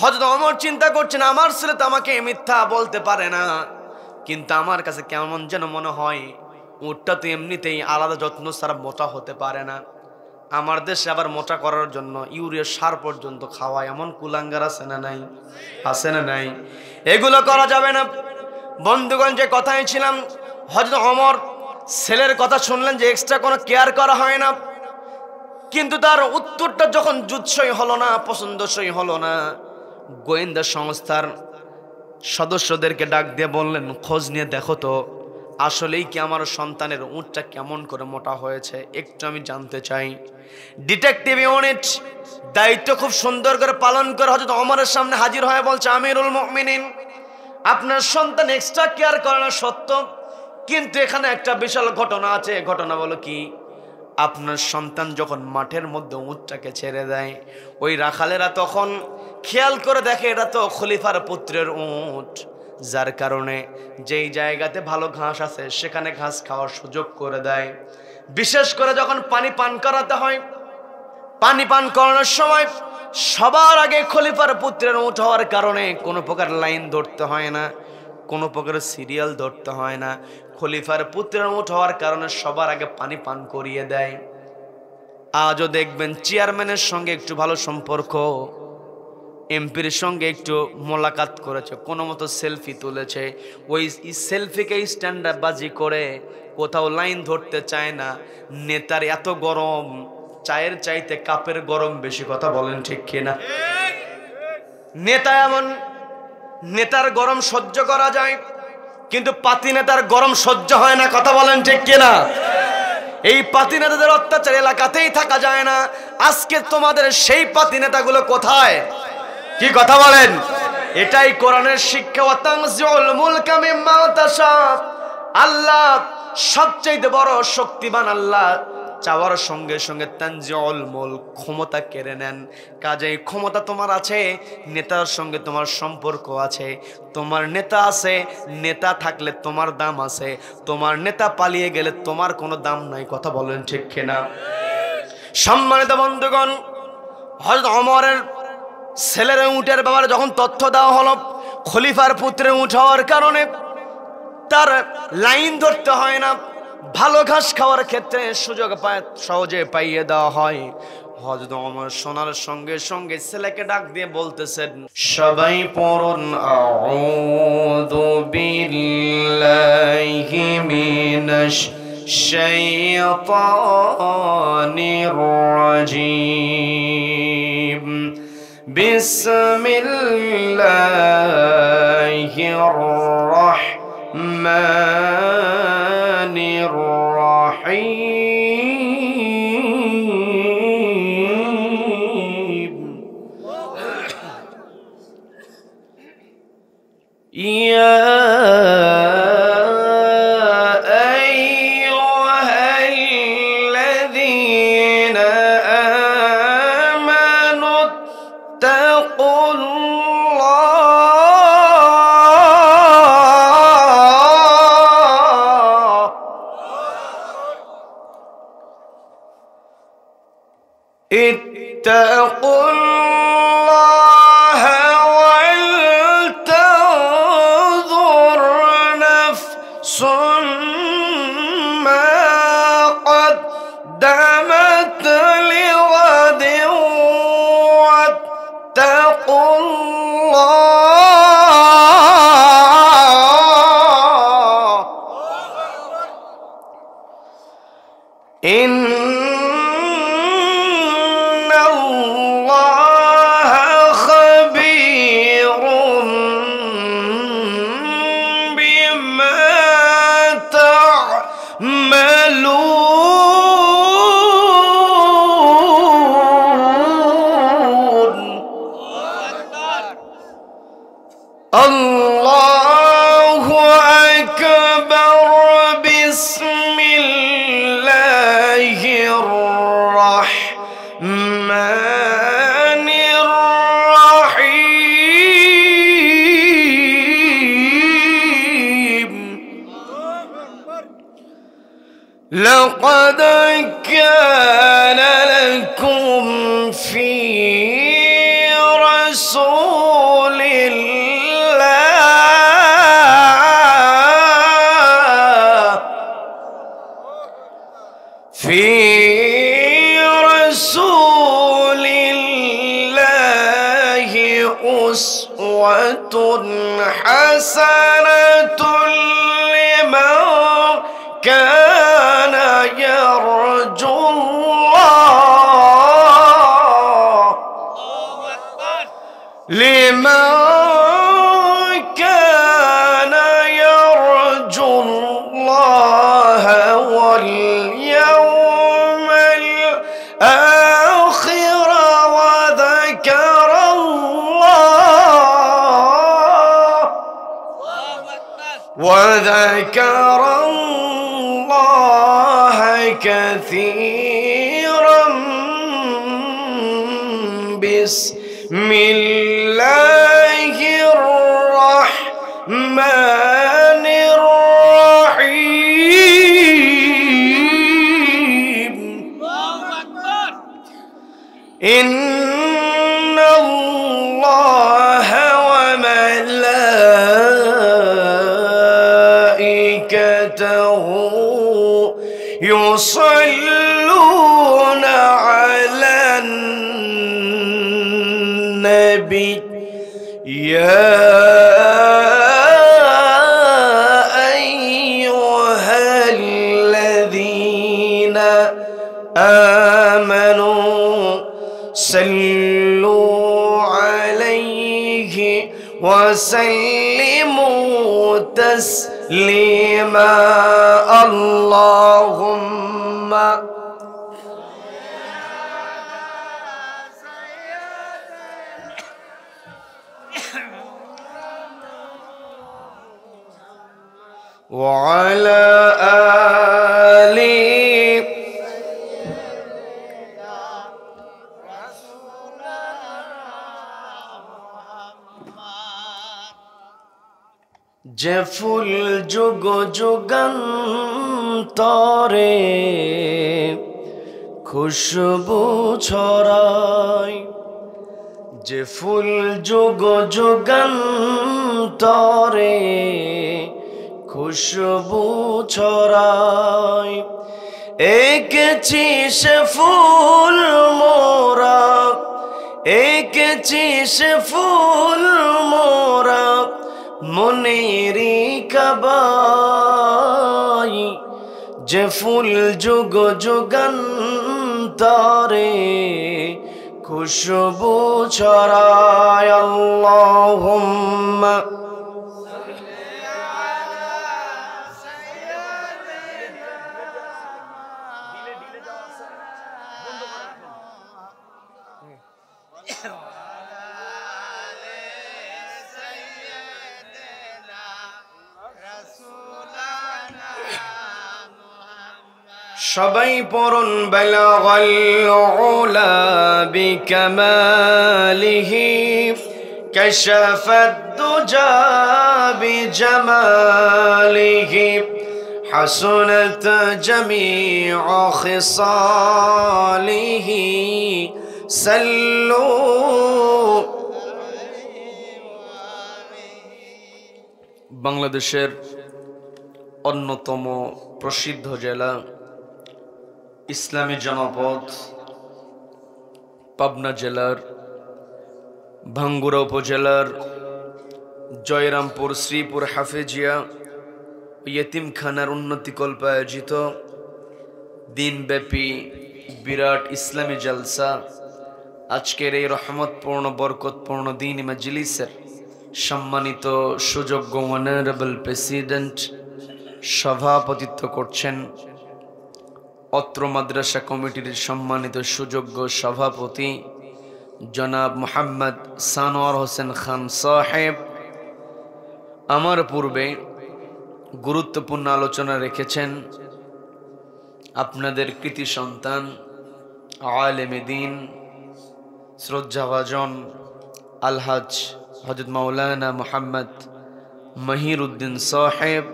হযরত ওমর চিন্তা করছেন, আমার ছেলে তো আমাকে মিথ্যা বলতে পারে না, কিন্তু আমার কাছে কেমন যেন মনে হয় উটটা তো এমনিতেই আলাদা যত্ন ছাড়া মোটা হতে পারে না। আমার দেশে আবার মোটা করার জন্য ইউরিয়া সার পর্যন্ত খাওয়ায়, এমন কুলাঙ্গার আছে না নাই? আছে না নাই? এগুলো করা যাবে না। বন্ধুগণ, যে কথাই ছিলাম, হযরত ওমর ছেলের কথা শুনলেন যে এক্সট্রা কোনো কেয়ার করা হয় না, কিন্তু তার উত্তরটা যখন জুৎসই হলো না, পছন্দসই হলো না, গোয়েন্দা সংস্থার সদস্যদেরকে ডাক দিয়ে বললেন, খোঁজ নিয়ে দেখো তো আসলেই কি আমার সন্তানের উটটা কেমন করে মোটা হয়েছে, একটু আমি জানতে চাই। ডিটেকটিভ ইউনিট দায়িত্ব খুব সুন্দর করে পালন করে হযরত ওমরের সামনে হাজির হয়ে বলছে, আমিরুল মুমিনিন, আপনার সন্তান এক্সট্রা কেয়ার করে না সত্য, কিন্তু এখানে একটা বিশাল ঘটনা আছে। ঘটনা বলো কি? আপনার সন্তান যখন মাঠের মধ্যে উটটাকে ছেড়ে দেয়, ওই রাখালেরা তখন খেয়াল করে দেখে এটা তো খলিফার পুত্রের উট, যার কারণে যেই জায়গাতে ভালো ঘাস আছে সেখানে ঘাস খাওয়ার সুযোগ করে দেয়। বিশেষ করে যখন পানি পান করাতে হয়, পানি পান করানোর সময় সবার আগে খলিফার পুত্রের উট হওয়ার কারণে কোনো প্রকার লাইন ধরতে হয় না, কোনো প্রকার সিরিয়াল ধরতে হয় না। খলিফার পুত্রের উট হওয়ার কারণে সবার আগে পানি পান করিয়ে দেয়। আজও দেখবেন চেয়ারম্যানের সঙ্গে একটু ভালো সম্পর্ক, এমপির সঙ্গে একটু মোলাকাত করেছে, কোনো মতো সেলফি তুলেছে, ওই সেলফিকে স্ট্যান্ডার্ড বাজি করে কোথাও লাইন ধরতে চায় না। নেতার এত গরম, চায়ের চাইতে কাপের গরম বেশি, কথা বলেন ঠিক কিনা? নেতা এমন, নেতার গরম সহ্য করা যায়, কিন্তু পাতি নেতার গরম সহ্য হয় না, কথা বলেন ঠিক কিনা? এই পাতি নেতাদের অত্যাচার এলাকাতেই থাকা যায় না। আজকে তোমাদের সেই পাতি নেতাগুলো কোথায়? কি কথা বলেন? এটাই কোরআনের শিক্ষা। ওয়াতানজিউল মুলকা মিম্মান তাশা, আল্লাহ সবচেয়ে বড় শক্তিমান আল্লাহ, চাওয়ার সঙ্গে সঙ্গে তানজিউল মুলক, ক্ষমতা কেড়ে নেন। কাজেই ক্ষমতা তোমার আছে, নেতার সঙ্গে তোমার সম্পর্ক আছে, তোমার নেতা আছে, নেতা থাকলে তোমার দাম আছে, তোমার নেতা পালিয়ে গেলে তোমার কোনো দাম নাই, কথা বলেন ঠিক কিনা? সম্মানিত বন্ধুগণ, হযরত ওমরের ছেলের উটের ব্যাপারে যখন তথ্য দেওয়া হলো, খলিফার পুত্রের উট হওয়ার কারণে তার লাইন ধরতে হয় না, ভালো ঘাস খাওয়ার ক্ষেত্রে সুযোগ সহজে পাইয়ে দেওয়া হয়। হযরত ওমর শোনার সঙ্গে সঙ্গে ছেলেকে ডাক দিয়ে বলতেছেন, সবাই পড়ুন আউযু বিল্লাহি মিনাশ শাইতানির রাজীম, বিসমিল্লাহির রাহমানির রাহিম, ইয়া اتقوا الله ولتنظر نفس ما قدمت لغد واتقوا الله إن الله أكبر بسم الله الرحمن الرحيم لقد كان لكم في رسول أسوة حسنة لمن كان يرجو الله لمن كان يرجو الله واليوم الآخر وذكر الله كثيرا بسم الله الرحمن الرحيم إن الله وملائكته يصلون على النبي يا أيها الذين آمنوا صلوا عليه وسلموا تسليما اللهم وعلى آله যে ফুল যুগ যুগান্তরে খুশবু ছড়ায় যে ফুল যুগ যুগান্তরে খুশবু ছড়ায় এঁকেছি সে ফুল মোরা এঁকেছি সে ফুল মোরা মনেরি কাবাই যে ফুল যুগ যুগান্তরে খুশবু ছড়ায় আল্লাহুম্মা সবাই পড়ুন বালাগাল উলা বিকামালিহি কাশাফাদ দুজা বিজামালিহি হাসুনাত জামিউ খিসালিহি সাল্লু বাংলাদেশের অন্যতম প্রসিদ্ধ জেলা ইসলামী জনপদ পাবনা জেলার ভাঙ্গুড়া উপজেলার জয়রামপুর শ্রীপুর হাফেজিয়া ইয়েতিমখানার উন্নতিকল্পে আয়োজিত দিনব্যাপী বিরাট ইসলামী জলসা আজকের এই রহমতপূর্ণ বরকতপূর্ণ দিন মজলিসের সম্মানিত সুযোগ্য অনারেবল প্রেসিডেন্ট সভাপতিত্ব করছেন অত্র মাদ্রাসা কমিটির সম্মানিত সুযোগ্য সভাপতি জনাব মোহাম্মদ সানোয়ার হোসেন খান সাহেব। আমার পূর্বে গুরুত্বপূর্ণ আলোচনা রেখেছেন আপনাদের কৃতি সন্তান আলেমে দ্বীন শ্রদ্ধাভাজন আলহাজ হযরত মাওলানা মোহাম্মদ মহিরউদ্দিন সাহেব।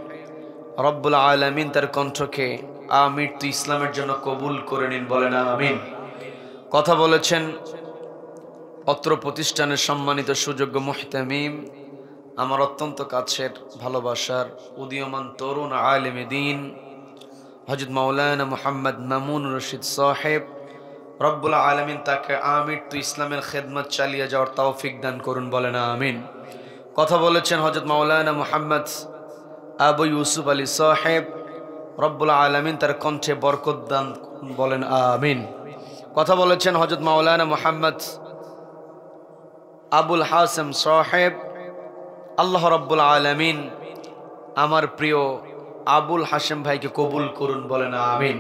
রব্বুল আলামিন তার কণ্ঠকে আমৃত্যু ইসলামের জন্য কবুল করে নিন, বলেন আমিন। কথা বলেছেন অত্র প্রতিষ্ঠানের সম্মানিত সুযোগ্য মুহতামিম, আমার অত্যন্ত কাছের ভালোবাসার উদীয়মান তরুণ আলেমে দ্বীন হযরত মাওলানা মোহাম্মদ মামুন রশিদ সাহেব। রব্বুল আলামিন তাকে আমৃত্যু ইসলামের খেদমত চালিয়ে যাওয়ার তৌফিক দান করুন, বলেন আমিন। কথা বলেছেন হযরত মাওলানা মুহাম্মদ আবু ইউসুফ আলী সাহেব, রব্বুল আলামিন তার কণ্ঠে বরকত দান করুন, বলেন আমিন। কথা বলেছেন হযরত মাওলানা মুহাম্মদ আবুল হাসেম সাহেব, আল্লাহ রব্বুল আলামিন আমার প্রিয় আবুল হাশেম ভাইকে কবুল করুন, বলেন আমিন।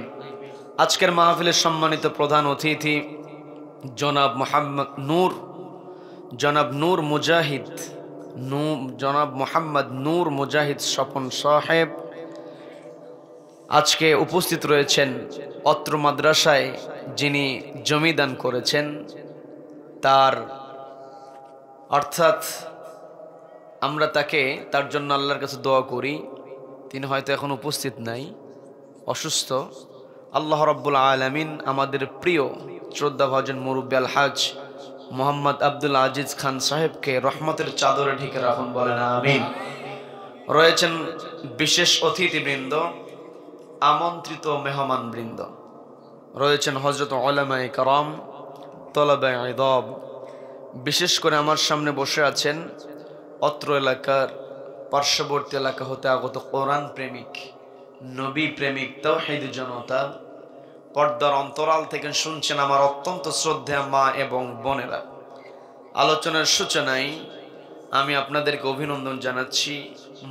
আজকের মাহফিলের সম্মানিত প্রধান অতিথি জনাব মোহাম্মদ নূর মুজাহিদ স্বপন সাহেব আজকে উপস্থিত রয়েছেন। অত্র মাদ্রাসায় যিনি জমি দান করেছেন তার অর্থাৎ আমরা তার জন্য আল্লাহর কাছে দোয়া করি। তিনি হয়তো এখন উপস্থিত নাই, অসুস্থ। আল্লাহ রাব্বুল আলামিন আমাদের প্রিয় শ্রদ্ধাভাজন মুরব্বী আলহাজ মোহাম্মদ আব্দুল আজিজ খান সাহেবকে রহমতের চাদরে ঢেকে রাখুন, বলেন আমিন। রয়েছেন বিশেষ অতিথিবৃন্দ, আমন্ত্রিত মেহমানবৃন্দ, রয়েছেন হযরত উলামায়ে কেরাম, তলাবায়ে ইলম। বিশেষ করে আমার সামনে বসে আছেন অত্র এলাকার পার্শ্ববর্তী এলাকা হতে আগত কোরআন প্রেমিক, নবী প্রেমিক, তাওহীদ জনতা। পর্দার অন্তরাল থেকে শুনছেন আমার অত্যন্ত শ্রদ্ধেয় মা এবং বোনেরা। আলোচনার সূচনায় আমি আপনাদেরকে অভিনন্দন জানাচ্ছি,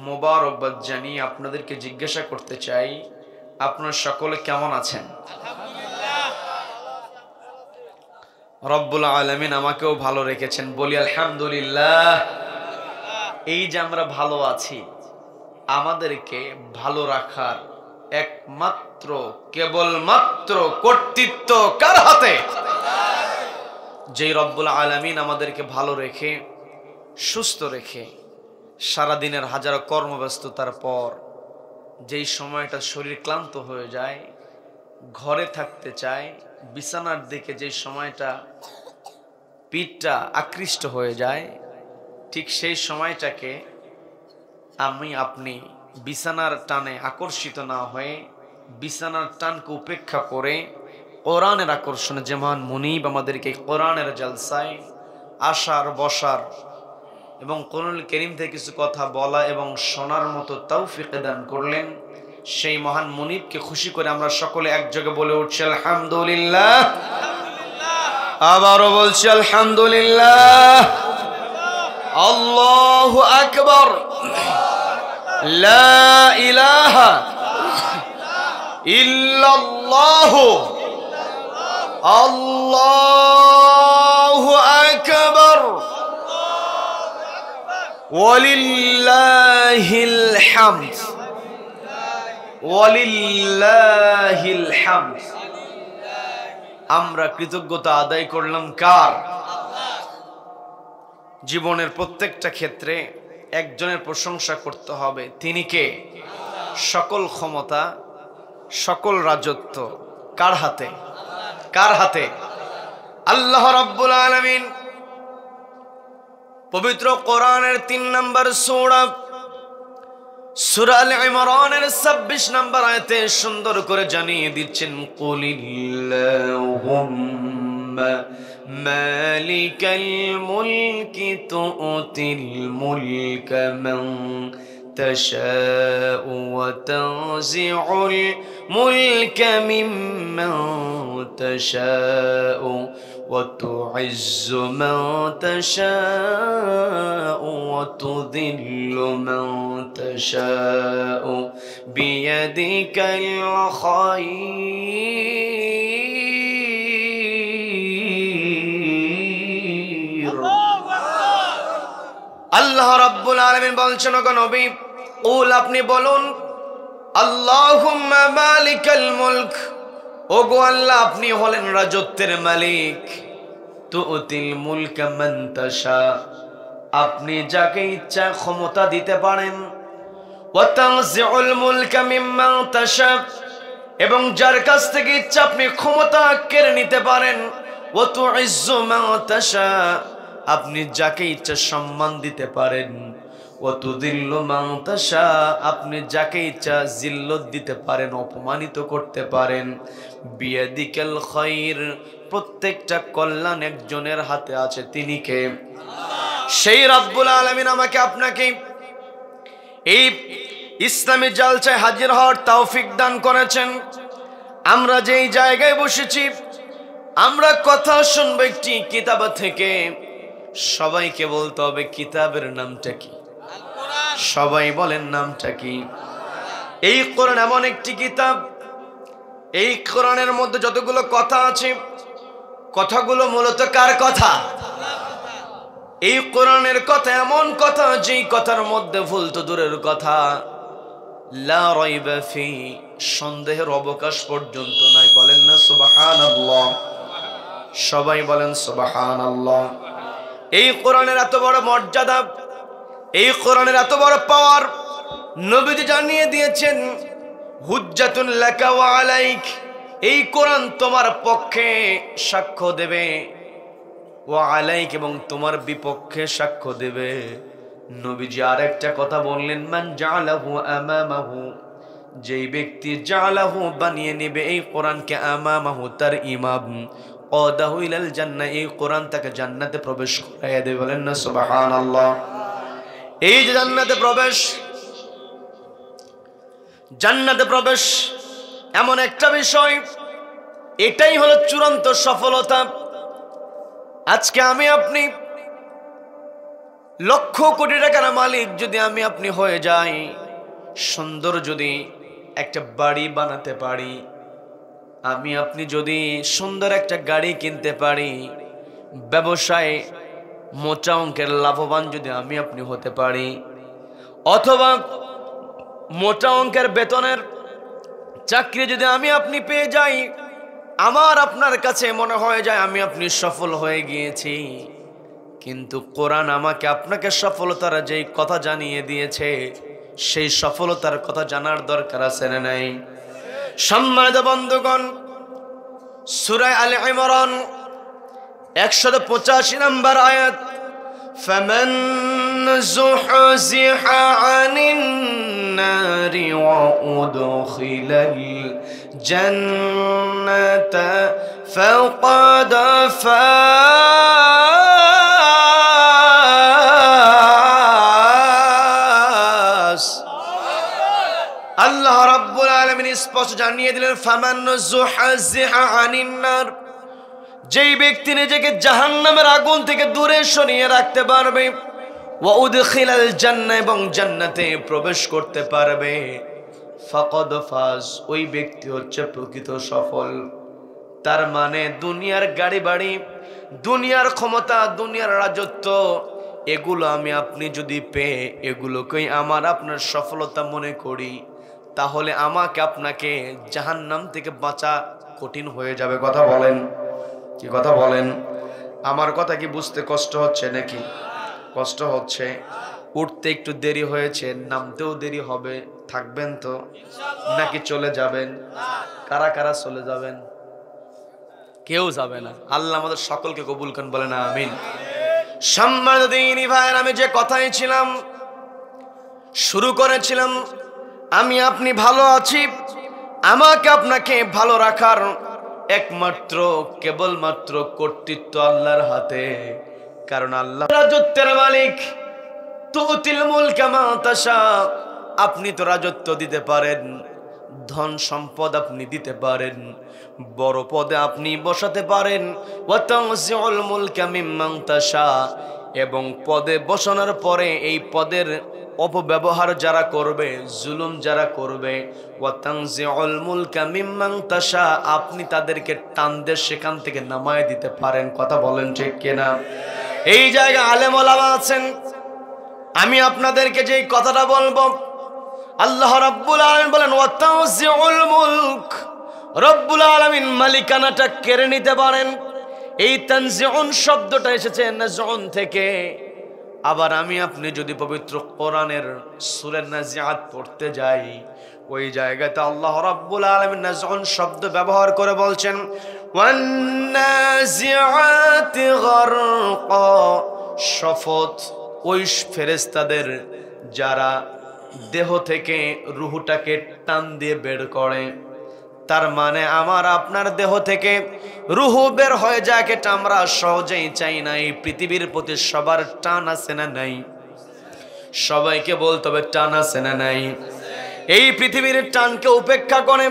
মোবারকবাদ জানিয়ে আপনাদেরকে জিজ্ঞাসা করতে চাই, আপনারা সকলে কেমন আছেন? রব্বুল আলামিন আমাকেও ভালো রেখেছেন, বলি আলহামদুলিল্লাহ। এই যে আমরা ভালো আছি, আমাদেরকে ভালো রাখার একমাত্র কেবলমাত্র কর্তৃত্ব কার হাতে? যেই রব্বুল আলামিন আমাদেরকে ভালো রেখে সুস্থ রেখে সারাদিনের হাজারো কর্মব্যস্ততার পর যেই সময়টা শরীর ক্লান্ত হয়ে যায়, ঘরে থাকতে চায়, বিছানার দিকে যেই সময়টা পিঠটা আকৃষ্ট হয়ে যায়, ঠিক সেই সময়টাকে আপনি বিছানার টানে আকর্ষিত না হয়ে বিছানার টানকে উপেক্ষা করে কোরআনের আকর্ষণে, যেমন মুনিব আমাদেরকে কোরআনের জলসায় আসার, বসার এবং কোরআনুল কারীম থেকে কিছু কথা বলা এবং শোনার মতো তৌফিক দান করলেন, সেই মহান মুনিবকে খুশি করে আমরা সকলে একযোগে বলে উঠছি আলহামদুলিল্লাহ। আবারও বলছি আলহামদুলিল্লাহ। আল্লাহু আকবার। লা ইলাহা ইল্লাল্লাহু। আল্লাহু আকবার। ওয়ালিল্লাহিল হামদ। ওয়ালিল্লাহিল হামদ। আমরা কৃতজ্ঞতা আদায় করলাম কার? জীবনের প্রত্যেকটা ক্ষেত্রে একজনের প্রশংসা করতে হবে, তিনি কে? সকল ক্ষমতা, সকল রাজত্ব কার হাতে? কার হাতে? আল্লাহ রাব্বুল আলামিন পবিত্র কোরআনের 3 নম্বর সূরা সূরা আল ইমরানের 26 নম্বর আয়াতে সুন্দর করে জানিয়ে দিচ্ছেন, কুলিল্লাহুম্মা মালিকাল মুলকি তুতিল মুলকা মান তাশাউ ওয়া তানজিউল মুলকা মিম্মান তাশাউ وتعز من تشاء وتذل من تشاء بيدك الخير। আল্লাহ রাব্বুল আলামিন বলছেন, ওগো নবী, কুল আপনি বলুন, আল্লাহুম্মা মালিকাল মুলক, ওগো আল্লাহ আপনি হলেন রাজত্বের মালিক। তুতিল মুলকা মান তাশা, আপনি যাকে ইচ্ছা ক্ষমতা দিতে পারেন। ওয়া তানজিউল মুলকা মিম্মান তাশা, এবং যার কাছ থেকে ইচ্ছা আপনি ক্ষমতা কেড়ে নিতে পারেন। ওয়া তুইজ্জু মান তাশা, আপনি যাকে ইচ্ছা সম্মান দিতে পারেন। ওয়া তুযিল্লু মান তাশা, আপনি যাকে ইচ্ছা জিল্লত দিতে পারেন, অপমানিত করতে পারেন। বিয়াদিকাল খায়র, প্রত্যেকটা কল্যাণ একজনের হাতে আছে, তিনি কে? সেই রব্বুল আলামিন আমাকে আপনাকে এই ইসলামী জালসায় হাজির হওয়ার তৌফিক দান করেছেন। আমরা যেই জায়গায় বসেছি, আমরা কথা শুনবো একটি কিতাব থেকে। সবাইকে বলতে হবে কিতাবের নামটা কি? সবাই বলেন নামটা কি? এই কোরআন এমন একটি কিতাব, এই কোরআনের মধ্যে যতগুলো কথা আছে, কথাগুলো মূলত কার কথা? এই কোরআনের কথা এমন কথা, যেই কথার মধ্যে ভুল তো দূরের কথা, লা রাইবা ফি, সন্দেহের অবকাশ পর্যন্ত নাই। বলেন না সুবহানাল্লাহ? সবাই বলেন সুবহানাল্লাহ। এই কোরআনের এত বড় মর্যাদা, এই কোরআনের এত বড় পাওয়ার নবীজি জানিয়ে দিয়েছেন, হুজ্জাতুন লাকা ওয়া আলাইক, এই কোরআন তোমার পক্ষে সাক্ষ্য দেবে, ওয়া আলাইক, এবং তোমার বিপক্ষে সাক্ষ্য দেবে। নবীজি আরেকটা কথা বললেন, মান জাআলাহু আমামাহু, যেই ব্যক্তি জাআলাহু বানিয়ে নেবে এই কোরআনকে, আমামাহু তার ইমাম, ক্বাদাহু ইলাল জান্নাহ, এই কোরআন তাকে জান্নাতে প্রবেশ করাইয়া দেবে। বলেন না সুবহানাল্লাহ? এই যে জান্নাতে প্রবেশ, জান্নাতে প্রবেশ এমন একটা বিষয়, এটাই হলো চূড়ান্ত সফলতা। আজকে আমি আপনি লক্ষ কোটি টাকার মালিক যদি আমি আপনি হয়ে যাই, সুন্দর যদি একটা বাড়ি বানাতে পারি, আমি আপনি যদি সুন্দর একটা গাড়ি কিনতে পারি, ব্যবসায় মোটা অঙ্কের লাভবান যদি আমি আপনি হতে পারি, অথবা মোটা অঙ্কের বেতনের চাকরি যদি আমি আপনি পেয়ে যাই, আমার আপনার কাছে মনে হয়ে যায় আমি আপনি সফল হয়ে গিয়েছি। কিন্তু কোরআন আমাকে আপনাকে সফলতার যেই কথা জানিয়ে দিয়েছে, সেই সফলতার কথা জানার দরকার আছে না নাই? সম্মানিত বন্ধুগণ, সূরা আলে ইমরান 185 নম্বর আয়াত, ফামান যুহজিহা আনিন নারি ওয়া উদখিলাল জান্নাতা ফাকাদ ফাজ। আল্লাহ রাব্বুল আলামিন স্পষ্ট জানিয়ে দিলেন, ফামান যুহজিহা আনিন নার, যেই ব্যক্তি নিজেকে জাহান্নামের আগুন থেকে দূরে সরিয়ে রাখতে পারবে, ওয়া উদখিলাল জান্নাহ, এবং জান্নাতে প্রবেশ করতে পারবে, ফাকাদ ফাজ, ওই ব্যক্তি হচ্ছে প্রকৃত সফল। তার মানে দুনিয়ার গাড়ি বাড়ি, দুনিয়ার ক্ষমতা, দুনিয়ার রাজত্ব, এগুলো আমি আপনি যদি পেয়ে এগুলোকেই আমার আপনার সফলতা মনে করি, তাহলে আমাকে আপনাকে জাহান্নাম থেকে বাঁচা কঠিন হয়ে যাবে। কথা বলেন, কি কথা বলেন? আমার কথা কি বুঝতে কষ্ট হচ্ছে নাকি? কষ্ট হচ্ছে? উঠতে একটু দেরি হয়েছে, নামতেও দেরি হবে। থাকবেন তো নাকি চলে যাবেন? কারা কারা চলে যাবেন? কেউ যাবে না। আল্লাহ আমাদের সকলকে কবুল করেন, বলেন আমিন। সম্মানিত দিনী ভাইয়ের, আমি যে কথাই ছিলাম, শুরু করেছিলাম, আমি আপনি ভালো আছি, আমাকে আপনাকে ভালো রাখার একমাত্র কেবলমাত্র কর্তৃত্ব আল্লাহর হাতে। কারণ আল্লাহ রাজত্বের মালিক, তুতিল মুলকা মা তাশা, আপনি তো রাজত্ব দিতে পারেন, ধন সম্পদ আপনি দিতে পারেন, বড় পদে আপনি বসাতে পারেন, ওয়া তানজিউল মুলকা মিম্মান তাশা, এবং পদে বসানোর পরে এই পদের অপব্যবহার যারা করবে, জুলুম যারা করবে, ওয়া তানজিউল মুলকা মিম্মান তাশা, আপনি তাদেরকে টান দিয়ে সেখান থেকে নামায় দিতে পারেন। কথা বলেন ঠিক কিনা? এই জায়গায় আলেম ওলামা আছেন, আমি আপনাদেরকে যে কথাটা বলবো, আল্লাহ রাব্বুল আলামিন বলেন, ওয়া তানজিউল মুলক, রব্বুল আলামিন মালিকানাটা কেড়ে নিতে পারেন। এই তানজিউন শব্দটা এসেছে নাজউন থেকে। আবার আমি আপনি যদি পবিত্র কোরআনের সূরা নাজিআত পড়তে যাই, ওই জায়গাতে আল্লাহ রাব্বুল আলামিন নাজউন শব্দ ব্যবহার করে বলছেন, ওয়ান নাজিআতি গারকা, শপথ ওই ফেরেশতাদের যারা দেহ থেকে রূহটাকে টান দিয়ে বের করে, তার মানে আমার আপনার দেহ থেকে রূহ বের হয়ে যাক, এটা আমরা সহজেই চাই না। এই পৃথিবীর প্রতি সবার টান আছে না নাই? সবাইকে বলতে হবে টান আছে না নাই? এই পৃথিবীর টানকে উপেক্ষা করে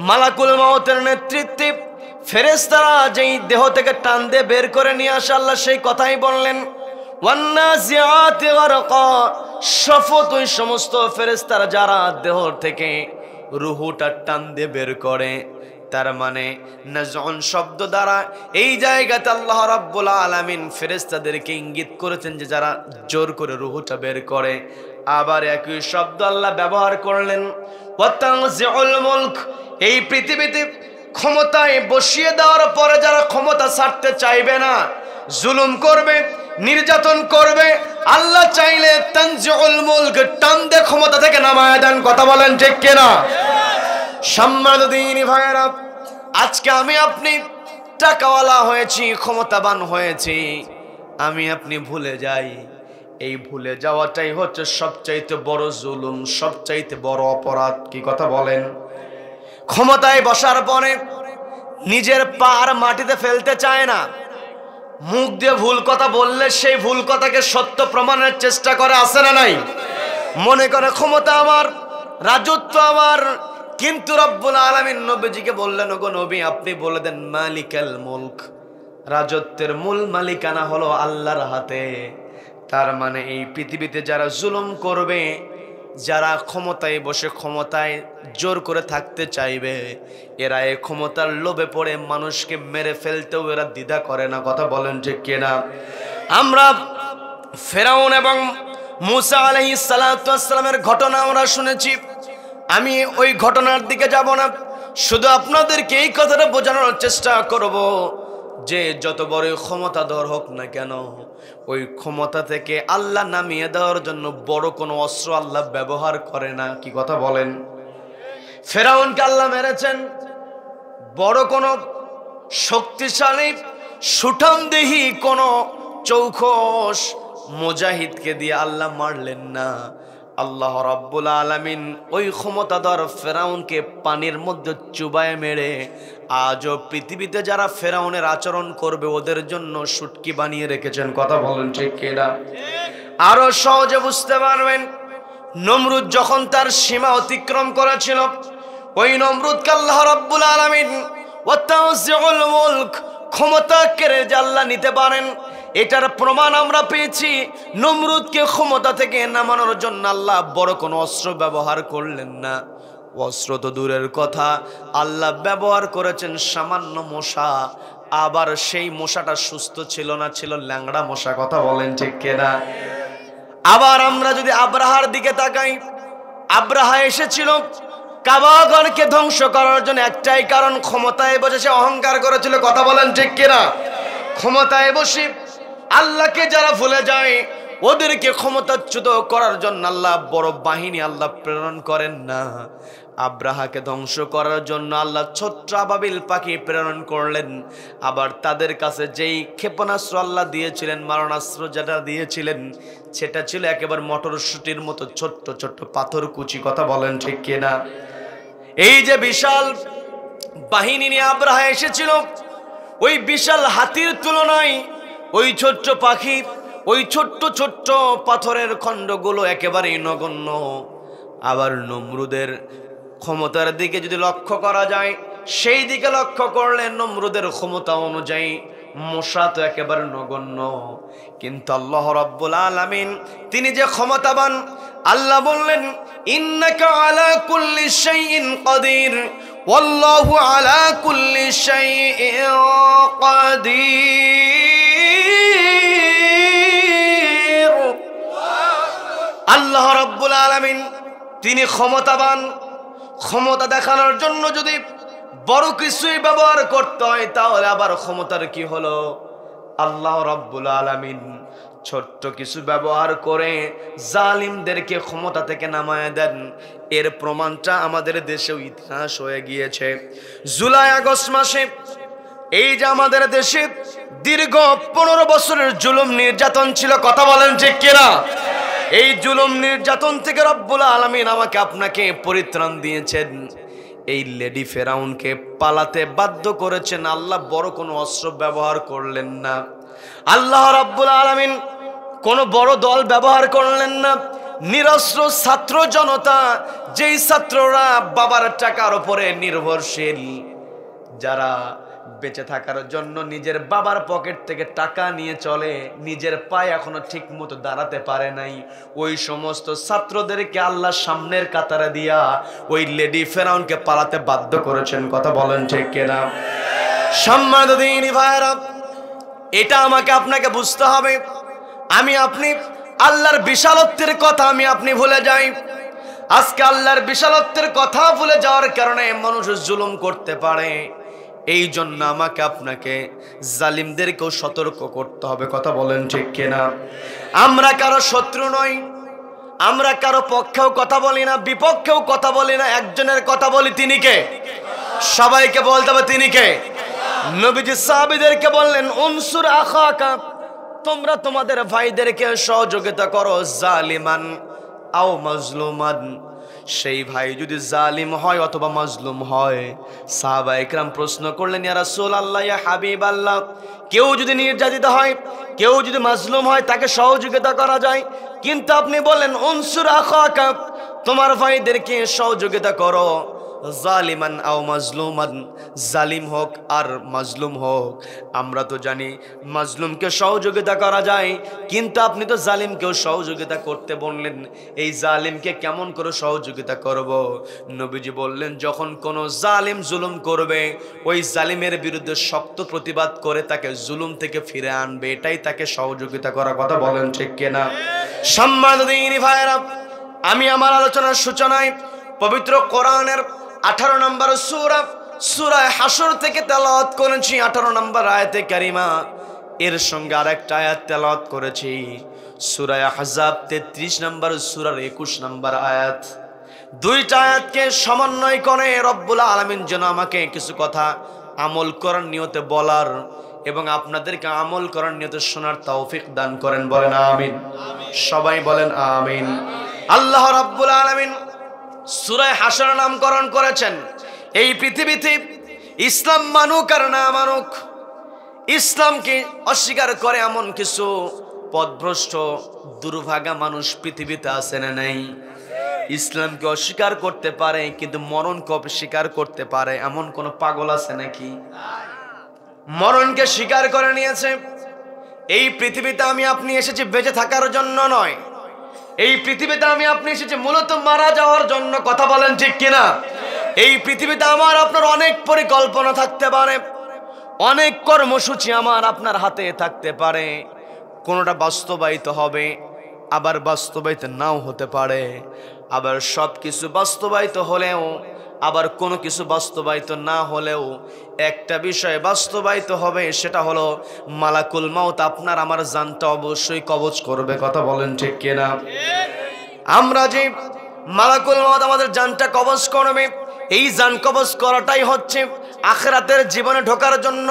মালাকুল মউতের নেতৃত্বে ফেরেশতারা যেই দেহ থেকে টান দিয়ে বের করে নিয়ে আসে, আল্লাহ সেই কথাই বললেন ওয়ান্নাজিআতি গারকা। শপথ, ওই সমস্ত ফেরেশতারা যারা দেহ থেকে রূহটা টান দিয়ে বের করে, তার মানে নাজউন শব্দ দ্বারা এই জায়গাতে আল্লাহ রাব্বুল আলামিন ফেরেশতাদেরকে ইঙ্গিত করেছেন যে যারা জোর করে রূহটা বের করে। আবার একই শব্দ আল্লাহ ব্যবহার করলেন ওয়াতানজিউল মুলক। এই পৃথিবীতে ক্ষমতায় বসিয়ে দেওয়ার পরে যারা ক্ষমতা ছাড়তে চাইবে না, জুলুম করবে, নির্যাতন করবে, আল্লাহ চাইলে তানজিউল মুলক, টান দিয়ে ক্ষমতা থেকে নামায় দেন। কথা বলেন ঠিক কিনা? সম্মানিত দিনী ভাইয়েরা, আজকে আমি আপনি টাকাওয়ালা হয়েছি, ক্ষমতাবান হয়েছি, আমি আপনি ভুলে যাই। এই ভুলে যাওয়াটাই হচ্ছে সবচাইতে বড় জুলুম, সবচাইতে বড় অপরাধ। কি কথা বলেন? ক্ষমতায় বসার পরে নিজের পার মাটিতে ফেলতে চায় না, মুখ দিয়ে ভুল কথা বললে সেই ভুল কথাকে সত্য প্রমাণের চেষ্টা করে, আছে না নাই? মনে করে ক্ষমতা আমার, রাজত্ব আমার। কিন্তু রব্বুল আলামিন নবীজিকে বললেন, ওগো নবী, আপনি বলে দেন মালিকাল মুলক, রাজত্বের মূল মালিকানা হলো আল্লাহর হাতে। তার মানে এই পৃথিবীতে যারা জুলুম করবে, যারা ক্ষমতায় বসে ক্ষমতায় জোর করে থাকতে চাইবে, এরা এই ক্ষমতার লোভে পড়ে মানুষকে মেরে ফেলতেও এরা দ্বিধা করে না। কথা বলেন ঠিক কিনা? আমরা ফেরাউন এবং মূসা আলাইহিস সালাতু ওয়াস সালামের ঘটনা আমরা শুনেছি। আমি ওই ঘটনার দিকে যাব না, শুধু আপনাদেরকে এই কথাটা বোঝানোর চেষ্টা করব যে যত বড় ক্ষমতাধর হোক না কেন, ওই ক্ষমতা থেকে আল্লাহ নামিয়ে দেওয়ার জন্য বড় কোনো অস্ত্র আল্লাহ ব্যবহার করে না। কি কথা বলেন? ফেরাউনকে আল্লাহ মেরেছেন, বড় কোনো শক্তিশালী সুঠামদেহী কোনো চৌখস মুজাহিদকে দিয়ে আল্লাহ মারলেন না। আল্লাহ রাব্বুল আলামিন ওই ক্ষমতাধর ফেরাউনকে পানির মধ্যে চুবায় মেরে আজও পৃথিবীতে যারা ফেরাউনের আচরণ করবে ওদের জন্য শুটকি বানিয়ে রেখেছেন। কথা বলেন ঠিক কিনা? আরো সহজে বুঝতে পারবেন, নমরুদ যখন তার সীমা অতিক্রম করেছিল, ওই নমরুদকে আল্লাহ রাব্বুল আলামিন ওয়াতাউজিউল মুলক, ক্ষমতা কেড়ে যে আল্লাহ নিতে পারেন, এটার প্রমাণ আমরা পেয়েছি। নমরুদকে ক্ষমতা থেকে নামানোর জন্য আল্লাহ বড় কোনো অস্ত্র ব্যবহার করলেন না। অস্ত্র তো দূরের কথা, আল্লাহ ব্যবহার করেছেন সামান্য মশা। আবার সেই মশাটা সুস্থ ছিল না, ছিল ল্যাংড়া মশা। কথা বলেন ঠিক কিনা? আবার আমরা যদি আব্রাহার দিকে তাকাই, আব্রাহা এসেছিল কাবাঘরকে ধ্বংস করার জন্য, একটাই কারণ, ক্ষমতায় বসে সে অহংকার করেছিল। কথা বলেন ঠিক কিনা? ক্ষমতায় বসে আল্লাহকে যারা ভুলে যায় ওদেরকে ক্ষমতাচ্যুত করার জন্য আল্লাহ বড় বাহিনী আল্লাহ প্রেরণ করেন না। আব্রাহাকে ধ্বংস করার জন্য আল্লাহ ছোট্ট আবাবিল পাখি প্রেরণ করলেন। আবার তাদের কাছে যেই ক্ষেপণাস্ত্র আল্লাহ দিয়েছিলেন, মারণাস্ত্র যেটা দিয়েছিলেন, সেটা ছিল একেবারে মটরশুটির মতো ছোট্ট ছোট্ট পাথর কুচি। কথা বলেন ঠিক কিনা? এই যে বিশাল বাহিনী নিয়ে আব্রাহা এসেছিল, ওই বিশাল হাতির তুলনায় ওই ছোট্ট পাখি, ওই ছোট্ট ছোট্ট পাথরের খণ্ডগুলো একেবারেই নগণ্য। আবার নমরুদের ক্ষমতার দিকে যদি লক্ষ্য করা যায়, সেই দিকে লক্ষ্য করলে নমরুদের ক্ষমতা অনুযায়ী মশা তো একেবারে নগণ্য। কিন্তু আল্লাহ রাব্বুল আলামিন তিনি যে ক্ষমতাবান, আল্লাহ বললেন ইন্নাকা আলা কুল্লি শাইইন কাদির ওয়াল্লাহু আলা কুল্লি শাইইন কাদির। আল্লাহ রাব্বুল আলামিন তিনি ক্ষমতাবান। ক্ষমতা দেখানোর জন্য যদি বড় কিছুই ব্যবহার করতে হয়, তাহলে আবার ক্ষমতার কি হলো? আল্লাহ রাব্বুল আলামিন ছোট্ট কিছু ব্যবহার করে জালিমদেরকে ক্ষমতা থেকে নামায় দেন। এর প্রমাণটা আমাদের দেশেও ইতিহাস হয়ে গিয়েছে। জুলাই আগস্ট মাসে এই যে আমাদের দেশে দীর্ঘ 15 বছরের জুলুম নির্যাতন ছিল। কথা বলেন ঠিক কিনা? এই জুলুম নির্যাতন থেকে রব্বুল আলামিন আমাকে আপনাকে পরিত্রাণ দিয়েছেন। এই লেডি ফেরাউনকে পালাতে বাধ্য করেছেন, আল্লাহ বড় কোনো অস্ত্র ব্যবহার করলেন না। আল্লাহ রাব্বুল আলামিন কোনো বড় দল ব্যবহার করলেন না। নিরস্ত্র ছাত্র জনতা, যেই ছাত্ররা বাবার টাকার উপরে নির্ভরশীল, যারা বেঁচে থাকার জন্য নিজের বাবার পকেট থেকে টাকা নিয়ে চলে, নিজের পায়ে এখনো ঠিক মতো দাঁড়াতে পারে নাই, ওই সমস্ত ছাত্রদেরকে আল্লাহ সামনের কাতারে দিয়া ওই লেডি ফেরাউনকে পালাতে বাধ্য করেছেন। কথা বলেন ঠিক কিনা? সম্মানিত দিনী ভাইরা, এটা আমাকে আপনাকে বুঝতে হবে। আমি আপনি আল্লাহর বিশালত্বের কথা আমি আপনি ভুলে যাই। আজকে আল্লাহর বিশালত্বের কথা ভুলে যাওয়ার কারণে মানুষ জুলুম করতে পারে। এই জন্য আমাকে আপনাকে জালিমদেরকেও সতর্ক করতে হবে। কথা বলেন ঠিক কিনা? আমরা কারো শত্রু নই, আমরা কারো পক্ষেও কথা বলি না, বিপক্ষেও কথা বলি না, একজনের কথা বলি, তিনি কে? সবাইকে বলতে হবে তিনি কে? নবীজি সাহাবীদেরকে বললেন, উনসুর আখাকা, তোমরা তোমাদের ভাইদেরকে সহযোগিতা করো, জালিমান আও মাজলুমান, সেই ভাই যদি জালিম হয় অথবা মাজলুম হয়। সাহাবায়ে কেরাম প্রশ্ন করলেন, ইয়া রাসূলুল্লাহ, ইয়া হাবিবাল্লাহ, কেউ যদি নির্যাতিত হয়, কেউ যদি মাজলুম হয়, তাকে সহযোগিতা করা যায়, কিন্তু আপনি বললেন উনসুর আখাকা, তোমার ভাইদেরকে সহযোগিতা করো, জালিমান আও মাজলুমান, জালিম হোক আর মাজলুম হোক। আমরা তো জানি মাজলুমকে সহযোগিতা করা যায়, কিন্তু আপনি তো জালিমকেও সহযোগিতা করতে বললেন। এই জালিমকে কেমন করে সহযোগিতা করব? নবীজি বললেন, যখন কোনো জালিম জুলুম করবে, ওই জালিমের বিরুদ্ধে শক্ত প্রতিবাদ করে তাকে জুলুম থেকে ফিরে আনবে, এটাই তাকে সহযোগিতা করার কথা। বলেন ঠিক কিনা? সম্মানিত দিনী ভাইরা, আমি আমার আলোচনার সূচনায় পবিত্র কোরআনের 18 নম্বর সূরা, সূরা হাশর থেকে তেলাওয়াত করেছি 18 নম্বর আয়াতে কারিমা। এর সঙ্গে আরেকটা আয়াত তেলাওয়াত করেছি সূরা আহজাব 33 নম্বর সূরার 21 নম্বর আয়াত। দুইটা আয়াতকে সমন্বয় করে রব্বুল আলামিন যেন আমাকে কিছু কথা আমল করার নিয়তে বলার এবং আপনাদেরকে আমল করার নিয়তে শোনার তৌফিক দান করেন। বলেন আমিন। সবাই বলেন আমিন। আল্লাহ রাব্বুল আলামিন সূরা হাশর নামকরণ করেছেন। এই পৃথিবীতে ইসলাম মানুক আর না মানুক, ইসলামকে অস্বীকার করে এমন কিছু পথভ্রষ্ট দুর্ভাগা মানুষ পৃথিবীতে আছে না নাই? ইসলামকে অস্বীকার করতে পারে কিন্তু মরণকে অস্বীকার করতে পারে এমন কোন পাগল আছে নাকি? মরণকে স্বীকার করে নিয়েছে। এই পৃথিবীতে আমি আপনি এসেছি বেঁচে থাকার জন্য নয়, এই পৃথিবীতে আমি আপনি এসেছি মূলত মারা যাওয়ার জন্য। কথা বলেন ঠিক কিনা? এই পৃথিবীতে আমার আপনার অনেক পরিকল্পনা থাকতে পারে, অনেক কর্মসূচি আমার আপনার হাতে থাকতে পারে, কোনোটা বাস্তবায়িত হবে, আবার বাস্তবায়িত নাও হতে পারে। আবার সব কিছু বাস্তবায়িত হলেও আবার কোনো কিছু বাস্তবায়িত না হলেও একটা বিষয় বাস্তবায়িত হবে, সেটা হলো মালাকুল মাউত আপনার আমার জানটা অবশ্যই কবজ করবে। কথা বলেন ঠিক কিনা? আমরা যে মালাকুল মাউত আমাদের জানটা কবজ করবে, এই জান কবজ করাটাই হচ্ছে আখিরাতের জীবনে ঢোকার জন্য,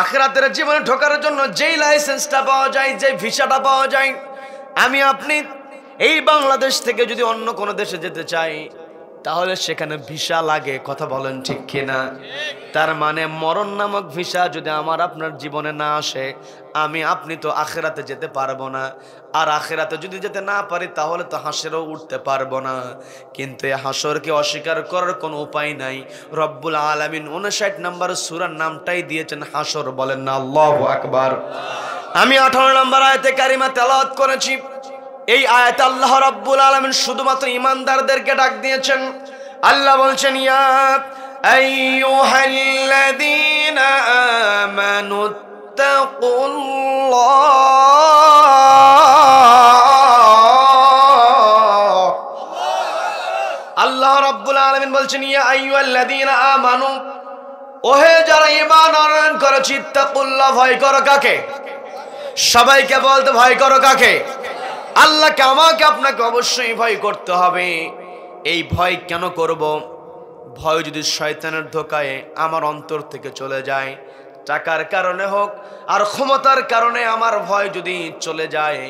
আখিরাতের জীবনে ঢোকার জন্য যেই লাইসেন্সটা পাওয়া যায়, যে ভিসাটা পাওয়া যায়। আমি আপনি এই বাংলাদেশ থেকে যদি অন্য কোনো দেশে যেতে চাই তাহলে সেখানে ভিসা লাগে। কথা বলেন ঠিক কিনা? তার মানে মরণ নামক ভিসা যদি আমার আপনার জীবনে না আসে, আমি আপনি তো আখিরাতে যেতে পারবো না। আর আখিরাতে যদি যেতে না পারি তাহলে তো হাসরেও উঠতে পারবো না। কিন্তু এই হাসরকে অস্বীকার করার কোনো উপায় নাই। রব্বুল আলামিন 59 নম্বর সূরার নামটাই দিয়েছেন হাসর। বলেন না আল্লাহু আকবার। আমি 18 নম্বর আয়াতে কারিমা তেলাওয়াত করেছি। এই আয়াতে আল্লাহ রাব্বুল আলামিন শুধুমাত্র ঈমানদারদেরকে ডাক দিয়েছেন। আল্লাহ বলছেন, ইয়া আইয়ুহাল্লাযীনা আমানু তাকুল্লাহ। আল্লাহ রাব্বুল আলামিন বলছেন, ইয়া আইয়ুহাল্লাযীনা আমানু, ওহে যারা ঈমান আনয়ন করেছে, তাকুল্লাহ, ভয় করো কাকে? সবাইকে বলতে, ভয় করো কাকে? আল্লাহকে। আমাকে আপনাকে অবশ্যই ভয় করতে হবে। এই ভয় কেন করব? ভয় যদি শয়তানের ধোকায় আমার অন্তর থেকে চলে যায়, টাকার কারণে হোক আর ক্ষমতার কারণে আমার ভয় যদি চলে যায়।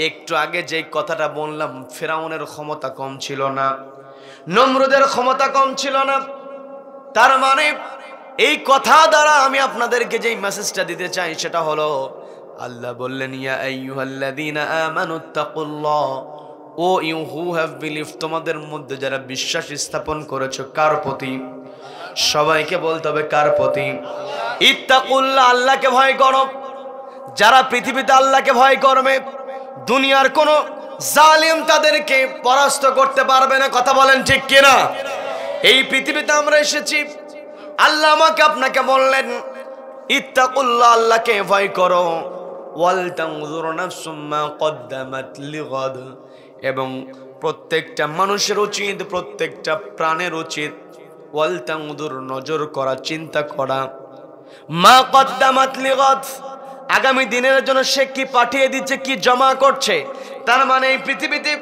একটু আগে যে কথাটা বললাম, ফেরাউনের ক্ষমতা কম ছিল না, নমরুদের ক্ষমতা কম ছিল না। তার মানে এই কথা দ্বারা আমি আপনাদেরকে যেই মেসেজটা দিতে চাই সেটা হলো, আল্লাহ বললেন ইয়া আইয়ুহাল্লাযীনা আমানুত্তাকুল্লাহ, ও ইউ হু হ্যাভ বিলিভ, তোমাদের মধ্যে যারা বিশ্বাস স্থাপন করেছো কার প্রতি? সবাইকে বলতে হবে কার প্রতি? ইত্তাকুল্লাহ, আল্লাহকে ভয় করো। যারা পৃথিবীতে আল্লাহকে ভয় করবে, দুনিয়ার কোন জালিম তাদেরকে পরাস্ত করতে পারবে না। কথা বলেন ঠিক কিনা? এই পৃথিবীতে আমরা এসেছি, আল্লাহ আমাকে আপনাকে বললেন ইত্তাকুল্লাহ, আল্লাহকে ভয় করো। ওয়াল তানজুর নাফসুম মা কদ্দামাত লিগাদ, এবং প্রত্যেকটা মানুষের উচিত, প্রত্যেকটা প্রাণের উচিত ওয়াল তানজুর, নজর করা, চিন্তা করা, মা কদ্দামাত লিগাদ, আগামী দিনের জন্য সে কি পাঠিয়ে দিচ্ছে, কি জমা করছে। তার মানে এই পৃথিবীতে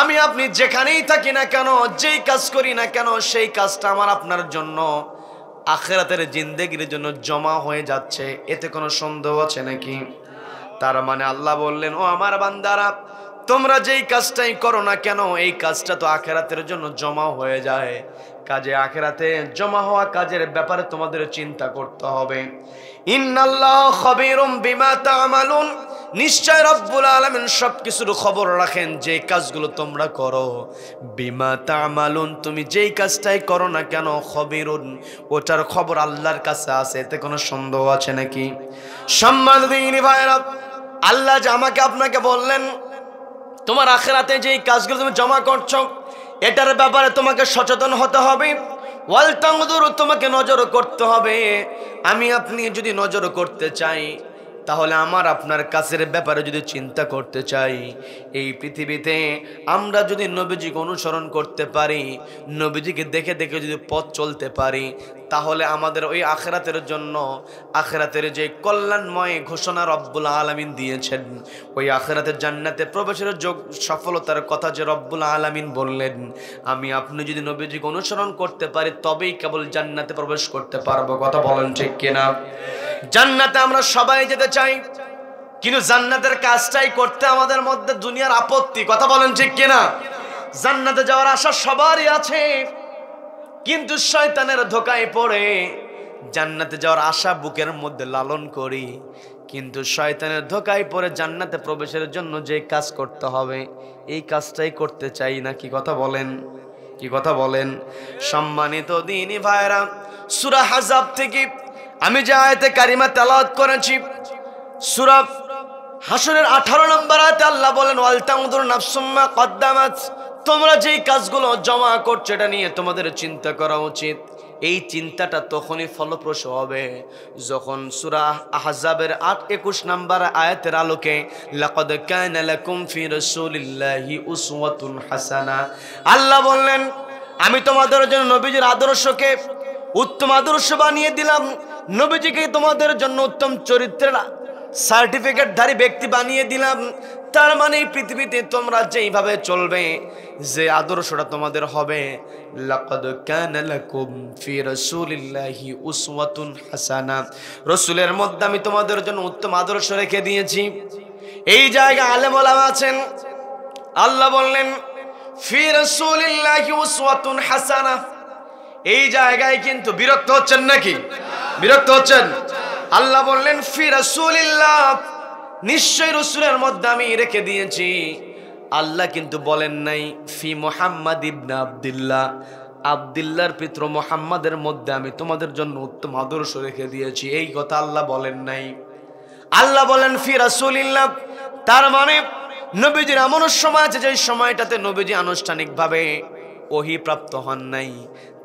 আমি আপনি যেখানেই থাকি না কেন, যেই কাজ করি না কেন, সেই কাজটা আমার আপনার জন্য আখিরাতের জিন্দেগির জন্য জমা হয়ে যাচ্ছে। এতে কোনো সন্দেহ আছে নাকি? তার মানে আল্লাহ বললেন, ও আমার বান্দারা, তোমরা যেই কাজটাই করো না কেন, এই কাজটা তো আখিরাতের জন্য জমা হয়ে যায়। কাজে আখিরাতে জমা হওয়া কাজের ব্যাপারে তোমাদের চিন্তা করতে হবে। ইন্নাল্লাহ খাবীরুম বিমা তা'মালুন, নিশ্চয় রব্বুল আলামিন সবকিছুর খবর রাখেন, যে কাজগুলো তোমরা করো। বিমা তা'মালুন, তুমি যেই কাজটাই করো না কেন, খবীরুন, ওটার খবর আল্লাহর কাছে আছে। এতে কোনো সন্দেহ আছে নাকি? সম্মানিত দিনী ভাইরা, আল্লাহ যে আমাকে আপনাকে বললেন তোমার আখিরাতে যেই কাজগুলো তুমি জমা করছো, এটার ব্যাপারে তোমাকে সচেতন হতে হবে। ওয়াল তানজুর, তোমাকে নজর করতে হবে। আমি আপনি যদি নজর করতে চাই, তাহলে আমার আপনার কাছের ব্যাপারে যদি চিন্তা করতে চাই, এই পৃথিবীতে আমরা যদি নবীজিকে অনুসরণ করতে পারি, নবীজিকে দেখে দেখে যদি পথ চলতে পারি, তাহলে আমাদের ওই আখিরাতের জন্য, আখিরাতের যে কল্যাণময় ঘোষণা রব্বুল আলামিন দিয়েছেন, ওই আখিরাতের জান্নাতে প্রবেশের সফলতার কথা যে রব্বুল আলামিন বললেন, আমি আপনি যদি নবীজিকে অনুসরণ করতে পারি তবেই কেবল জান্নাতে প্রবেশ করতে পারবো। কথা বলেন ঠিক কিনা? জান্নাতে আমরা সবাই যেতে চাই, কিন্তু জান্নাতের কাজটাই করতে আমাদের মধ্যে দুনিয়ার আপত্তি। কথা বলেন ঠিক কিনা? জান্নাতে যাওয়ার আশা সবারই আছে, কিন্তু শয়তানের ধোঁকায় পড়ে জান্নাতে যাওয়ার আশা বুকের মধ্যে লালন করি, কিন্তু শয়তানের ধোঁকায় পড়ে জান্নাতে প্রবেশের জন্য যে কাজ করতে হবে এই কাজটাই করতে চাই না। কি কথা বলেন? কি কথা বলেন? সম্মানিত দ্বীনি ভাইরা, সূরা হাজাব থেকে আমি যে আয়াতে কারিমা তেলাওয়াত করেছি, সূরা হাশরের 18 নম্বর আয়াতে আল্লাহ বলেন ওয়াল তানজুর নাফসুম মা কদ্দামাত, তোমরা যেই কাজগুলো জমা করছো এটা নিয়ে তোমাদের চিন্তা করা উচিত। এই চিন্তাটা তখনই ফলপ্রসূ হবে যখন সূরা আহজাবের 21 নম্বর আয়াতের আলোকে লাকাদ কানা লাকুম ফি রাসূলিল্লাহি উসওয়াতুন হাসানা, আল্লাহ বললেন আমি তোমাদের জন্য নবীজির আদর্শকে উত্তম আদর্শ বানিয়ে দিলাম, নবীজিকে তোমাদের জন্য উত্তম চরিত্রের সার্টিফিকেটধারী ব্যক্তি বানিয়ে দিলাম। তার মানে পৃথিবীতে তোমরা যেইভাবে চলবে, যে আদর্শটা তোমাদের হবে, লাকাদ কানা লাকুম ফি রাসূলিল্লাহি উসওয়াতুন হাসানা, রাসূলের মধ্যে আমি তোমাদের জন্য উত্তম আদর্শ রেখে দিয়েছি। এই জায়গায় আলেম ওলামা আছেন, আল্লাহ বললেন ফি রাসূলিল্লাহি উসওয়াতুন হাসানা, এই জায়গায় কিন্তু বিরক্ত হচ্ছেন নাকি? বিরক্ত হচ্ছেন? আল্লাহ বললেন ফি রাসূলিল্লাহ, নিশ্চয় রাসূলের মধ্যে আমি রেখে দিয়েছি। আল্লাহ কিন্তু বলেন নাই ফি মুহাম্মাদ ইবনে আব্দুল্লাহ, আব্দুল্লাহর পুত্র মুহাম্মাদের মধ্যে আমি তোমাদের জন্য উত্তম আদর্শ রেখে দিয়েছি, এই কথা আল্লাহ বলেন নাই। আল্লাহ বলেন ফি রাসূলিল্লাহ, তার মানে নবীজির এমন সময় আছে যে সময়টাতে নবীজি আনুষ্ঠানিকভাবে ওহী প্রাপ্ত হন নাই।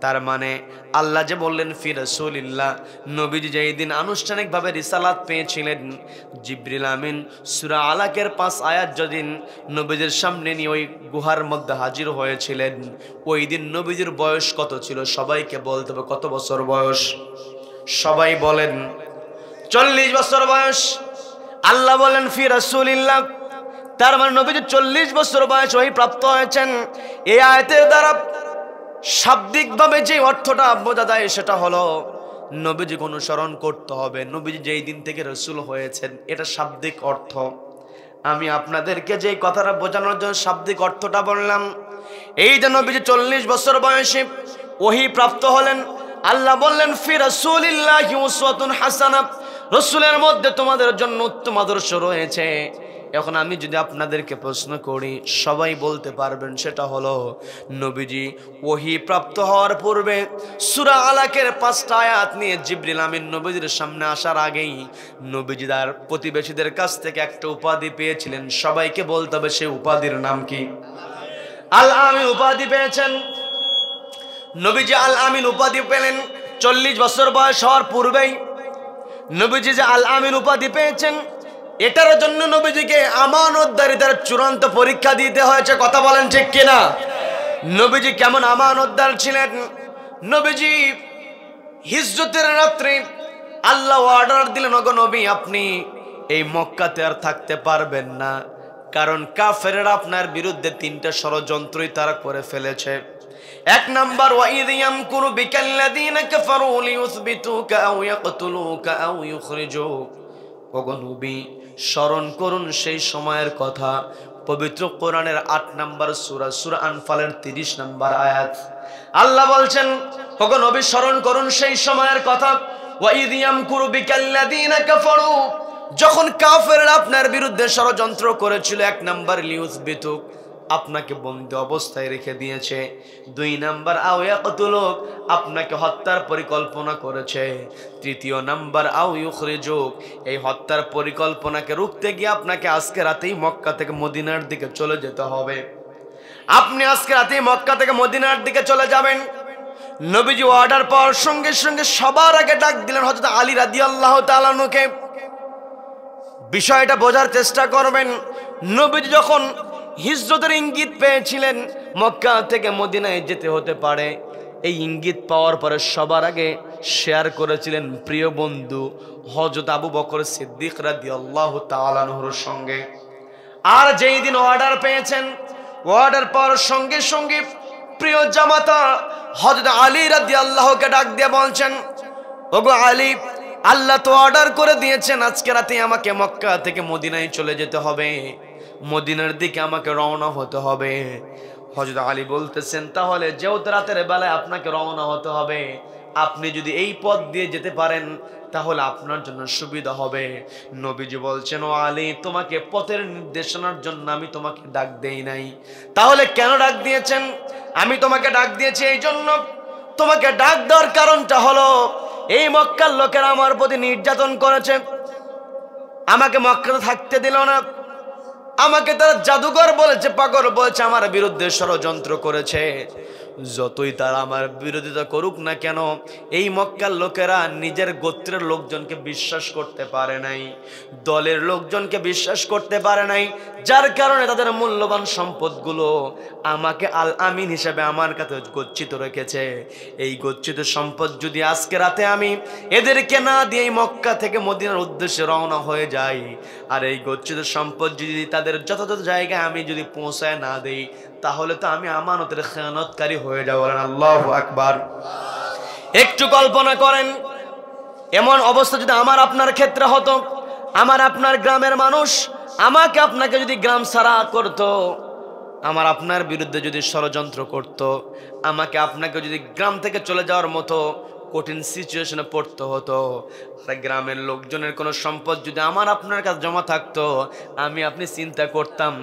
তার মানে আল্লাহ যে বললেন ফি রাসূলিল্লাহ, নবীজি যেই দিন আনুষ্ঠানিকভাবে রিসালাত পেয়েছিলেন, জিবরিল আমিন সূরা আলাকের 5 আয়াত যেদিন নবীজির সামনে নিয়ে ওই গুহার মধ্যে হাজির হয়েছিলেন, ওই দিন নবীজির বয়স কত ছিল? সবাইকে বলতে হবে কত বছর বয়স? সবাই বলেন 40 বছর বয়স। আল্লাহ বলেন ফি রাসূলিল্লাহ, তার মানে নবীজি 40 বছর বয়স ওই প্রাপ্ত হয়েছেন। এই আয়াতের দ্বারা শাব্দিকভাবে যে অর্থটা বোঝা যায় সেটা হলো নবীজিকে অনুসরণ করতে হবে। নবীজি যেই দিন থেকে রাসূল হয়েছেন, এটা শাব্দিক অর্থ। আমি আপনাদেরকে যে কথাটা বোঝানোর জন্য শাব্দিক অর্থটা বললাম, এই যে নবীজি 40 বছর বয়সে ওহী প্রাপ্ত হলেন, আল্লাহ বললেন ফি রাসূলিল্লাহি উসওয়াতুন হাসানা, রাসূলের মধ্যে তোমাদের জন্য উত্তম আদর্শ রয়েছে। এখন আমি যদি আপনাদেরকে প্রশ্ন করি, সবাই বলতে পারবেন, সেটা হলো নবীজি ওহী প্রাপ্ত হওয়ার পূর্বে সূরা আলাকের 5টা আয়াত নিয়ে জিবরিল আমিন নবীজির সামনে আসার আগেই নবীজি তার প্রতিবেশীদের কাছ থেকে একটা উপাধি পেয়েছিলেন। সবাইকে বলতে হবে সেই উপাধির নাম কি? আল আমিন উপাধি পেয়েছেন। নবীজি আল আমিন উপাধি পেলেন 40 বছর বয়স হওয়ার পূর্বেই। নবীজি যে আল আমিন উপাধি পেয়েছেন, এটার জন্য নবীজিকে আমানতদারিতার চূড়ান্ত পরীক্ষা দিতে হয়েছে। কথা বলেন ঠিক কিনা? নবীজি কেমন আমানতদার ছিলেন? নবীজি হিজরতের রাত্রে আল্লাহ অর্ডার দিলেন, ওগো নবী আপনি এই মক্কাতে আর থাকতে পারবেন না, কারণ কাফেররা আপনার বিরুদ্ধে 3টা ষড়যন্ত্রই তারা করে ফেলেছে। 1 নাম্বার, ওয়াইদ ইয়ামকুরু বিকাল্লাযীনা কাফারু লিইউসবিতুকা আও ইয়াকতুলুকা আও ইউখরিজুক। ওগো নবী স্মরণ করুন সেই সময়ের কথা। পবিত্র কোরআনের 8 নাম্বার সূরা, সূরা আনফালের 30 নাম্বার আয়াত। আল্লাহ বলছেন, ওগো নবী স্মরণ করুন সেই সময়ের কথা। ওয়াইদ ইয়ামকুরু বিকাল্লাযীনা কাফারু, যখন কাফেররা আপনার বিরুদ্ধে ষড়যন্ত্র করেছিল। 1 নাম্বার লিউসবিতুক, আপনাকে বন্দী অবস্থায় রেখে দিয়েছে। 2 নাম্বার আও ইয়াকতুলুক, আপনাকে হত্যার পরিকল্পনা করেছে। 3 নাম্বার আও ইউখরিজুক, এই হত্যার পরিকল্পনাকে রুখতে গিয়ে আপনাকে আজকে রাতেই মক্কা থেকে মদিনার দিকে চলে যেতে হবে। আপনি আজকে রাতেই মক্কা থেকে মদিনার দিকে চলে যাবেন। নবীজি অর্ডার পাওয়ার সঙ্গে সঙ্গে সবার আগে ডাক দিলেন হযরত আলী রাদিয়াল্লাহু তাআলা আনহুকে। বিষয়টা বোঝার চেষ্টা করবেন। নবীজি যখন হিজরতের ইঙ্গিত পেয়েছিলেন মক্কা থেকে মদিনায় যেতে হতে পারে, এই ইঙ্গিত পাওয়ার পরে সবার আগে শেয়ার করেছিলেন প্রিয় বন্ধু হযরত আবু বকর সিদ্দিক রাদিয়াল্লাহু তাআলা আনহুর সঙ্গে। আর যেই দিন অর্ডার পেয়েছেন, অর্ডার পাওয়ার সঙ্গে সঙ্গে প্রিয় জামাতা হযরত আলী রাদিয়াল্লাহুকে ডাক দিয়ে বলছেন, ওগো আলী, আল্লাহ তো অর্ডার করে দিয়েছেন আজকে রাতে আমাকে মক্কা থেকে মদিনায় চলে যেতে হবে, মদিনার দিকে আমাকে রওনা হতে হবে। হযরত আলী বলতেছেন, তাহলে যেহেতু রাতের বেলায় আপনাকে রওনা হতে হবে, আপনি যদি এই পথ দিয়ে যেতে পারেন তাহলে আপনার জন্য সুবিধা হবে। নবীজি বলছেন, ও আলী, তোমাকে পথের নির্দেশনার জন্য আমি তোমাকে ডাক দেই নাই। তাহলে কেন ডাক দিয়েছেন? আমি তোমাকে ডাক দিয়েছি এই জন্য, তোমাকে ডাক দেওয়ার কারণটা হলো এই মক্কার লোকেরা আমার প্রতি নির্যাতন করেছে, আমাকে মক্কাতে থাকতে দিল না, আমাকে তারা জাদুঘর বলেছে, পাগল বলেছে, আমার বিরুদ্ধে ষড়যন্ত্র করেছে। যতই তারা আমার বিরোধিতা করুক না কেন, এই মক্কার লোকেরা নিজের গোত্রের লোকজনকে বিশ্বাস করতে পারে নাই, দলের লোকজনকে বিশ্বাস করতে পারে নাই, যার কারণে তাদের মূল্যবান সম্পদগুলো আমাকে আল আমিন হিসেবে আমার কাছে গচ্ছিত রেখেছে। এই গচ্ছিত সম্পদ যদি আজকে রাতে আমি এদেরকে না দিয়ে মক্কা থেকে মদিনার উদ্দেশ্যে রওনা হয়ে যাই, আর এই গচ্ছিত সম্পদ যদি তাদের যথাযথ জায়গায় আমি যদি পৌঁছায় না দেই, তাহলে তো আমি আমানতের খেয়ানতকারী হয়ে যাব। আল্লাহু আকবার। একটু কল্পনা করেন, এমন অবস্থা যদি আমার আপনার ক্ষেত্রে হতো, আমার আপনার গ্রামের মানুষ আমাকে আপনাকে যদি গ্রাম ছাড়া করত, আমার আপনার বিরুদ্ধে যদি ষড়যন্ত্র করত, আমাকে আপনাকে যদি গ্রাম থেকে চলে যাওয়ার মতো কঠিন সিচুয়েশনে পড়তে হতো, আর গ্রামের লোকজনের কোনো সম্পদ যদি আমার আপনার কাছে জমা থাকতো, আমি আপনি চিন্তা করতাম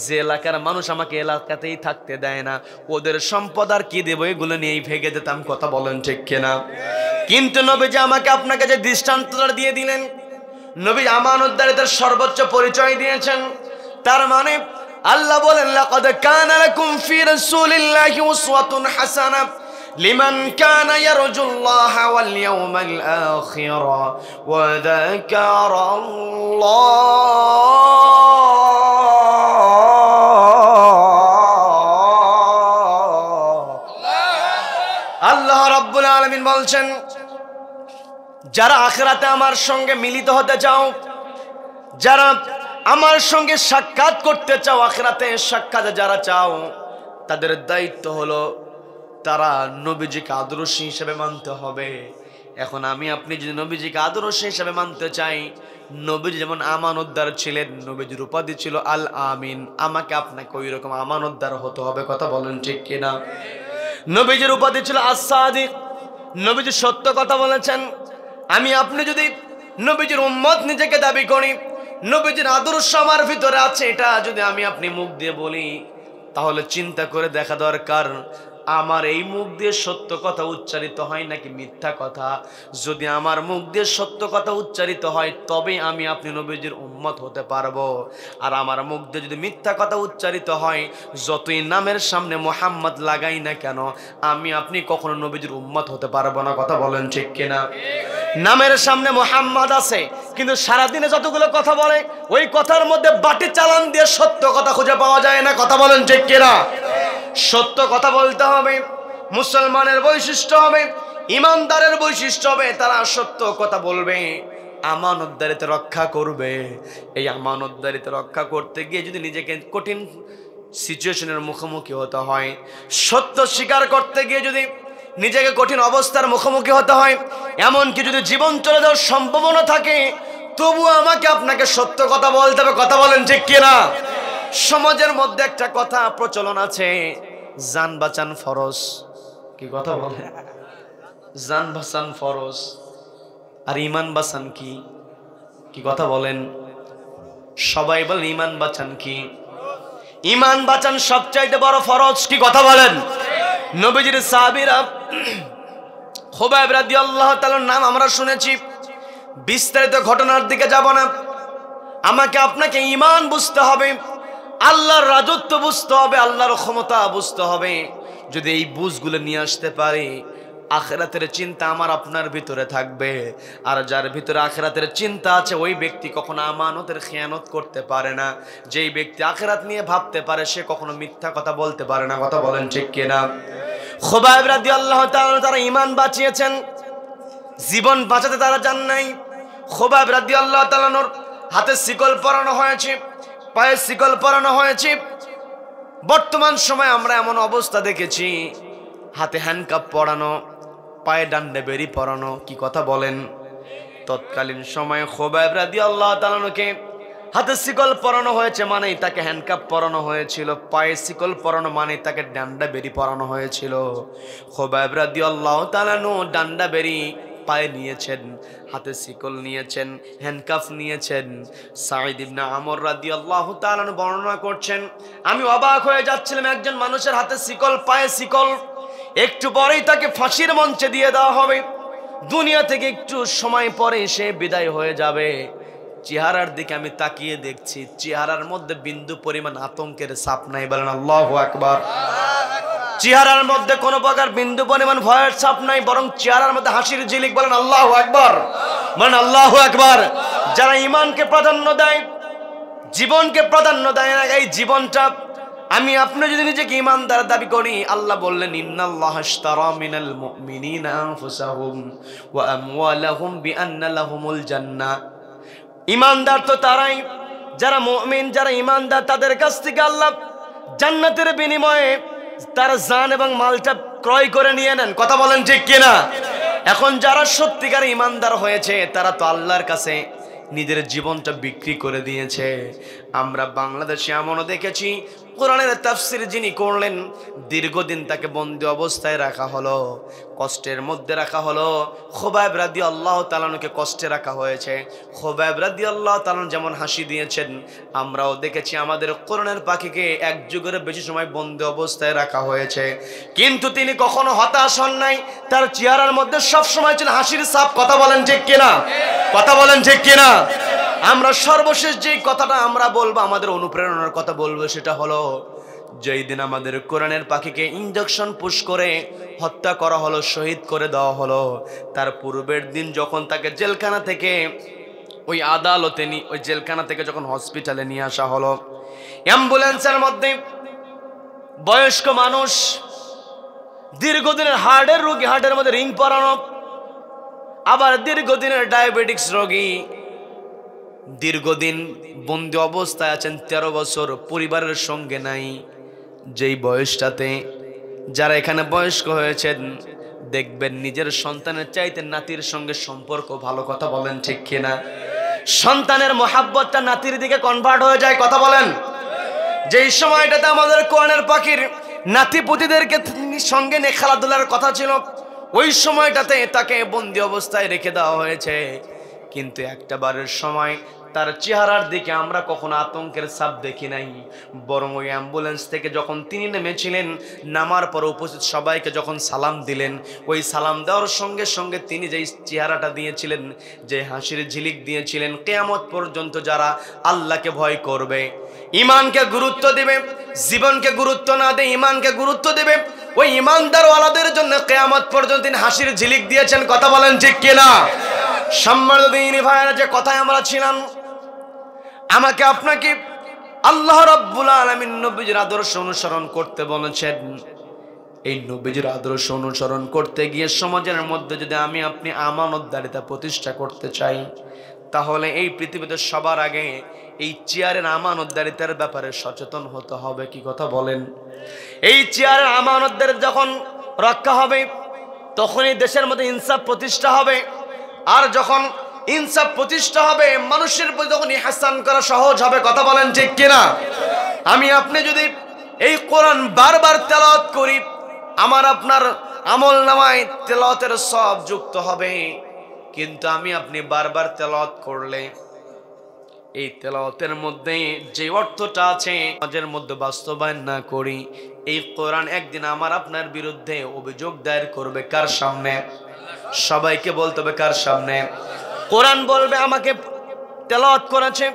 যে এলাকার মানুষ আমাকে এলাকাতেই থাকতে দেয় না, ওদের সম্পদ আর কি দেবো, এগুলো নিয়েই ভেগে যেতাম। কথা বলেন ঠিক কিনা? কিন্তু নবীজি আমাকে আপনাকে যে দৃষ্টান্তটা দিয়ে দিলেন, নবী আমানতদারিতার সর্বোচ্চ পরিচয় দিয়েছেন। তার মানে আল্লাহ বলেন, লাকাদ কানা লাকুম ফি রাসূলিল্লাহি উসওয়াতুন হাসানা লিমান কানা ইয়ারজুল্লাহা ওয়াল ইয়াওমাল আখির ওয়া যাকারাল্লাহ। আল্লাহ রাব্বুল আলামিন বলছেন, যারা আখিরাতে আমার সঙ্গে মিলিত হতে চাও, যারা আমার সঙ্গে সাক্ষাৎ করতে চাও, আখিরাতে সাক্ষাৎ যারা চাও, তাদের দায়িত্ব হলো তারা নবীজিকে আদর্শ হিসেবে মানতে হবে। এখন আমি আপনি যদি নবীজিকে আদর্শ হিসেবে মানতে চাই, নবীজি যেমন আমানতদার ছিলেন, নবীজির উপাধি ছিল আল আমিন। আমাকে আপনাকে ওই রকম আমানতদার হতে হবে, কথা বলেন ঠিক কিনা? নবীজির উপাধি ছিল আস-সাদিক, নবীজি সত্য কথা বলেছেন। আমি আপনি যদি নবীজির উম্মত নিজেকে দাবি করি, নবীজির আদর্শ আমার ভিতরে আছে, এটা যদি আমি আপনি মুখ দিয়ে বলি, তাহলে চিন্তা করে দেখা দরকার আমার এই মুখ দিয়ে সত্য কথা উচ্চারিত হয় নাকি মিথ্যা কথা। যদি আমার মুখ দিয়ে সত্য কথা উচ্চারিত হয় তবে আমি আপনি নবীজির উম্মত হতে পারবো। আর আমার মুখ দিয়ে যদি মিথ্যা কথা উচ্চারিত হয়, যতই নামের সামনে মুহাম্মদ লাগাই না কেন, আমি আপনি কখনো নবীজির উম্মত হতে পারবো না, কথা বলেন ঠিক কিনা? নামের সামনে মুহাম্মদ আছে, কিন্তু সারাদিনে যতগুলো কথা বলে ওই কথার মধ্যে বাটি চালান দিয়ে সত্য কথা খুঁজে পাওয়া যায় না, কথা বলেন ঠিক কিনা? সত্য কথা বলতে হবে। মুসলমানের বৈশিষ্ট্য হবে, ইমানদারের বৈশিষ্ট্য হবে, তারা সত্য কথা বলবে, আমানতদারিতে রক্ষা করবে। এই আমানতদারিতে রক্ষা করতে গিয়ে যদি নিজেকে কঠিন সিচুয়েশনের মুখোমুখি হতে হয়, সত্য স্বীকার করতে গিয়ে যদি নিজেকে কঠিন অবস্থার মুখোমুখি হতে হয়, এমনকি যদি জীবন চলে যাওয়ার সম্ভাবনা থাকে, তবু আমাকে আপনাকে সত্য কথা বলতে হবে, কথা বলেন ঠিক কিনা? সমাজের মধ্যে একটা কথা প্রচলন আছে, জান বাঁচান ফরজ। কি কথা বলে? জান বাঁচান ফরজ, আর ইমান বাঁচান কি? কি কথা বলেন? সবাই বলেন ইমান বাঁচান কি? ইমান বাঁচান সবচাইতে বড় ফরজ, কি কথা বলেন? নবীজির সাহাবীরা, খুবাইব রাদিয়াল্লাহু তাআলার নাম আমরা শুনেছি, বিস্তারিত ঘটনার দিকে যাব না। আমাকে আপনাকে ঈমান বুঝতে হবে, আল্লাহর রাজত্ব বুঝতে হবে, আল্লাহর ক্ষমতা বুঝতে হবে। যদি এই বুঝগুলো নিয়ে আসতে পারি, আখিরাতের চিন্তা আমার আপনার ভিতরে থাকবে। আর যার ভিতরে আখিরাতের চিন্তা আছে, ওই ব্যক্তি কখনো আমানতের খেয়ানত করতে পারে না। যেই ব্যক্তি আখিরাত নিয়ে ভাবতে পারে, সে কখনো মিথ্যা কথা বলতে পারে না, কথা বলেন ঠিক কিনা? খুবাইব রাদিয়াল্লাহু তাআলা তারা ঈমান বাঁচিয়েছেন, জীবন বাঁচাতে তারা যান নাই। খুবাইব রাদিয়াল্লাহু তাআলার হাতে শিকল পরানো হয়েছে, পায়ে শিকল পরানো হয়েছে। বর্তমান সময় আমরা এমন অবস্থা দেখেছি, হাতে হ্যান্ডকাপ পরানো, পায়ে ডান্ডে বেরি পরানো, কি কথা বলেন? তৎকালীন সময়ে খুবাইব রাদিয়াল্লাহু তাআলাকে হাতে শিকল পরানো হয়েছে মানেই তাকে হ্যান্ডকাপ পরানো হয়েছিল, পায়ে শিকল পরানো মানেই তাকে ডান্ডা বেরি পরানো হয়েছিল। খুবাইব রাদিয়াল্লাহু তাআলা ডান্ডা বেরি পায়ে নিয়েছেন, হাতে শিকল নিয়েছেন, হ্যান্ডকাফ নিয়েছেন। সাঈদ ইবনে আমর রাদিয়াল্লাহু তাআলা বর্ণনা করছেন, আমি অবাক হয়ে যাচ্ছিলাম, একজন মানুষের হাতে শিকল, পায়ে শিকল, একটু পরেই তাকে ফাঁসির মঞ্চে দিয়ে দেওয়া হবে, দুনিয়া থেকে একটু সময় পরে সে বিদায় হয়ে যাবে। চেহারার দিকে আমি তাকিয়ে দেখছি, চেহারার মধ্যে বিন্দু পরিমাণ আতঙ্কের ছাপ নাই, বলেন আল্লাহু আকবার। চেহারার মধ্যে কোনো প্রকার বিন্দু পরিমাণ ভয়ের ছাপ নাই, বরং চেহারার মধ্যে হাসির ঝিলিক, বলেন আল্লাহু আকবার, বলেন আল্লাহু আকবার। যারা ঈমানকে প্রাধান্য দেয়, জীবনকে প্রাধান্য দেয় না, এই জীবনটা আমি আপনি যদি নিজেকে ঈমানদার দাবি করি, আল্লাহ বললেন ইন্নাল্লাহা আশতারা মিনাল মুমিনিনা আনফুসাহুম ওয়া আমওয়ালাহুম বিআন্না লাহুমুল জান্নাহ। ঈমানদার তো তারাই যারা মুমিন, যারা ঈমানদার, তাদের কাছ থেকে আল্লাহ জান্নাতের বিনিময়ে তার জান এবং মালটা ক্রয় করে নিয়ে নেন, কথা বলেন ঠিক কিনা? এখন যারা সত্যিকার ঈমানদার হয়েছে, তারা তো আল্লাহর কাছে নিজের জীবনটা বিক্রি করে দিয়েছে। আমরা বাংলাদেশে এমনও দেখেছি, কোরআনের তাফসীর যিনি করলেন, দীর্ঘদিন তাকে বন্দি অবস্থায় রাখা হলো, কষ্টের মধ্যে রাখা হলো। খুবাইব রাদিয়াল্লাহু তাআলাকে কষ্টে রাখা হয়েছে। খুবাইব রাদিয়াল্লাহু তাআলা যেমন হাসি দিয়েছেন, আমরাও দেখেছি আমাদের কোরআনের পাখিকে এক যুগের বেশি সময় বন্দি অবস্থায় রাখা হয়েছে, কিন্তু তিনি কখনো হতাশ হন নাই। তার চেহারার মধ্যে সব সময় ছিল হাসির ছাপ, কথা বলেন ঠিক কিনা? কথা বলেন ঠিক কিনা? আমরা সর্বশেষ যে কথাটা আমরা বলবো, আমাদের অনুপ্রেরণার কথা বলবো, সেটা হলো যেই দিন আমাদের কোরআনের পাখিকে ইনজেকশন পুশ করে হত্যা করা হলো, শহীদ করে দেওয়া হলো, তার পূর্বের দিন যখন তাকে জেলখানা থেকে ওই আদালতে ওই জেলখানা থেকে যখন হসপিটালে নিয়ে আসা হলো, অ্যাম্বুলেন্সের মধ্যে বয়স্ক মানুষ, দীর্ঘদিনের হার্টের রোগী, হার্টের মধ্যে রিং পরানো, আবার দীর্ঘদিনের ডায়াবেটিক্স রোগী, দীর্ঘদিন বন্দি অবস্থায় আছেন, 13 বছর পরিবারের সঙ্গে নাই। যেই বয়সটাতে যারা এখানে বয়স্ক হয়েছেন, দেখবেন নিজের সন্তানের চাইতে নাতির সঙ্গে সম্পর্ক ভালো, কথা বলেন ঠিক কিনা? সন্তানের মোহাব্বতটা নাতির দিকে কনভার্ট হয়ে যায়। কথা বলেন। যেই সময়টাতে আমাদের কোরআনের পাখির নাতি পুতিদেরকে সঙ্গে নিয়ে খেলাধুলার কথা ছিল, ওই সময়টাতে তাকে বন্দি অবস্থায় রেখে দেওয়া হয়েছে। কিন্তু একটা বারের সময় তার চেহারার দিকে আমরা কখনো আতঙ্কের ছাপ দেখি নাই, বরং ওই অ্যাম্বুলেন্স থেকে যখন তিনি নেমেছিলেন, নামার পর উপস্থিত সবাইকে যখন সালাম দিলেন, ওই সালাম দেওয়ার সঙ্গে সঙ্গে তিনি যেই চেহারাটা দিয়েছিলেন, যে হাসির ঝিলিক দিয়েছিলেন, কিয়ামত পর্যন্ত যারা আল্লাহকে ভয় করবে, ইমানকে গুরুত্ব দিবে, জীবনকে গুরুত্ব না দিয়ে ইমানকে গুরুত্ব দিবে, ওই ইমানদার ওয়ালাদের জন্য কিয়ামত পর্যন্ত তিনি হাসির ঝিলিক দিয়েছেন। কথা বলেন ঠিক কিনা? সম্মানিত দিনী ভাইরা, যে কথায় আমরা ছিলাম, আমাকে আপনাকে আল্লাহ রাব্বুল আলামিন নবীজির আদর্শ অনুসরণ করতে বলেছেন। এই নবীজির আদর্শ অনুসরণ করতে গিয়ে সমাজের মধ্যে যদি আমি আপনি আমানতদারিতা প্রতিষ্ঠা করতে চাই, তাহলে এই পৃথিবীতে সবার আগে এই চেয়ারের আমানতদারিতার ব্যাপারে সচেতন হতে হবে। কি কথা বলেন? এই চেয়ারের আমানতদারি যখন রক্ষা হবে, তখনই দেশের মধ্যে ইনসাফ প্রতিষ্ঠা হবে। আর যখন ইনসাফ প্রতিষ্ঠা হবে, মানুষের প্রতি তখন ইহসান করা সহজ হবে। কথা বলেন ঠিক কিনা? আমি আপনি যদি এই কোরআন বারবার তেলাওয়াত করি, আমার আপনার আমল নামায় তেলাওয়াতের সওয়াব যুক্ত হবে। কিন্তু আমি আপনি বারবার তেলাওয়াত করলে এই তেলাওয়াতের মধ্যে যে অর্থটা আছে সমাজের মধ্যে বাস্তবায়ন না করি, এই কোরআন একদিন আমার আপনার বিরুদ্ধে অভিযোগ দায়ের করবে। কার সামনে? সবাইকে বলতে হবে কার সামনে? কোরআন বলবে আমাকে তেলাওয়াত করেছে,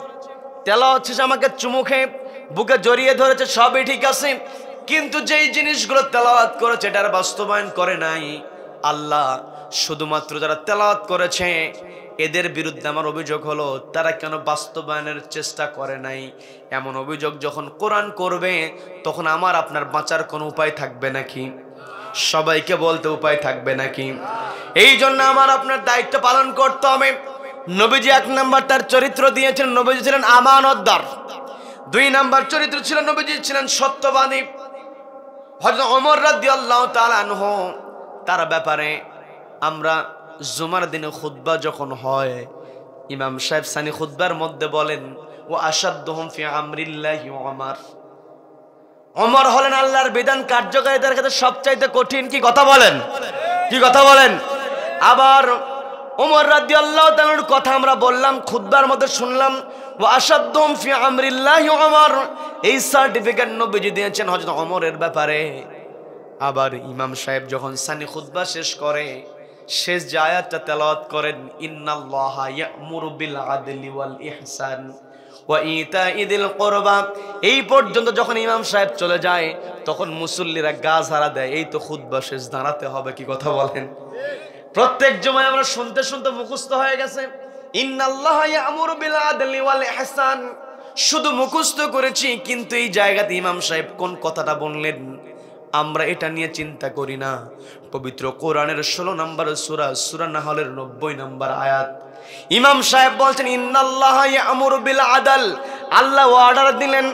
তেলাওয়াত শেষে আমাকে চুমু খেয়ে বুকে জড়িয়ে ধরেছে, সবই ঠিক আছে, কিন্তু যেই জিনিসগুলো তেলাওয়াত করেছে এটার বাস্তবায়ন করে নাই। আল্লাহ শুধুমাত্র যারা তেলাওয়াত করেছে এদের বিরুদ্ধে আমার অভিযোগ হলো তারা কেন বাস্তবায়নের চেষ্টা করে নাই। এমন অভিযোগ যখন কোরআন করবে, তখন আমার আপনার বাঁচার কোনো উপায় থাকবে নাকি? সবাইকে বলতে উপায় থাকবে নাকি? এই জন্য আমার আপনার দায়িত্ব পালন করতে হবে। নবীজি 1 নাম্বার তার চরিত্র দিয়েছেন, নবীজি ছিলেন আমানতদার। 2 নাম্বার চরিত্র ছিল, নবীজি ছিলেন সত্যবাদী। হযরত ওমর রাদিয়াল্লাহু তাআলা আনহু, তার ব্যাপারে আমরা জুমার দিনে খুতবা যখন হয়, ইমাম সাহেব সানি খুতবার মধ্যে বলেন, ও আশাদ্দুহুম ফি আমরিল্লাহি ওমর। ওমর হলেন আল্লাহর বিধান কার্যকারিতার ক্ষেত্রে সবচাইতে কঠিন। কি কথা বলেন? কি কথা বলেন? আবার ওমর রাদিয়াল্লাহু তাআলার কথা আমরা বললাম, খুতবার মধ্যে শুনলাম, ওয়া আশাদ্দুহুম ফি আমরিল্লাহি ওমর। এই সার্টিফিকেট নবীজি দিয়েছেন হযরত ওমরের ব্যাপারে। আবার ইমাম সাহেব যখন সানি খুতবা শেষ করে, শেষ যে আয়াতটা তেলাওয়াত করেন, ইন্নাল্লাহা ইয়া'মুরু বিল আদলি ওয়াল ইহসান ওয়া ইতা'i যিল কুরবা, এই পর্যন্ত যখন ইমাম সাহেব চলে যায়, তখন মুসল্লিরা গা ঝাড়া দেয়, এই তো খুতবা শেষ, দাঁড়াতে হবে। কি কথা বলেন? প্রত্যেক জুমায় আমরা শুনতে শুনতে মুখস্থ হয়ে গেছে, ইন্নাল্লাহা ইয়া'মুরু বিল আদলি ওয়াল ইহসান, শুধু মুখস্থ করেছি, কিন্তু এই জায়গাতে ইমাম সাহেব কোন কথাটা বললেন আমরা এটা নিয়ে চিন্তা করি না। পবিত্র কোরআনের 16 নম্বর সূরা, সূরা নাহলের 90 নম্বর আয়াত, ইমাম সাহেব বলছেন, ইন্নাল্লাহা ইয়া'মুরু বিল আদল, আল্লাহ অর্ডার দিলেন,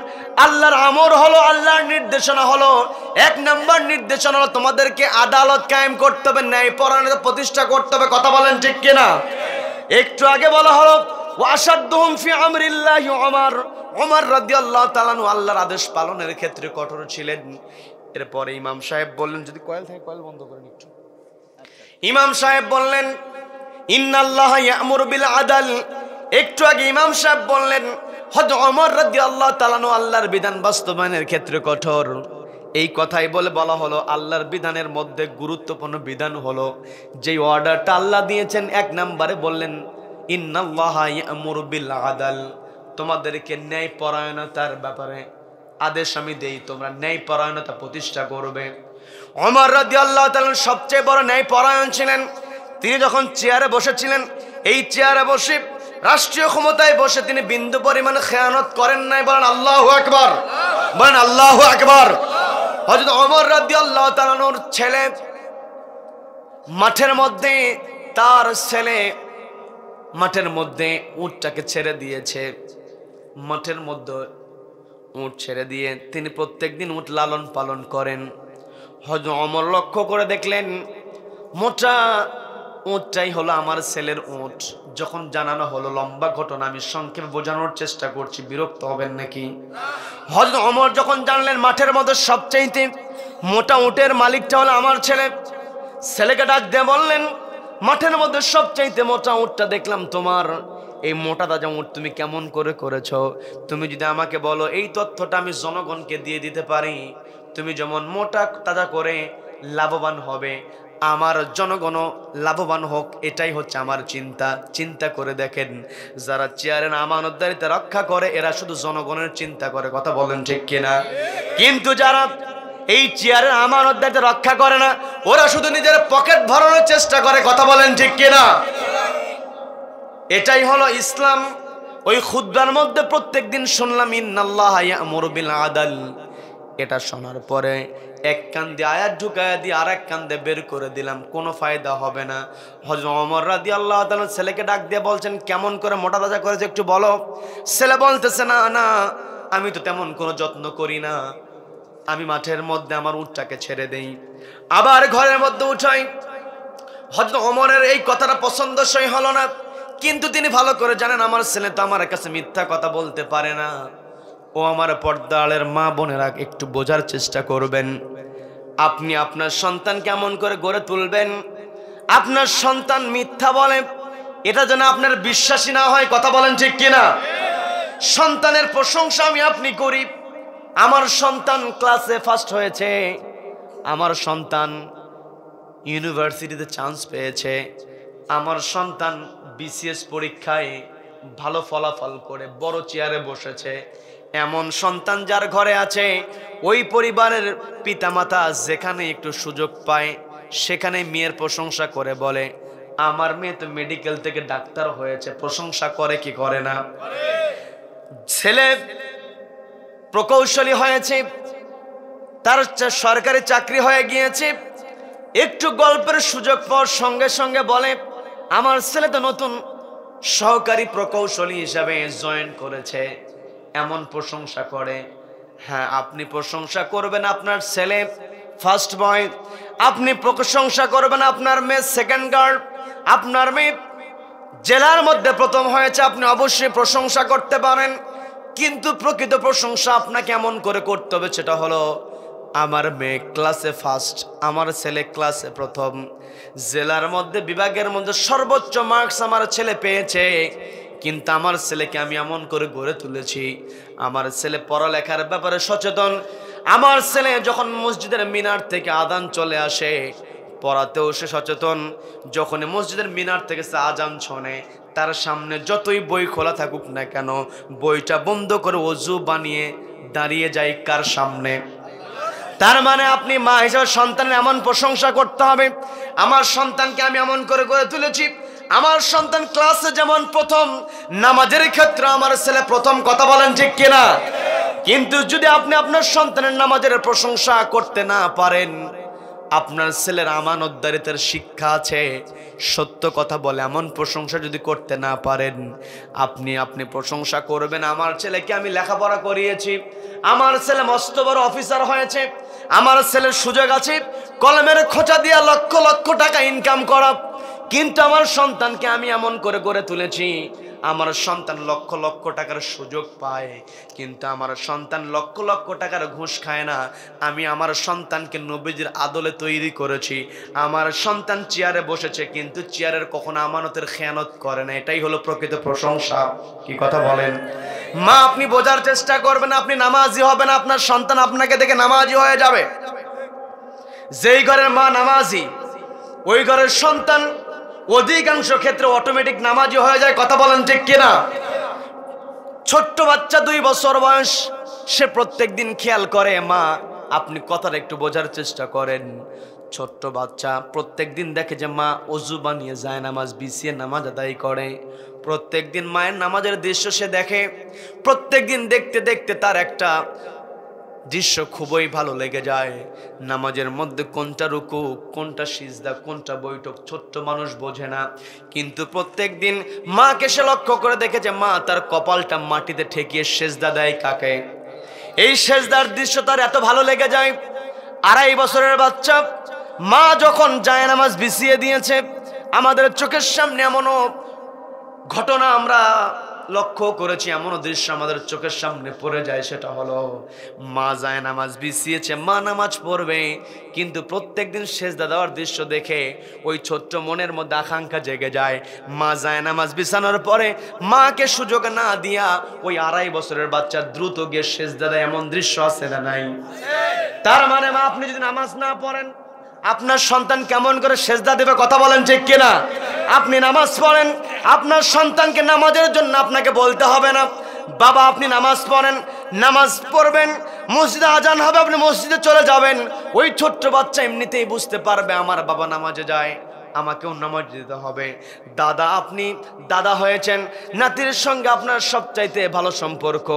আল্লাহর আমর হলো, আল্লাহর নির্দেশনা হলো, 1 নম্বর নির্দেশনা হলো তোমাদেরকে আদালত কায়েম করতে হবে, ন্যায় পরায়ণতা প্রতিষ্ঠা করতে হবে। কথা বলেন ঠিক কিনা? একটু আগে বলা হলো ওয়াশাদ্দুহুম ফি আমরিল্লাহি ওমর, ওমর রাদিয়াল্লাহু তাআলা আল্লাহর আদেশ পালনের ক্ষেত্রে কঠোর ছিলেন। এরপরে ইমাম সাহেব বললেন, যদি কয়েল থাকে কয়েল বন্ধ করেন একটু। ইমাম সাহেব বললেন, ইন্নাল্লাহা ইয়া'মুরু বিল আদল। একটু আগে ইমাম সাহেব বললেন হযরত ওমর রাদিয়াল্লাহু তাআলা আল্লাহর বিধান বাস্তবায়নের ক্ষেত্রে কঠোর। এই কথাই বলা হলো আল্লাহর বিধানের মধ্যে গুরুত্বপূর্ণ বিধান হলো যে অর্ডারটা আল্লাহ দিয়েছেন, 1 নম্বরে বললেন ইন্নাল্লাহা ইয়া'মুরু বিল আদল, তোমাদেরকে ন্যায় পরায়ণতার ব্যাপারে আদেশ আমি দেই, তোমরা ন্যায় পরায়ণতা প্রতিষ্ঠা করবে। ওমর রাদিয়াল্লাহু তাআলা সবচেয়ে বড় ন্যায় পরায়ণ ছিলেন। তিনি যখন চেয়ারে বসেছিলেন, এই চেয়ারে বসে রাষ্ট্রীয় ক্ষমতায় বসে তিনি বিন্দু পরিমাণ খেয়ানত করেন নাই। বলেন আল্লাহু আকবার, বলেন আল্লাহু আকবার। হযরত ওমর রাদিয়াল্লাহু তাআলার ছেলে মাঠের মধ্যে, তার ছেলে মাঠের মধ্যে উটটাকে ছেড়ে দিয়েছে। মাঠের মধ্যে উট ছেড়ে দিয়ে তিনি প্রত্যেকদিন উট লালন পালন করেন। হযরত ওমর লক্ষ্য করে দেখলেন মোটা উটটাই হলো আমার ছেলের উট। যখন জানানো হলো, লম্বা ঘটনা, আমি সংক্ষেপে বোঝানোর চেষ্টা করছি, বিরক্ত হবেন নাকি? হযরত ওমর যখন জানলেন মাঠের মধ্যে সবচাইতে মোটা উটের মালিকটা হলো আমার ছেলে, ছেলেকে ডাক দিয়ে বললেন, মাঠের মধ্যে সবচাইতে মোটা উটটা দেখলাম তোমার। এই মোটা তাজা উট তুমি কেমন করে করেছো? তুমি যদি আমাকে বলো, এই তথ্যটা আমি জনগণকে দিয়ে দিতে পারি, তুমি যেমন মোটা তাজা করে লাভবান হবে, আমার জনগণও লাভবান হোক, এটাই হচ্ছে আমার চিন্তা। চিন্তা করে দেখেন, যারা চেয়ারের আমানতদারিতা রক্ষা করে এরা শুধু জনগণের চিন্তা করে, কথা বলেন ঠিক কিনা? কিন্তু যারা এই চেয়ারের আমানতদারিতা রক্ষা করে না, ওরা শুধু নিজের পকেট ভরানোর চেষ্টা করে, কথা বলেন ঠিক কিনা? এটাই হলো ইসলাম। ওই খুতবার মধ্যে প্রত্যেকদিন শুনলাম ইন্নাল্লাহা ইয়া'মুরু বিল আদল। এটা শোনার পরে এক কান দিয়ে আয়াত ঢুকায়া দিয়ে আর এক কান দিয়ে বের করে দিলাম, কোনো ফায়দা হবে না। হযরত ওমর রাদিয়াল্লাহু তাআলা ছেলেকে ডাক দিয়ে বলছেন, কেমন করে মোটা তাজা করেছে একটু বলো। ছেলে বলতেছে, না না, আমি তো তেমন কোনো যত্ন করি না, আমি মাঠের মধ্যে আমার উটটাকে ছেড়ে দেই, আবার ঘরের মধ্যে উঠাই। হযরত ওমরের এই কথাটা পছন্দসই হলো না, কিন্তু তিনি ভালো করে জানেন আমার ছেলে তো আমার কাছে মিথ্যা কথা বলতে পারে না। ও আমার পর্দালের মা বোনেরা, একটু বোঝার চেষ্টা করবেন। আপনি আপনার সন্তান কেমন করে গড়ে তুলবেন? আপনার সন্তান মিথ্যা বলে, এটা যেন আপনার বিশ্বাসী না হয়, কথা বলেন ঠিক কিনা? সন্তানের প্রশংসা আমি আপনি করি। আমার সন্তান ক্লাসে ফার্স্ট হয়েছে, আমার সন্তান ইউনিভার্সিটিতে চান্স পেয়েছে, আমার সন্তান বিসিএস পরীক্ষায় ভালো ফলাফল করে বড় চেয়ারে বসেছে, এমন সন্তান যার ঘরে আছে, ওই পরিবারের পিতামাতা যেখানে একটু সুযোগ পায় সেখানে মেয়ের প্রশংসা করে, বলে আমার মেয়ে তো মেডিকেল থেকে ডাক্তার হয়েছে। প্রশংসা করে কি করে না? ছেলে প্রকৌশলী হয়েছে, তার সরকারি চাকরি হয়ে গিয়েছে, একটু গল্পের সুযোগ পাওয়ার সঙ্গে সঙ্গে বলে আমার ছেলে তো নতুন সহকারী প্রকৌশলী হিসাবে জয়েন করেছে, এমন প্রশংসা করে। হ্যাঁ, আপনি প্রশংসা করবেন আপনার ছেলে ফার্স্ট বয়, আপনি প্রশংসা করবেন আপনার মেয়ে সেকেন্ড গার্ল, আপনার মেয়ে জেলার মধ্যে প্রথম হয়েছে, আপনি অবশ্যই প্রশংসা করতে পারেন। কিন্তু প্রকৃত প্রশংসা আপনাকে এমন করে করতে হবে, সেটা হলো আমার মেয়ে ক্লাসে ফার্স্ট, আমার ছেলে ক্লাসে প্রথম, জেলার মধ্যে বিভাগের মধ্যে সর্বোচ্চ মার্কস আমার ছেলে পেয়েছে, কিন্তু আমার ছেলেকে আমি এমন করে গড়ে তুলেছি, আমার ছেলে পড়ালেখার ব্যাপারে সচেতন, আমার ছেলে যখন মসজিদের মিনার থেকে আযান চলে আসে পড়াতেও সে সচেতন, যখন মসজিদের মিনার থেকে সে আযান শোনে তার সামনে যতই বই খোলা থাকুক না কেন বইটা বন্ধ করে ওযু বানিয়ে দাঁড়িয়ে যায় কার সামনে? তার মানে আপনি মা হিসেবে সন্তানের এমন প্রশংসা করতে হবে, আমার সন্তানকে আমি এমন করে গড়ে তুলেছি, আমার সন্তান ক্লাসে যেমন প্রথম, নামাজের ক্ষেত্রে আমার ছেলে প্রথম, কথা বলেন ঠিক কিনা? কিন্তু যদি আপনি আপনার সন্তানের নামাজের প্রশংসা করতে না পারেন, আপনার ছেলের আমানতদারিতার শিক্ষা আছে, সত্য কথা বলে এমন প্রশংসা যদি করতে না পারেন, আপনি প্রশংসা করবেন আমার ছেলেকে আমি লেখাপড়া করিয়েছি, আমার ছেলে মস্ত বড় অফিসার হয়েছে, আমার ছেলের সুযোগ আছে কলমের খোঁচা দিয়ে লক্ষ লক্ষ টাকা ইনকাম করা, কিন্তু আমার সন্তানকে আমি এমন করে গড়ে তুলেছি, আমার সন্তান লক্ষ লক্ষ টাকার সুযোগ পায়, কিন্তু আমার সন্তান লক্ষ লক্ষ টাকার ঘুষ খায় না, আমি আমার সন্তানকে নবীজির আদলে তৈরি করেছি, আমার সন্তান চেয়ারে বসেছে কিন্তু চেয়ারের কখনো আমানতের খেয়ানত করে না, এটাই হলো প্রকৃত প্রশংসা। কি কথা বলেন? মা, আপনি বোঝার চেষ্টা করবেন, আপনি নামাজি হবেন, আপনার সন্তান আপনাকে দেখে নামাজি হয়ে যাবে। যেই ঘরের মা নামাজি, ওই ঘরের সন্তান অধিকাংশ ক্ষেত্রে অটোমেটিক নামাজি হয়ে যায়, কথা বলেন ঠিক কিনা? ছোট্ট বাচ্চা 2 বছর বয়স, সে প্রত্যেক দিন খেয়াল করে, মা আপনি কথাটা একটু বোঝার চেষ্টা করেন, ছোট্ট বাচ্চা প্রত্যেক দিন দেখে যে মা ওযু বানিয়ে যায় নামাজ বিছিয়ে নামাজ আদায় করে, প্রত্যেক দিন মায়ের নামাজের দৃশ্য সে দেখে, প্রত্যেক দিন দেখতে দেখতে তার একটা দৃশ্য খুবই ভালো লেগে যায়, নামাজের মধ্যে কোনটা রুকু, কোনটা সিজদা, কোনটা বৈঠক ছোট্ট মানুষ বোঝে না, কিন্তু প্রত্যেক দিন মাকে সে লক্ষ্য করে দেখেছে মা তার কপালটা মাটিতে ঠেকিয়ে সিজদা দেয় কাকে? এই সিজদার দৃশ্য তার এত ভালো লেগে যায়। 2.5 বছরের বাচ্চা, মা যখন জায়নামাজ বিছিয়ে দিয়েছে, আমাদের চোখের সামনে এমনও ঘটনা আমরা লক্ষ্য করেছি, এমনও দৃশ্য আমাদের চোখের সামনে পড়ে যায়, সেটা হলো মা যায় নামাজ বিছিয়েছে, মা নামাজ পড়বে, কিন্তু প্রত্যেকদিন সেজদা দেওয়ার দৃশ্য দেখে ওই ছোট্ট মনের মধ্যে আকাঙ্ক্ষা জেগে যায়, মা যায় নামাজ বিছানোর পরে মাকে সুযোগ না দিয়া ওই 2.5 বছরের বাচ্চা দ্রুত গিয়ে সেজদা দেয়, এমন দৃশ্য আছে না নাই? তার মানে মা, আপনি যদি নামাজ না পড়েন আপনার সন্তান কেমন করে সেজদা দেবে? কথা বলেন ঠিক কিনা? আপনি নামাজ পড়েন, আপনার সন্তানকে নামাজের জন্য আপনাকে বলতে হবে না। বাবা আপনি নামাজ পড়েন, নামাজ পড়বেন, মসজিদে আজান হবে, আপনি মসজিদে চলে যাবেন, ওই ছোট্ট বাচ্চা এমনিতেই বুঝতে পারবে আমার বাবা নামাজে যায়, আমাকেও নামাজ দিতে হবে। দাদা, আপনি দাদা হয়েছেন, নাতির সঙ্গে আপনার সবচাইতে ভালো সম্পর্ক,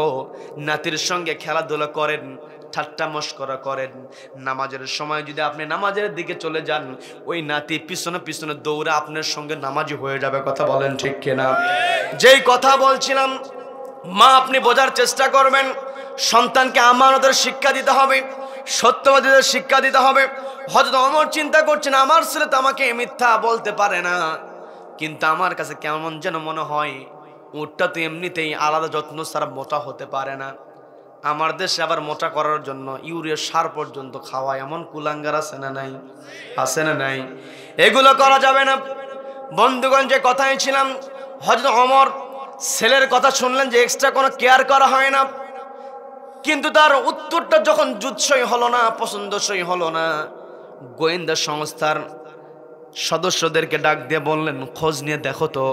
নাতির সঙ্গে খেলাধুলা করেন, ঠাট্টা মস্করা করেন, নামাজের সময় যদি আপনি নামাজের দিকে চলে যান, ওই নাতি পিছনে পিছনে দৌড়ে আপনার সঙ্গে নামাজি হয়ে যাবে। কথা বলেন ঠিক কিনা? যেই কথা বলছিলাম, মা আপনি বোঝার চেষ্টা করবেন, সন্তানকে আমানতের শিক্ষা দিতে হবে, সত্যবাদীদের শিক্ষা দিতে হবে। হযরত ওমর চিন্তা করছেন, আমার ছেলে তো আমাকে মিথ্যা বলতে পারে না, কিন্তু আমার কাছে কেমন যেন মনে হয় উটটা তো এমনিতেই আলাদা যত্ন ছাড়া মোটা হতে পারে না। আমার দেশে আবার মোটা করার জন্য ইউরিয়া সার পর্যন্ত খাওয়ায়, এমন কুলাঙ্গার আছে না নাই? আছে না নাই? এগুলো করা যাবে না। বন্ধুগণ, যে কথাই ছিলাম, হযরত ওমর ছেলের কথা শুনলেন যে এক্সট্রা কোনো কেয়ার করা হয় না, কিন্তু তার উত্তরটা যখন জুৎসই হলো না, পছন্দসই হলো না, গোয়েন্দা সংস্থার সদস্যদেরকে ডাক দিয়ে বললেন, খোঁজ নিয়ে দেখো তো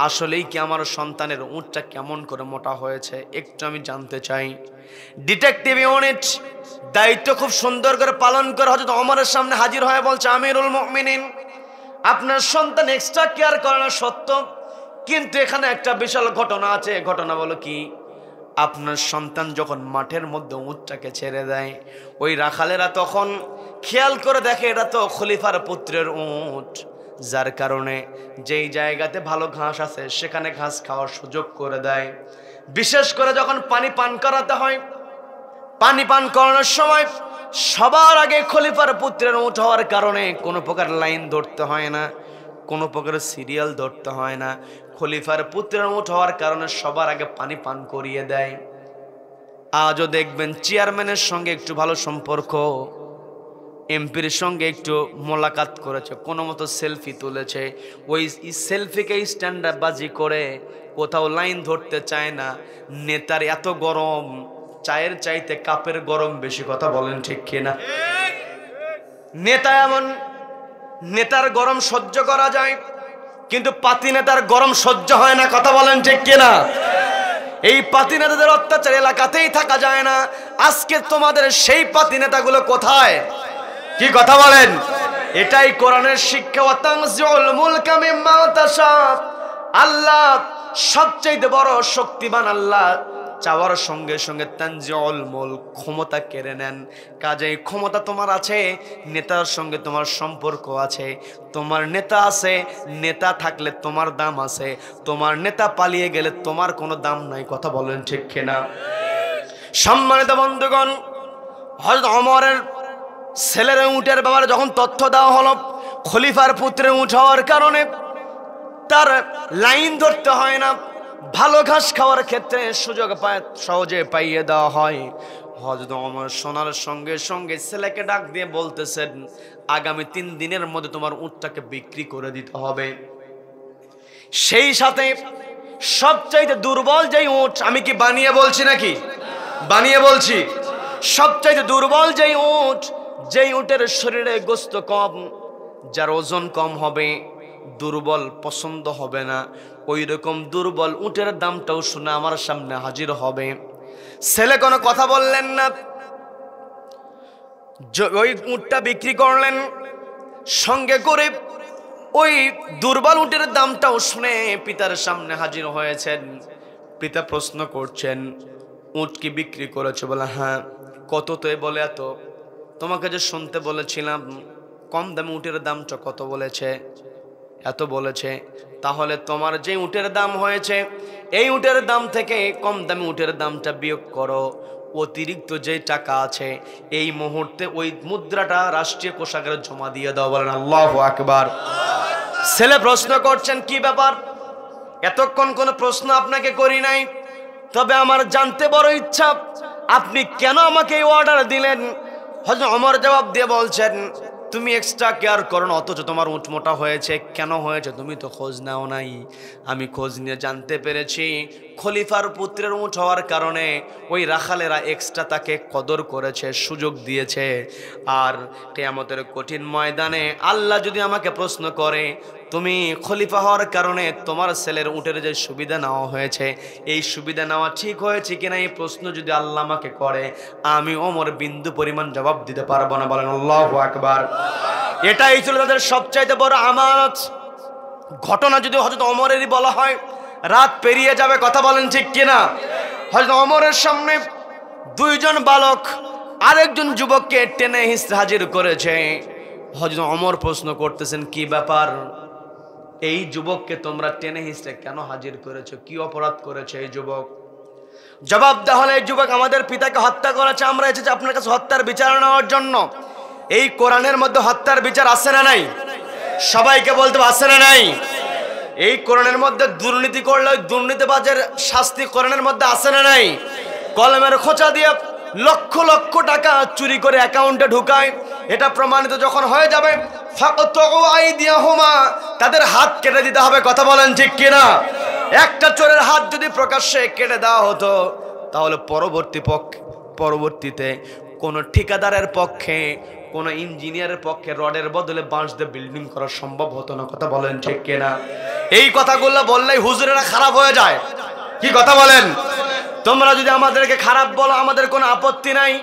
আসলেই কি আমার সন্তানের উটটা কেমন করে মোটা হয়েছে, একটু আমি জানতে চাই। ডিটেকটিভ ইউনিট দায়িত্ব খুব সুন্দর করে পালন করে হযরত ওমরের সামনে হাজির হয়ে বলছে, আমিরুল মুমিনিন, আপনার সন্তান এক্সট্রা কেয়ার করে না সত্য, কিন্তু এখানে একটা বিশাল ঘটনা আছে। ঘটনা বলো কি? আপনার সন্তান যখন মাঠের মধ্যে উটটাকে ছেড়ে দেয়, ওই রাখালেরা তখন খেয়াল করে দেখে এটা তো খলিফার পুত্রের উট, যার কারণে যেই জায়গাতে ভালো ঘাস আছে সেখানে ঘাস খাওয়ার সুযোগ করে দেয়। বিশেষ করে যখন পানি পান করাতে হয়, পানি পান করানোর সময় সবার আগে খলিফার পুত্রের উট হওয়ার কারণে কোনো প্রকার লাইন ধরতে হয় না, কোনো প্রকার সিরিয়াল ধরতে হয় না, খলিফার পুত্রের উট হওয়ার কারণে সবার আগে পানি পান করিয়ে দেয়। আজও দেখবেন চেয়ারম্যানের সঙ্গে একটু ভালো সম্পর্ক, এমপির সঙ্গে একটু মোলাকাত করেছে, কোনো মতো সেলফি তুলেছে, ওই সেলফিকে স্ট্যান্ডার্ড বাজি করে কোথাও লাইন ধরতে চায় না। নেতার এত গরম, চায়ের চাইতে কাপের গরম বেশি। কথা বলেন ঠিক কিনা? নেতা এমন, নেতার গরম সহ্য করা যায়, কিন্তু পাতি নেতার গরম সহ্য হয় না। কথা বলেন ঠিক কিনা? এই পাতি নেতাদের অত্যাচার এলাকাতেই থাকা যায় না। আজকে তোমাদের সেই পাতি নেতাগুলো কোথায়? কি কথা বলেন? এটাই কোরআনের শিক্ষা। ওয়াতানজিউল মুলকা মিম্মা তাশা, আল্লাহ সবচেয়ে বড় শক্তিমান আল্লাহ, চাওয়ার সঙ্গে সঙ্গে তানজিউল মুলক, ক্ষমতা কেড়ে নেন। কাজেই ক্ষমতা তোমার আছে, নেতার সঙ্গে তোমার সম্পর্ক আছে, তোমার নেতা আছে, নেতা থাকলে তোমার দাম আছে, তোমার নেতা পালিয়ে গেলে তোমার কোনো দাম নাই। কথা বলেন ঠিক কিনা? সম্মানিত বন্ধুগণ, হযরত ওমরের ছেলের উটের ব্যাপারে যখন তথ্য দেওয়া হলো, খলিফার পুত্রের উট হওয়ার কারণে তার লাইন ধরতে হয় না, ভালো ঘাস খাওয়ার ক্ষেত্রে সুযোগ সহজে পাইয়ে দেওয়া হয়। হযরত ওমর শোনার সঙ্গে সঙ্গে ছেলেকে ডাক দিয়ে বলতেছেন, আগামী 3 দিনের মধ্যে তোমার উটটাকে বিক্রি করে দিতে হবে। সেই সাথে সবচাইতে দুর্বল যেই উট, আমি কি বানিয়ে বলছি নাকি? বানিয়ে বলছি। সবচাইতে দুর্বল যেই উট, যেই উটের শরীরে গোস্ত কম, যার ওজন কম হবে, দুর্বল পছন্দ হবে না, ওই রকম দুর্বল উটের দামটাও শুনে আমার সামনে হাজির হবে। ছেলে কোনো কথা বললেন না, ওই উটটা বিক্রি করলেন। সঙ্গে করে ওই দুর্বল উটের দামটাও শুনে পিতার সামনে হাজির হয়েছেন। পিতা প্রশ্ন করছেন, উট কি বিক্রি করেছে? বলে হ্যাঁ। কত? তো বলে এত। তোমাকে যে শুনতে বলেছিলাম কম দামে উটের দামটা কত? বলেছে এত বলেছে। তাহলে তোমার যে উটের দাম হয়েছে, এই উটের দাম থেকে কম দামে উটের দামটা বিয়োগ করো, অতিরিক্ত যে টাকা আছে এই মুহূর্তে ওই মুদ্রাটা রাষ্ট্রীয় কোষাগারে জমা দিয়ে দাও। বলেন আল্লাহু আকবার। ছেলে প্রশ্ন করছেন কি ব্যাপার, এতক্ষণ কোনো প্রশ্ন আপনাকে করি নাই, তবে আমার জানতে বড় ইচ্ছা আপনি কেন আমাকে এই অর্ডার দিলেন। হযরত ওমর জবাব দিয়ে বলছেন, তুমি এক্সট্রা কেয়ার করো না, অথচ তোমার উট মোটা হয়েছে। কেন হয়েছে তুমি তো খোঁজ নাও নাই। আমি খোঁজ নিয়ে জানতে পেরেছি খলিফার পুত্রের উট হওয়ার কারণে ওই রাখালেরা এক্সট্রা তাকে কদর করেছে, সুযোগ দিয়েছে। আর কিয়ামতের কঠিন ময়দানে আল্লাহ যদি আমাকে প্রশ্ন করে, তুমি খলিফা হওয়ার কারণে তোমার ছেলের উটের যে সুবিধা নেওয়া হয়েছে, এই সুবিধা নেওয়া ঠিক হয়েছে কিনা, এই প্রশ্ন যদি আল্লাহ আমাকে করে, আমি ওমর বিন্দু পরিমাণ জবাব দিতে পারবো না। বলেন আল্লাহু আকবার। এটাই ছিল তাদের সবচাইতে বড় আমানত। ঘটনা যদি হযরত ওমরেরই বলা হয়, রাত পেরিয়ে যাবে। কথা বলেন ঠিক কিনা? হযরত ওমরের সামনে দুইজন বালক আরেকজন যুবককে টেনে হিঁচড়ে হাজির করেছে। হযরত ওমর প্রশ্ন করতেছেন, কি ব্যাপার, এই যুবককে তোমরা টেনে হিঁচড়ে কেন হাজির করেছো? কি অপরাধ করেছে এই যুবক? জবাব দেওয়া হলো, এই যুবক আমাদের পিতাকে হত্যা করেছে, আমরা এসেছি আপনার কাছে হত্যার বিচার নেওয়ার জন্য। এই কোরআনের মধ্যে হত্যার বিচার আছে না নাই? সবাইকে বলতে আছে না নাই? এই কোরআনের মধ্যে দুর্নীতি করলে ওই দুর্নীতিবাজের শাস্তি কোরআনের মধ্যে আছে না নাই? কলমের খোঁচা দিয়ে লক্ষ লক্ষ টাকা চুরি করে অ্যাকাউন্টে ঢুকায়, এটা প্রমাণিত যখন হয়ে যাবে, ফাকতু আইদিয়াহুমা, তাদের হাত কেটে দিতে হবে। কথা বলেন ঠিক কিনা? একটা চোরের হাত যদি প্রকাশ্যে কেটে দেওয়া হতো, তাহলে পরবর্তীতে কোন ঠিকাদারের পক্ষে, কোন ইঞ্জিনিয়ারের পক্ষে রডের বদলে বাঁশ দিয়ে বিল্ডিং করা সম্ভব হতো না। কথা বলেন ঠিক কিনা? এই কথাগুলো বললেই হুজুরেরা খারাপ হয়ে যায়। কি কথা বলেন? তোমরা যদি আমাদেরকে খারাপ বলো, আমাদের কোনো আপত্তি নাই।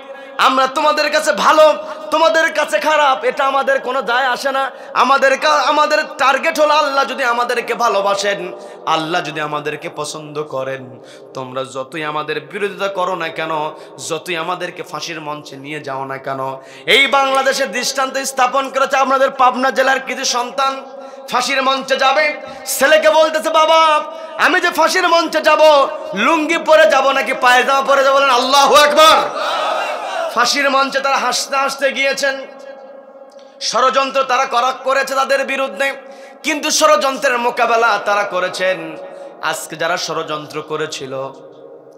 আমরা তোমাদের কাছে ভালো, তোমাদের কাছে খারাপ, এটা আমাদের কোনো দায় আসে না। আমাদের টার্গেট হলো আল্লাহ যদি আমাদেরকে ভালোবাসেন, আল্লাহ যদি আমাদেরকে পছন্দ করেন, তোমরা যতই আমাদের বিরোধিতা করো না কেন, যতই আমাদেরকে ফাঁসির মঞ্চে নিয়ে যাও না কেন। এই বাংলাদেশের দৃষ্টান্ত স্থাপন করেছে আপনাদের পাবনা জেলার কিছু সন্তান ফাঁসির মঞ্চে যাবে। ছেলেকে বলতেছে, বাবা আমি যে ফাঁসির মঞ্চে যাব, লুঙ্গি পরে যাব নাকি পায়জামা পরে যাব? বলেন আল্লাহু আকবার। ফাঁসির মঞ্চে তারা হাসতে হাসতে গিয়েছেন। ষড়যন্ত্র তারা করেছে তাদের বিরুদ্ধে, কিন্তু ষড়যন্ত্রের মোকাবেলা তারা করেছেন। আজকে যারা ষড়যন্ত্র করেছিল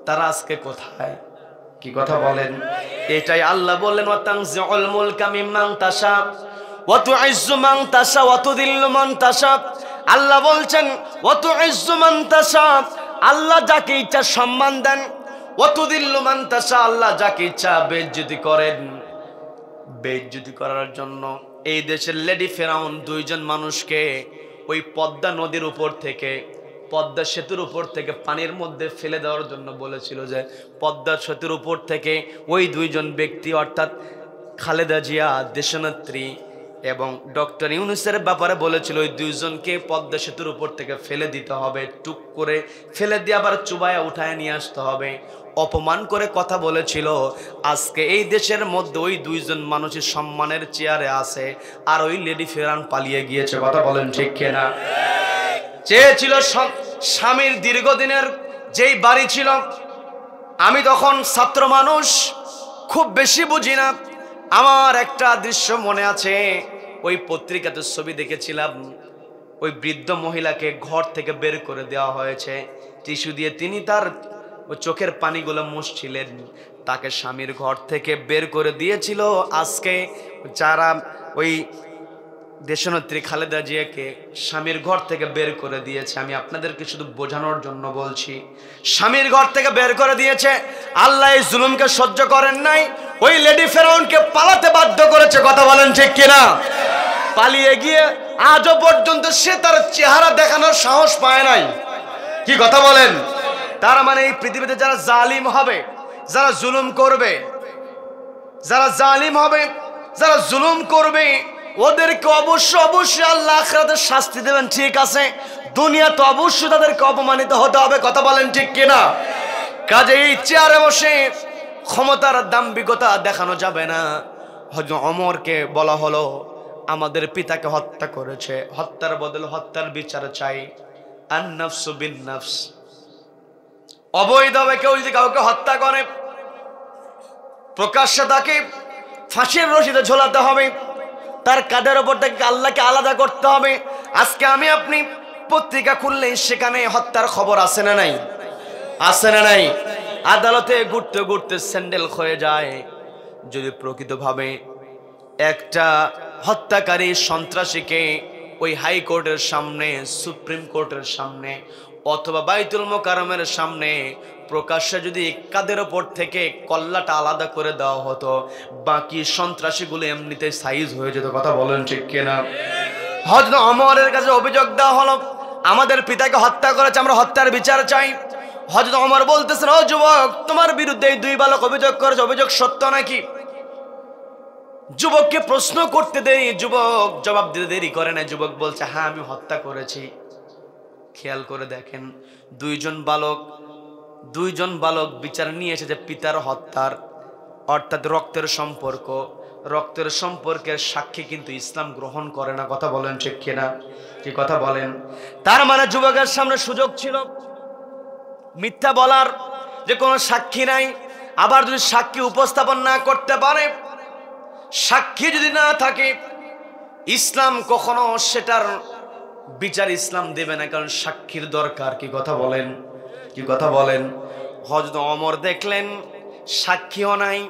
তারা আজকে কোথায়? কি কথা বলেন? এটাই আল্লাহ বললেন, ওয়াতানজিউল মুলকা মিম্মান তাশা ওয়া তুইজ্জু মান তাশা ওয়া তুযিল্লু মান তাশা। আল্লাহ বলছেন, ওয়া তুইজ্জু মান তাশা, আল্লাহ যাকে ইচ্ছা সম্মান দেন, ওয়া তুযিল্লু মান তাশা, আল্লাহ যাকে ইচ্ছা বেইজ্জতি করেন। বেইজ্জতি করার জন্য এই দেশের লেডি ফেরাউন দুইজন মানুষকে ওই পদ্মা নদীর উপর থেকে, পদ্মা সেতুর উপর থেকে পানির মধ্যে ফেলে দেওয়ার জন্য বলেছিল, যে পদ্মা সেতুর উপর থেকে ওই দুইজন ব্যক্তি, অর্থাৎ খালেদা জিয়া দেশনেত্রী এবং ডক্টর ইউনূসের ব্যাপারে বলেছিল, ওই দুইজনকে পদ্মা সেতুর উপর থেকে ফেলে দিতে হবে, টুক করে ফেলে দিয়ে আবার চুবায়া উঠায় নিয়ে আসতে হবে। অপমান করে কথা বলেছিল। আজকে এই দেশের মধ্যে ওই দুইজন মানুষের সম্মানের চেয়ারে আছে, আর ওই লেডি ফেরাউন পালিয়ে গিয়েছে। কথা বলেন ঠিক কিনা? চেয়েছিল স্বামীর দীর্ঘদিনের যেই বাড়ি ছিল। আমি তখন ছাত্র মানুষ, খুব বেশি বুঝি না। আমার একটা দৃশ্য মনে আছে, ওই পত্রিকাতে ছবি দেখেছিলাম, ওই বৃদ্ধ মহিলাকে ঘর থেকে বের করে দেওয়া হয়েছে টিস্যু দিয়ে। তিনি তার চোখের পানিগুলো মুছছিলেন, তাকে স্বামীর ঘর থেকে বের করে দিয়েছিল। আজকে যারা ওই দেশনেত্রী খালেদা জিয়াকে স্বামীর ঘর থেকে বের করে দিয়েছে, আমি আপনাদেরকে শুধু বোঝানোর জন্য বলছি, স্বামীর ঘর থেকে বের করে দিয়েছে। আল্লাহ এই জুলুমকে সহ্য করেন নাই, ওই লেডি ফেরাউনকে পালাতে বাধ্য করেছে। কথা বলেন ঠিক কিনা? পালিয়ে গিয়ে আজও পর্যন্ত সে তার চেহারা দেখানোর সাহস পায় নাই। কি কথা বলেন? তার মানে এই পৃথিবীতে যারা জালিম হবে, যারা জুলুম করবে, যারা জালিম হবে, যারা জুলুম করবে, ওদেরকে অবশ্যই আল্লাহ আখিরাতে শাস্তি দেবেন। ঠিক আছে, দুনিয়া তো অবশ্যই তাদেরকে অপমানিত হতে হবে। কথা বলেন ঠিক কিনা? কাজে এই চেয়ারে বসে ক্ষমতার দাম্ভিকতা দেখানো যাবে না। হযরত ওমরকে বলা হলো, আমাদের পিতাকে হত্যা করেছে, হত্যার বদলে হত্যার বিচার চাই। আন-নাফসু বিন-নাফস, অবৈধভাবে কেউ যদি কাউকে হত্যা করে, প্রকাশ্যে তাকে ফাঁসির রশিতে ঝোলাতে হবে, তার কাঁধের ওপর থেকে আল্লাহকে আলাদা করতে হবে। আজকে আমি আপনি পত্রিকা খুললেই সেখানে হত্যার খবর আছে না নাই? আছে না নাই? আদালতে ঘুরতে ঘুরতে স্যান্ডেল হয়ে যায়। যদি প্রকৃতভাবে একটা হত্যাকারী সন্ত্রাসীকে ওই হাইকোর্টের সামনে, সুপ্রিম কোর্টের সামনে অথবা বাইতুল মোকাররমের সামনে প্রকাশ্যে যদি কাদের ওপর থেকে কল্লাটা আলাদা করে দেওয়া হতো, বাকি সন্ত্রাসীগুলো এমনিতে সাইজ হয়ে যেত। কথা বলেন ঠিক কিনা? হযরত ওমরের কাছে অভিযোগ দেওয়া হলো, আমাদের পিতাকে হত্যা করেছে, আমরা হত্যার বিচার চাই। হযরত ওমর বলতেছেন, ও যুবক, তোমার বিরুদ্ধে এই দুই বালক অভিযোগ করেছে, অভিযোগ সত্য নাকি? যুবককে প্রশ্ন করতে দেরি, যুবক জবাব দিতে দেরি করে না। যুবক বলছে, হ্যাঁ আমি হত্যা করেছি। খেয়াল করে দেখেন, দুইজন বালক বিচার নিয়ে এসেছে পিতার হত্যার, অর্থাৎ রক্তের সম্পর্ক। রক্তের সম্পর্কের সাক্ষী কিন্তু ইসলাম গ্রহণ করে না। কথা বলেন ঠিক কিনা? কি কথা বলেন? তার মানে যুবকের সামনে সুযোগ ছিল মিথ্যা বলার, যে কোনো সাক্ষী নাই। আবার যদি সাক্ষী উপস্থাপন না করতে পারে, সাক্ষী যদি না থাকে, ইসলাম কখনো সেটার বিচার ইসলাম দেবে না, কারণ সাক্ষীর দরকার। কি কথা বলেন? কি কথা বলেন? হযরত ওমর দেখলেন সাক্ষীও নাই।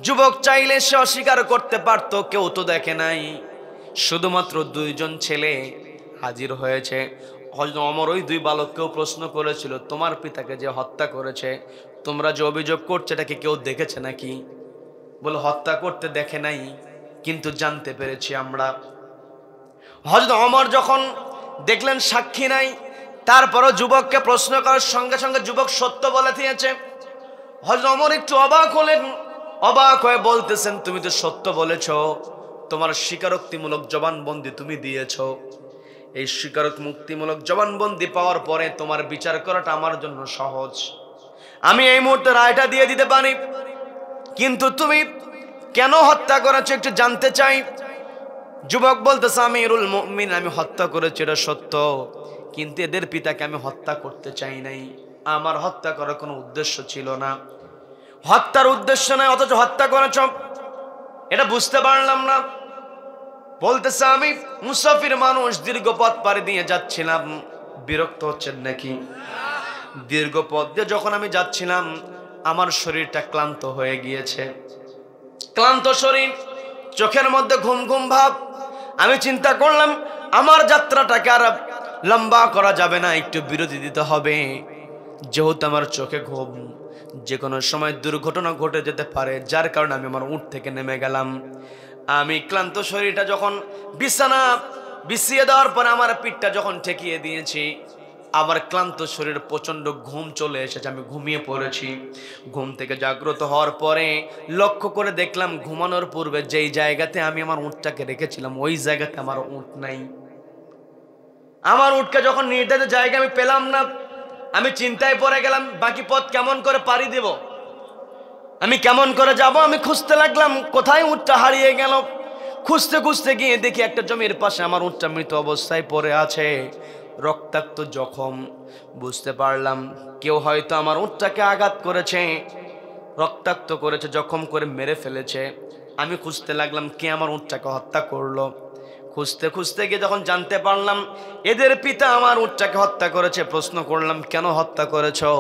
যুবক চাইলে সে অস্বীকার করতে পারত, কেউ তো দেখে নাই, শুধুমাত্র দুইজন ছেলে হাজির হয়েছে। হযরত ওমর ওই দুই বালককেও প্রশ্ন করেছিল, তোমার পিতাকে যে হত্যা করেছে, তোমরা যে অভিযোগ করছো, এটাকে কেউ দেখেছে নাকি? বলে, হত্যা করতে দেখে নাই, কিন্তু জানতে পেরেছি আমরা। হযরত ওমর যখন দেখলেন সাক্ষী নাই, তারপরও যুবককে প্রশ্ন করার সঙ্গে সঙ্গে যুবক সত্য বলে দিয়েছে। হযরত ওমর একটু অবাক হলেন, অবাক হয়ে বলতেছেন, তুমি তো সত্য বলেছ, তোমার স্বীকারোক্তিমূলক জবানবন্দি তুমি দিয়েছ। এই স্বীকারোক্তিমূলক জবানবন্দি পাওয়ার পরে তোমার বিচার করাটা আমার জন্য সহজ, আমি এই মুহূর্তে রায়টা দিয়ে দিতে পারি। কিন্তু তুমি কেন হত্যা করেছো একটু জানতে চাই। যুবক বলতেছে, আমিরুল মুমিন, আমি হত্যা করেছি, এটা সত্য, কিন্তু এদের পিতাকে আমি হত্যা করতে চাই নাই। আমার হত্যা করার কোনো উদ্দেশ্য ছিল না। হত্যার উদ্দেশ্য নাই, অথচ হত্যা করেছ, এটা বুঝতে পারলাম না। বলতেছে, আমি মুসাফির মানুষ, দীর্ঘ পথ পাড়ি দিয়ে যাচ্ছিলাম। বিরক্ত হচ্ছেন নাকি? দীর্ঘ পথ দিয়ে যখন আমি যাচ্ছিলাম, আমার শরীরটা ক্লান্ত হয়ে গিয়েছে। ক্লান্ত শরীর, চোখের মধ্যে ঘুম ঘুম ভাব। আমি চিন্তা করলাম, আমার যাত্রাটাকে আর লম্বা করা যাবে না, একটু বিরতি দিতে হবে। যেহেতু আমার চোখে ঘুম, যে কোনো সময় দুর্ঘটনা ঘটে যেতে পারে, যার কারণে আমি আমার উট থেকে নেমে গেলাম। আমি ক্লান্ত শরীরটা যখন বিছানা বিছিয়ে দেওয়ার পরে আমার পিঠটা যখন ঠেকিয়ে দিয়েছি, আমার ক্লান্ত শরীর প্রচন্ড ঘুম চলে এসেছে, আমি ঘুমিয়ে পড়েছি। ঘুম থেকে জাগ্রত হওয়ার পরে লক্ষ্য করে দেখলাম, ঘুমানোর পূর্বে যেই জায়গাতে আমি আমার উটটাকে রেখেছিলাম, ওই জায়গাতে আমার উট নাই। আমার উটকে যখন নির্ধারিত জায়গা আমি পেলাম না, আমি চিন্তায় পড়ে গেলাম, বাকি পথ কেমন করে পাড়ি দেব, আমি কেমন করে যাব। আমি খুঁজতে লাগলাম, কোথায় উটটা হারিয়ে গেল। খুঁজতে খুঁজতে গিয়ে দেখি একটা জমির পাশে আমার উটটা মৃত অবস্থায় পড়ে আছে, রক্তাক্ত জখম। বুঝতে পারলাম কেউ হয়তো আমার উটটাকে আঘাত করেছে, রক্তাক্ত করেছে, জখম করে মেরে ফেলেছে। আমি খুঁজতে লাগলাম কে আমার উটটাকে হত্যা করলো। খুঁজতে খুঁজতে গিয়ে যখন জানতে পারলাম এদের পিতা আমার উটটাকে হত্যা করেছে, প্রশ্ন করলাম, কেন হত্যা করেছো?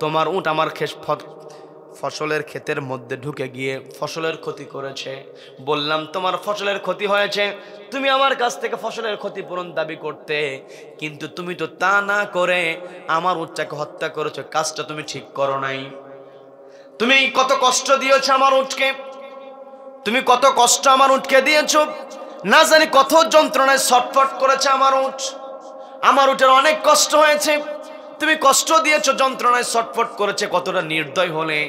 তোমার উট আমার ফসলের ক্ষেতের মধ্যে ঢুকে গিয়ে ফসলের ক্ষতি করেছে। বললাম, তোমার ফসলের ক্ষতি হয়েছে, তুমি আমার কাছ থেকে ফসলের ক্ষতিপূরণ দাবি করতে, কিন্তু তুমি তো তা না করে আমার উটটাকে হত্যা করেছো, কাজটা তুমি ঠিক করো নাই। তুমি কত কষ্ট দিয়েছো আমার উটকে, তুমি কত কষ্ট আমার উটকে দিয়েছো, না জানি কত যন্ত্রণায় ছটফট করেছে আমার উট। আমার উটের অনেক কষ্ট হয়েছে, তুমি কষ্ট দিয়েছো, যন্ত্রণায় ছটফট করেছে। কতটা নির্দয় হলে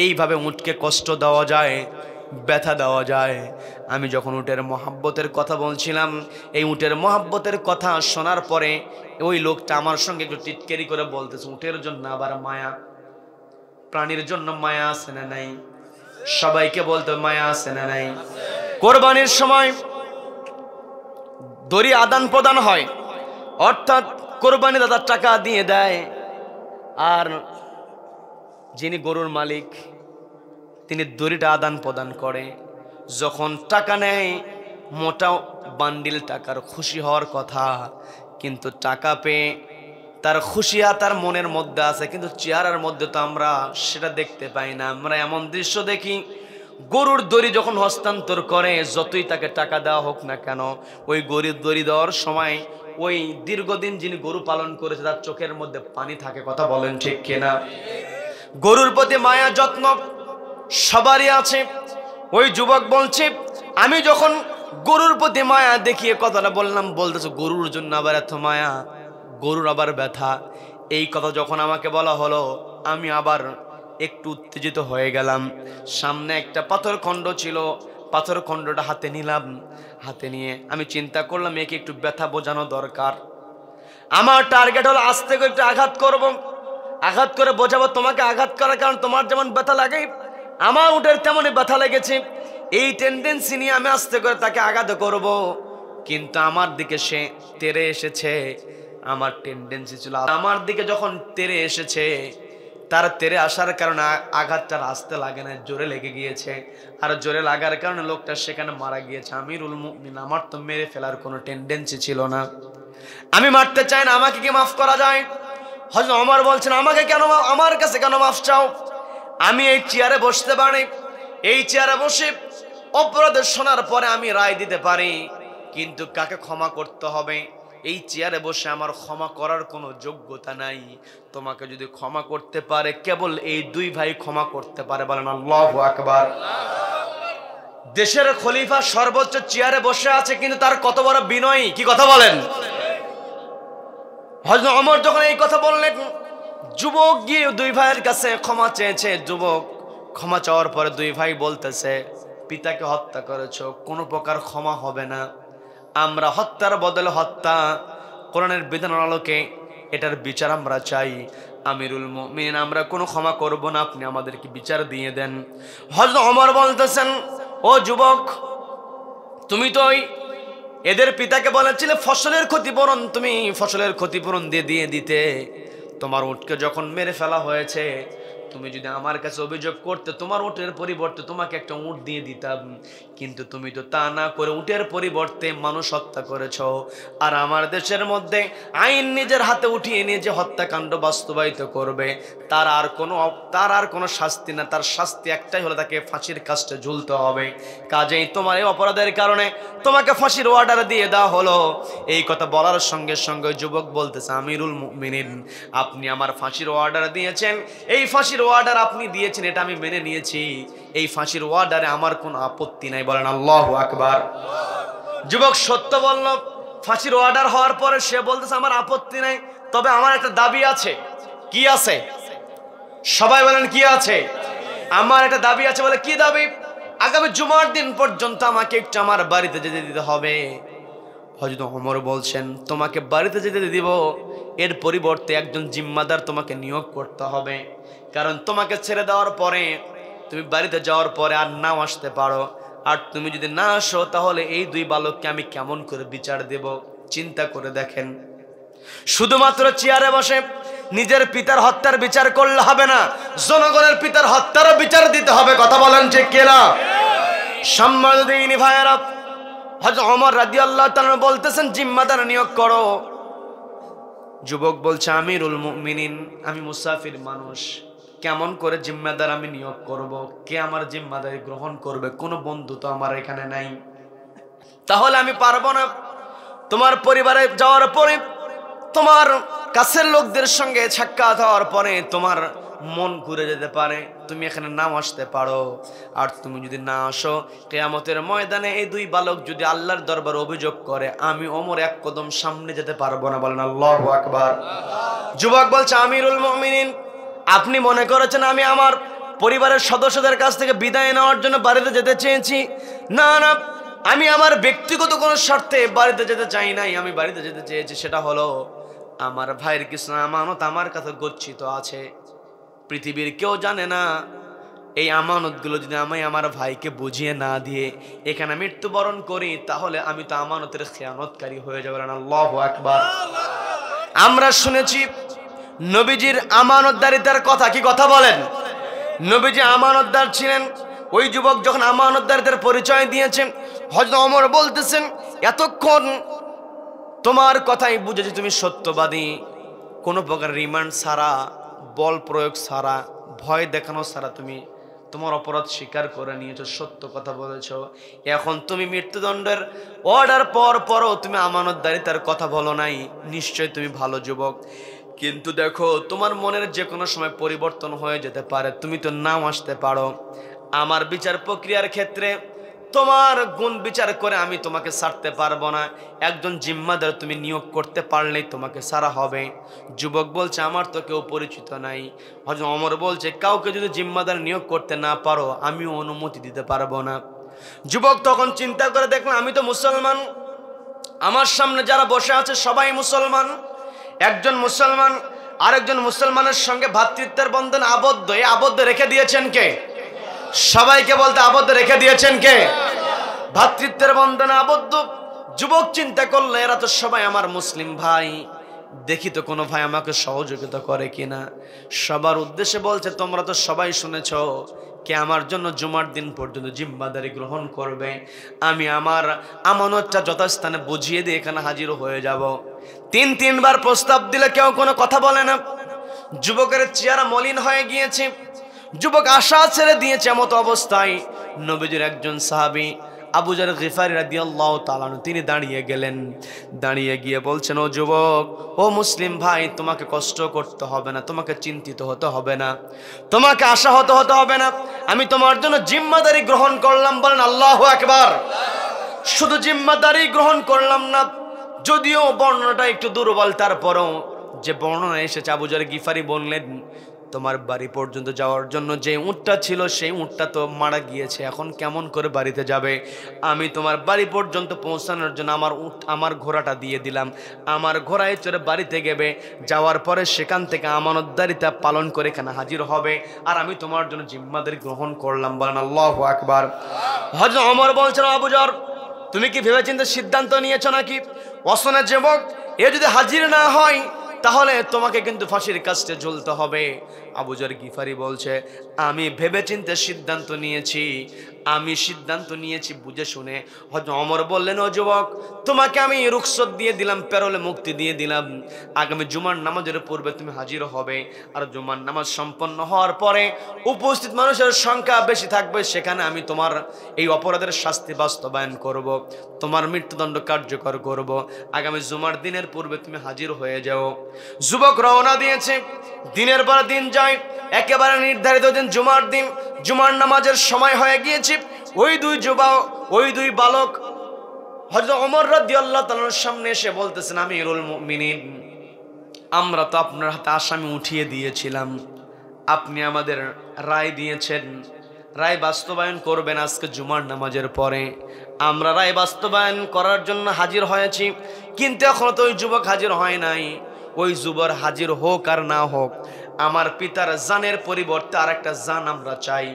এইভাবে উটকে কষ্ট দেওয়া যায়, ব্যথা দেওয়া যায়। আমি যখন উটের মহাব্বতের কথা বলছিলাম, এই উটের মহাব্বতের কথা শোনার পরে ওই লোকটা আমার সঙ্গে একটু টিটকেরি করে বলতেছে, উটের জন্য আবার মায়া, প্রাণীর জন্য মায়া আছে না নাই? সবাইকে বলতে মায়া আছে না নাই? কোরবানির সময় দড়ি আদান প্রদান হয়, অর্থাৎ কোরবানি দাদা টাকা দিয়ে দেয়, আর যিনি গরুর মালিক তিনি দড়িটা আদান প্রদান করে। যখন টাকা নেয় মোটা বান্ডিল টাকার খুশি হওয়ার কথা, কিন্তু টাকা পেয়ে তার খুশি তার মনের মধ্যে আছে, কিন্তু চেহারার মধ্যে তো আমরা সেটা দেখতে পাই না। আমরা এমন দৃশ্য দেখি, গরুর দড়ি যখন হস্তান্তর করে, যতই তাকে টাকা দেওয়া হোক না কেন, ওই গরুর দড়ি দেওয়ার সময় ওই দীর্ঘদিন যিনি গরু পালন করেছে তার চোখের মধ্যে পানি থাকে। কথা বলেন ঠিক কিনা? গরুর প্রতি মায়া যত্ন সবারই আছে। ওই যুবক বলছে, আমি যখন গরুর প্রতি মায়া দেখিয়ে কথাটা বললাম, বলতেছে গরুর জন্য আবার এত মায়া, গরুর আবার ব্যথা। এই কথা যখন আমাকে বলা হলো, আমি আবার একটু উত্তেজিত হয়ে গেলাম। সামনে একটা পাথর খণ্ড ছিল, পাথর খণ্ডটা হাতে নিলাম। হাতে নিয়ে আমি চিন্তা করলাম, একে একটু ব্যথা বোঝানো দরকার। আমার টার্গেট হলো আস্তে করে একটু আঘাত করব, আঘাত করে বোঝাবো তোমাকে আঘাত করার কারণ তোমার যেমন ব্যথা লাগে আমার উটের তেমনই ব্যথা লেগেছে। এই টেন্ডেন্সি নিয়ে আমি আস্তে করে তাকে আঘাত করব, কিন্তু আমার দিকে সে তেড়ে এসেছে। আমার টেন্ডেন্সি ছিল আমার দিকে, যখন তেড়ে এসেছে তার তেড়ে আসার কারণে আঘাতটা আস্তে লাগে না, জোরে লেগে গিয়েছে। আর জোরে লাগার কারণে লোকটা সেখানে মারা গিয়েছে। আমিরুল মুমিন, আমার তো মেরে ফেলার কোনো টেন্ডেন্সি ছিল না, আমি মারতে চাই না, আমাকে কি মাফ করা যায়? হযরত ওমর বলছেন, আমাকে কেন, আমার কাছে কেন মাফ চাও? আমি এই চেয়ারে বসতে পারি, এই চেয়ারে বসে অপরাধের শোনার পরে আমি রায় দিতে পারি, কিন্তু কাকে ক্ষমা করতে হবে এই চেয়ারে বসে আমার ক্ষমা করার কোনো যোগ্যতা নাই। তোমাকে যদি ক্ষমা করতে পারে কেবল এই দুই ভাই ক্ষমা করতে পারে। বলেন আল্লাহু আকবার। দেশের খলিফা সর্বোচ্চ চেয়ারে বসে আছে, কিন্তু তার কত বড় বিনয়ী, কি কথা বলেন? হযরত ওমর যখন এই কথা বললেন, যুবক গিয়ে দুই ভাইয়ের কাছে ক্ষমা চেয়েছে। যুবক ক্ষমা চাওয়ার পরে দুই ভাই বলতেছে, পিতাকে হত্যা করেছো, কোনো প্রকার ক্ষমা হবে না, আমরা হত্যার বদলে হত্যা, কোরআনের বিধানের আলোকে এটার বিচার আমরা চাই। আমিরুল মুমিনিন, আমরা কোনো ক্ষমা করব না, আপনি আমাদেরকে বিচার দিয়ে দেন। হযরত ওমর বলতেছেন, ও যুবক, তুমি তো এদের পিতাকে বলেছিলে ফসলের ক্ষতিপূরণ, তুমি ফসলের ক্ষতিপূরণ দিয়ে দিতে। তোমার উটকে যখন মেরে ফেলা হয়েছে, তুমি যদি আমার কাছে অভিযোগ করতে, তোমার উটের পরিবর্তে তোমাকে একটা উট দিয়ে দিতাম, কিন্তু তুমি তো তা না করে উটের পরিবর্তে মানুষ হত্যা করেছ। আর আমার দেশের মধ্যে আইন নিজের হাতে উঠিয়ে নিয়ে যে হত্যাকাণ্ড বাস্তবায়িত করবে তার আর কোনো শাস্তি না, তার শাস্তি একটাই হলো, তাকে ফাঁসির কাস্টে ঝুলতে হবে। কাজেই তোমার এই অপরাধের কারণে তোমাকে ফাঁসির অর্ডার দিয়ে দেওয়া হলো। এই কথা বলার সঙ্গে সঙ্গে যুবক বলতেছে, আমিরুল মুমিনিন, আপনি আমার ফাঁসির অর্ডার দিয়েছেন, এই ফাঁসির অর্ডার আপনি দিয়েছেন, এটা আমি মেনে নিয়েছি, এই ফাঁসির অর্ডারে আমার কোনো আপত্তি নাই। বলেন আল্লাহু আকবার। যুবক সত্য বলল। ফাঁসির অর্ডার হওয়ার পরে সে বলতেছে, আমার আপত্তি নাই, তবে আমার একটা দাবি আছে। কি আছে? সবাই বলেন কি আছে? আমার একটা দাবি আছে। বলে কি দাবি? আগামী জুমার দিন পর্যন্ত আমাকে একটু আমার বাড়িতে যেতে দিতে হবে। হযরত ওমর বলছেন, তোমাকে বাড়িতে যেতে দিব, এর পরিবর্তে একজন জিম্মাদার তোমাকে নিয়োগ করতে হবে, কারণ তোমাকে ছেড়ে দেওয়ার পরে, তুমি বাড়িতে যাওয়ার পরে আর নাও আসতে পারো, আর তুমি যদি না আসো তাহলে এই দুই বালককে আমি কেমন করে বিচার দেব? চিন্তা করে দেখেন, শুধুমাত্র চেয়ারে বসে নিজের পিতার হত্যার বিচার করলে হবে না, জনগণের পিতার হত্যারও বিচার দিতে হবে। কথা বলেন ঠিক কিনা? সম্মানিত দিনী ভাইয়েরা, হযরত ওমর রাদিয়াল্লাহু তাআলা বলতেছেন, জিম্মাদার নিয়োগ করো। যুবক বলছে, আমিরুল মুমিনিন, আমি মুসাফির মানুষ, কেমন করে জিম্মাদার আমি নিয়োগ করব? কে আমার জিম্মাদারি গ্রহণ করবে? কোনো বন্ধু তো আমার এখানে নাই, তাহলে আমি পারবো না। তোমার পরিবারে যাওয়ার পরে, তোমার কাছের লোকদের সঙ্গে সাক্ষাৎ হওয়ার পরে তোমার মন ঘুরে যেতে পারে, তুমি এখানে নাও আসতে পারো। আর তুমি যদি না আসো, কিয়ামতের ময়দানে এই দুই বালক যদি আল্লাহর দরবারে অভিযোগ করে, আমি ওমর এক কদম সামনে যেতে পারবো না। বলেন আল্লাহু আকবার। যুবক বলছে, আমিরুল মুমিনিন, আপনি মনে করেছেন আমি আমার পরিবারের সদস্যদের কাছ থেকে বিদায় নেওয়ার জন্য বাড়িতে যেতে চেয়েছি? না না, আমি আমার ব্যক্তিগত কোনো স্বার্থে বাড়িতে যেতে চাই নাই। আমি বাড়িতে যেতে চেয়েছি, সেটা হলো আমার ভাইয়ের কিছু আমানত আমার কাছে গচ্ছিত আছে, পৃথিবীর কেউ জানে না। এই আমানতগুলো যদি আমি আমার ভাইকে বুঝিয়ে না দিয়ে এখানে মৃত্যুবরণ করি, তাহলে আমি তো আমানতের খেয়ানতকারী হয়ে যাব। আল্লাহু আকবার। আমরা শুনেছি নবীজির আমানতদারিতার কথা, কি কথা বলেন? নবীজি আমানতদার ছিলেন। ওই যুবক যখন আমানতদারিতার পরিচয় দিয়েছেন, হযরত ওমর বলতেছেন, এতক্ষণ তোমার কথাই বুঝেছি তুমি সত্যবাদী, কোনো প্রকার রিমান্ড ছাড়া, বল প্রয়োগ ছাড়া, ভয় দেখানো ছাড়া তুমি তোমার অপরাধ স্বীকার করে নিয়েছো, সত্য কথা বলেছো। এখন তুমি মৃত্যুদণ্ডের অর্ডার পরও তুমি আমানতদারিতার কথা বলো নাই, নিশ্চয় তুমি ভালো যুবক। কিন্তু দেখো, তোমার মনের যে কোনো সময় পরিবর্তন হয়ে যেতে পারে, তুমি তো নাও আসতে পারো। আমার বিচার প্রক্রিয়ার ক্ষেত্রে তোমার গুণ বিচার করে আমি তোমাকে ছাড়তে পারবো না। একজন জিম্মাদার তুমি নিয়োগ করতে পারলেই তোমাকে ছাড়া হবে। যুবক বলছে, আমার তো কেউ পরিচিত নাই। হযরত ওমর বলছে, কাউকে যদি জিম্মাদার নিয়োগ করতে না পারো, আমিও অনুমতি দিতে পারবো না। যুবক তখন চিন্তা করে দেখলাম, আমি তো মুসলমান, আমার সামনে যারা বসে আছে সবাই মুসলমান। একজন মুসলমান আরেকজন মুসলমানের সঙ্গে ভ্রাতৃত্বের বন্ধন আবদ্ধ, এই আবদ্ধ রেখে দিয়েছেন কে? সবাইকে বলতে, আবদ্ধ রেখে দিয়েছেন কে? ভ্রাতৃত্বের বন্ধনে আবদ্ধ। যুবক চিন্তা করলো, এরা তো সবাই আমার মুসলিম ভাই, দেখি তো কোনো ভাই আমাকে সহযোগিতা করে কিনা। সবার উদ্দেশ্যে বলছে, তোমরা তো সবাই শুনেছ কে আমার জন্য জুমার দিন পর্যন্ত জিম্মাদারি গ্রহণ করবে, আমি আমার আমানতটা যথাস্থানে বুঝিয়ে দিয়ে এখানে হাজির হয়ে যাব। তিনবার প্রস্তাব দিলে কেউ কোনো কথা বলে না। যুবকের চেহারা মলিন হয়ে গিয়েছে, যুবক আশা ছেড়ে দিয়েছে। এমত অবস্থায় নবীজির একজন সাহাবী আবু যর গিফারি রাদিয়াল্লাহু তাআলা তিনি দাঁড়িয়ে গেলেন। দাঁড়িয়ে গিয়ে বলছেন, ও যুবক, ও মুসলিম ভাই, তোমাকে কষ্ট করতে হবে না, তোমাকে চিন্তিত হতে হবে না, তোমাকে আশাহত হতে হবে না। আমি তোমার জন্য জিম্মাদারি গ্রহণ করলাম। বলেন আল্লাহু আকবার। শুধু জিম্মাদারি গ্রহণ করলাম না, যদিও বর্ণনাটা একটু দুর্বল, তারপরও যে বর্ণনা এসেছে, আবু যর গিফারি বললেন, তোমার বাড়ি পর্যন্ত যাওয়ার জন্য যে উটটা ছিল সেই উটটা তো মারা গিয়েছে, এখন কেমন করে বাড়িতে যাবে? আমি তোমার বাড়ি পর্যন্ত পৌঁছানোর জন্য আমার ঘোড়াটা দিয়ে দিলাম। আমার ঘোড়ায় চড়ে বাড়িতে গেবে, যাওয়ার পরে সেখান থেকে আমানতদারিতা পালন করে এখানে হাজির হবে, আর আমি তোমার জন্য জিম্মাদারি গ্রহণ করলাম। বলেন আল্লাহু আকবার। হযরত ওমর বলছেন, আবু যর, তুমি কি ভেবেচিন্তে সিদ্ধান্ত নিয়েছো নাকি? অসনা যুবক, এ যদি হাজির না হয় তাহলে তোমাকে কিন্তু ফাঁসির কাস্টে ঝুলতে হবে। আবু যর গিফারি বলছে, আমি ভেবেচিন্তে সিদ্ধান্ত নিয়েছি, আমি সিদ্ধান্ত নিয়েছি বুঝে শুনে। হযরত ওমর বললেন, ও যুবক, তোমাকে আমি রুখসত দিয়ে দিলাম, প্যারোলে মুক্তি দিয়ে দিলাম। আগামী জুমার নামাজের পূর্বে তুমি হাজির হবে, আর জুমার নামাজ সম্পন্ন হওয়ার পরে উপস্থিত মানুষের সংখ্যা বেশি থাকবে, সেখানে আমি তোমার এই অপরাধের শাস্তি বাস্তবায়ন করব, তোমার মৃত্যুদণ্ড কার্যকর করব। আগামী জুমার দিনের পূর্বে তুমি হাজির হয়ে যাও। যুবক রওনা দিয়েছে। দিনের পর দিন যায়, একেবারে নির্ধারিত দিন জুমার দিন, জুমার নামাজের সময় হয়ে গিয়েছে। ওই দুই বালক হযরত ওমর রাদিয়াল্লাহু তাআলার সামনে এসে বলতেছেন, আমিরুল মুমিনিন, আমরা তো আপনার হাতে আসামি উঠিয়ে দিয়েছিলাম, আপনি আমাদের রায় দিয়েছেন, রায় বাস্তবায়ন করবেন আজকে জুমার নামাজের পরে। আমরা রায় বাস্তবায়ন করার জন্য হাজির হয়েছি, কিন্তু এখনো তো ওই যুবক হাজির হয় নাই। ওই যুবক হাজির হোক আর না হোক, আমার পিতার জানের পরিবর্তে আর একটা জান আমরা চাই।